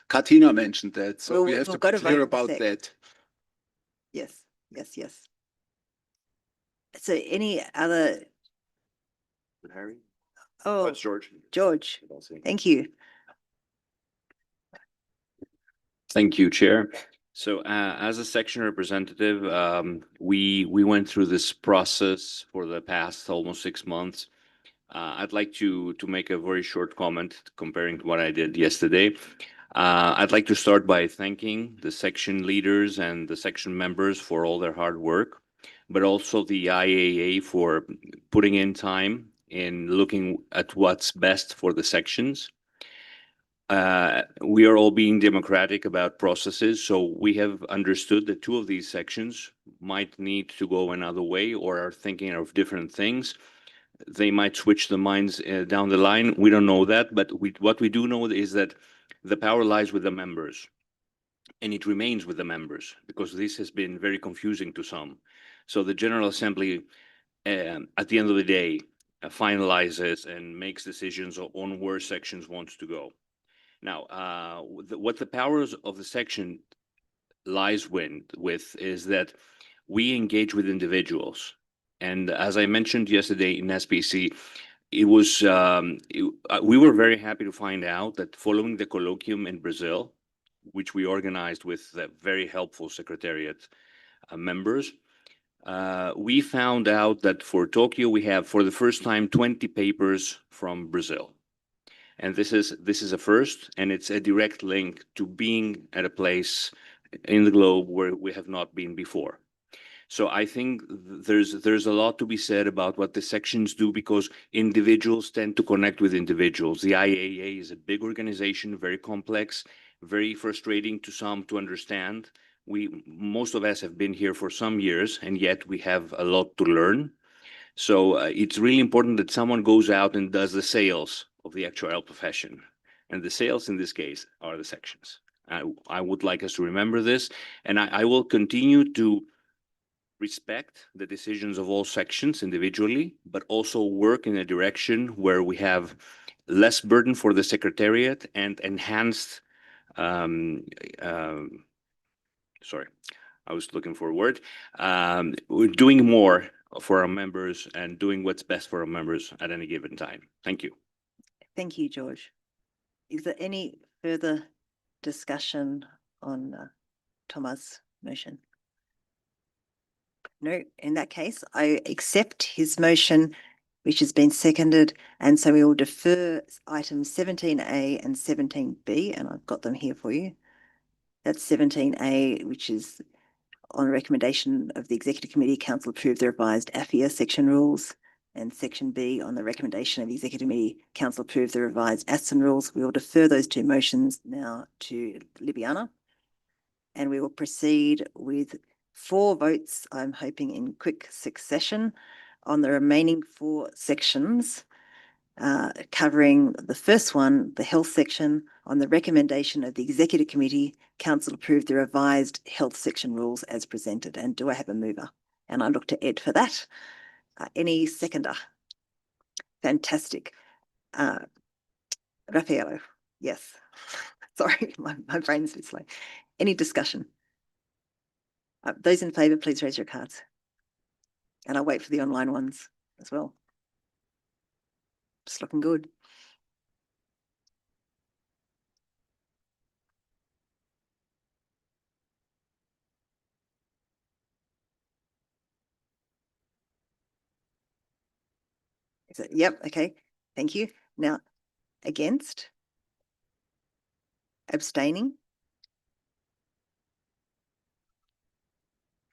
Katina mentioned that, so we have to be clear about that. Yes, yes, yes. So any other? Harry? Oh, it's George. George, thank you. Thank you, Chair. So as a section representative, we went through this process for the past almost 6 months. I'd like to make a very short comment comparing to what I did yesterday. I'd like to start by thanking the section leaders and the section members for all their hard work, but also the IAA for putting in time in looking at what's best for the sections. We are all being democratic about processes, so we have understood that 2 of these sections might need to go another way or are thinking of different things. They might switch the minds down the line. We don't know that, but what we do know is that the power lies with the members, and it remains with the members, because this has been very confusing to some. So the General Assembly, at the end of the day, finalizes and makes decisions on where sections wants to go. Now, what the powers of the section lies with is that we engage with individuals. And as I mentioned yesterday in SPC, it was we were very happy to find out that following the colloquium in Brazil, which we organized with the very helpful Secretariat members, we found out that for Tokyo, we have for the first time 20 papers from Brazil. And this is a first, and it's a direct link to being at a place in the globe where we have not been before. So I think there's a lot to be said about what the sections do, because individuals tend to connect with individuals. The IAA is a big organization, very complex, very frustrating to some to understand, most of us have been here for some years, and yet we have a lot to learn. So it's really important that someone goes out and does the sales of the actuarial profession. And the sales in this case are the sections. I would like us to remember this, and I will continue to respect the decisions of all sections individually, but also work in a direction where we have less burden for the secretariat and enhanced, sorry, I was looking for a word. We're doing more for our members and doing what's best for our members at any given time. Thank you. Thank you, George. Is there any further discussion on Thomas' motion? No, in that case, I accept his motion, which has been seconded, and so we will defer items 17A and 17B, and I've got them here for you. That's 17A, which is on recommendation of the Executive Committee, Council approved the revised AFIA section rules, and section B on the recommendation of the Executive Committee, Council approved the revised ASTON rules. We will defer those two motions now to Libiana, and we will proceed with 4 votes, I'm hoping in quick succession, on the remaining 4 sections, covering the first one, the health section, on the recommendation of the Executive Committee, Council approved the revised health section rules as presented. And do I have a mover? And I look to Ed for that. Any seconder? Fantastic. Raffaello, yes. Sorry, my brain's a bit slow. Any discussion? Those in favour, please raise your cards. And I'll wait for the online ones as well. It's looking good. Is it? Yep, okay. Thank you. Now, against? Abstaining?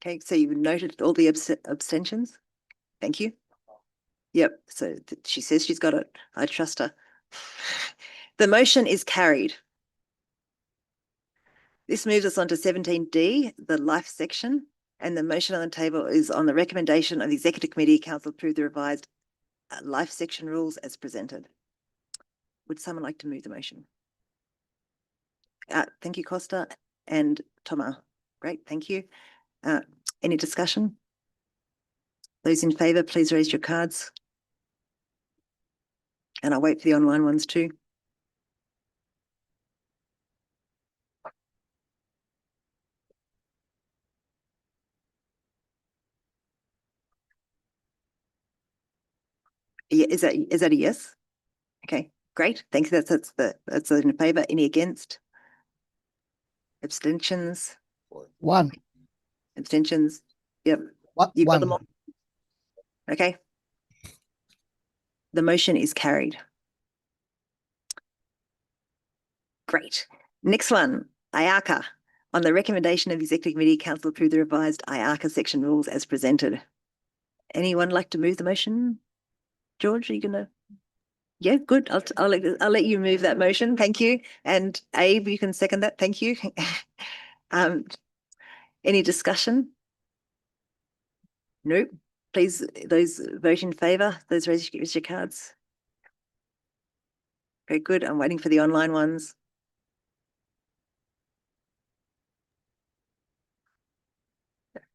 Okay, so you've noted all the abstentions? Thank you. Yep, so she says she's got it. I trust her. The motion is carried. This moves us on to 17D, the life section, and the motion on the table is on the recommendation of the Executive Committee, Council approved the revised life section rules as presented. Would someone like to move the motion? Thank you, Costa and Thomas. Great, thank you. Any discussion? Those in favour, please raise your cards. And I'll wait for the online ones too. Yeah, is that a yes? Okay, great. Thank you. That's in favour. Any against? Abstentions? 1. Abstentions? Yep. You've got them all. Okay. The motion is carried. Great. Next one, IARCA. On the recommendation of the Executive Committee, Council approved the revised IARCA section rules as presented. Anyone like to move the motion? George, are you gonna? Yeah, good. I'll let you move that motion. Thank you. And Abe, you can second that. Thank you. Any discussion? Nope. Please, those vote in favour, those raise your cards. Very good. I'm waiting for the online ones.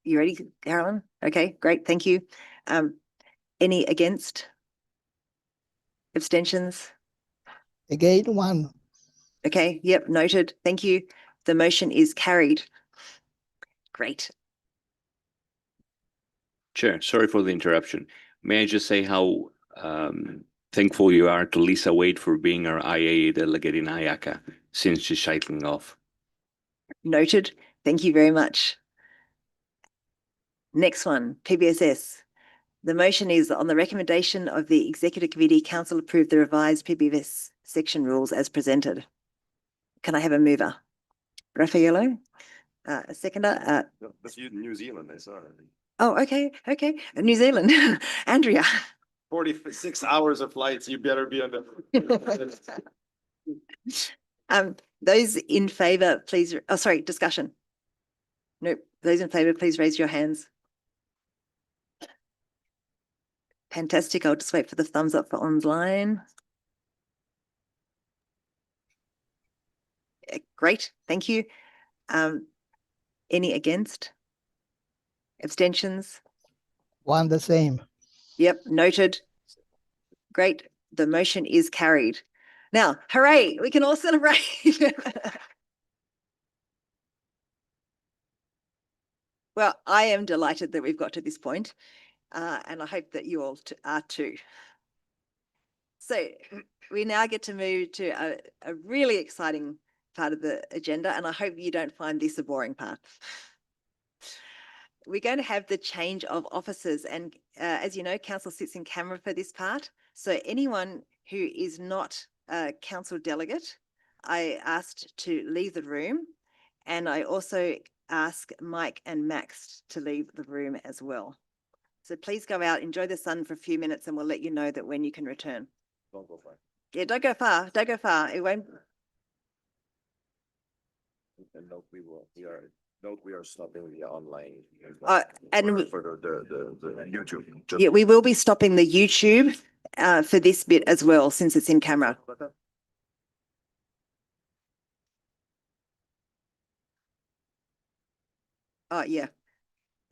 You ready, Carolyn? Okay, great. Thank you. Any against? Abstentions? Again, 1. Okay, yep, noted. Thank you. The motion is carried. Great. Chair, sorry for the interruption. May I just say how thankful you are to Lisa Wade for being our IAA delegate in IACA since she's cycling off. Noted. Thank you very much. Next one, PBSS. The motion is on the recommendation of the Executive Committee, Council approved the revised PBS section rules as presented. Can I have a mover? Raffaello? A seconder? That's New Zealand, I saw. Oh, okay. New Zealand. Andrea. 46 hours of flights, you better be on the. Those in favour, please. Oh, sorry, discussion. Nope. Those in favor, please raise your hands. Fantastic. I'll just wait for the thumbs up for online. Great. Thank you. Any against? Abstentions? One the same. Yep, noted. Great. The motion is carried. Now, hooray, we can all celebrate. Well, I am delighted that we've got to this point, and I hope that you all are too. So we now get to move to a really exciting part of the agenda, and I hope you don't find this a boring part. We're going to have the change of officers, and as you know, council sits in camera for this part. So anyone who is not a council delegate, I asked to leave the room, and I also ask Mike and Max to leave the room as well. So please go out, enjoy the sun for a few minutes, and we'll let you know that when you can return. Don't go far. Yeah, don't go far. Don't go far. It won't. And note we are stopping the online. And For the YouTube. yeah, we will be stopping the YouTube for this bit as well, since it's in camera. Oh, yeah.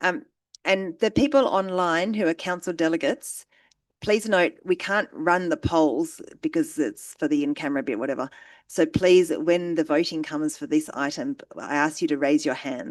And the people online who are council delegates, please note, we can't run the polls because it's for the in-camera bit, whatever. So please, when the voting comes for this item, I ask you to raise your hand.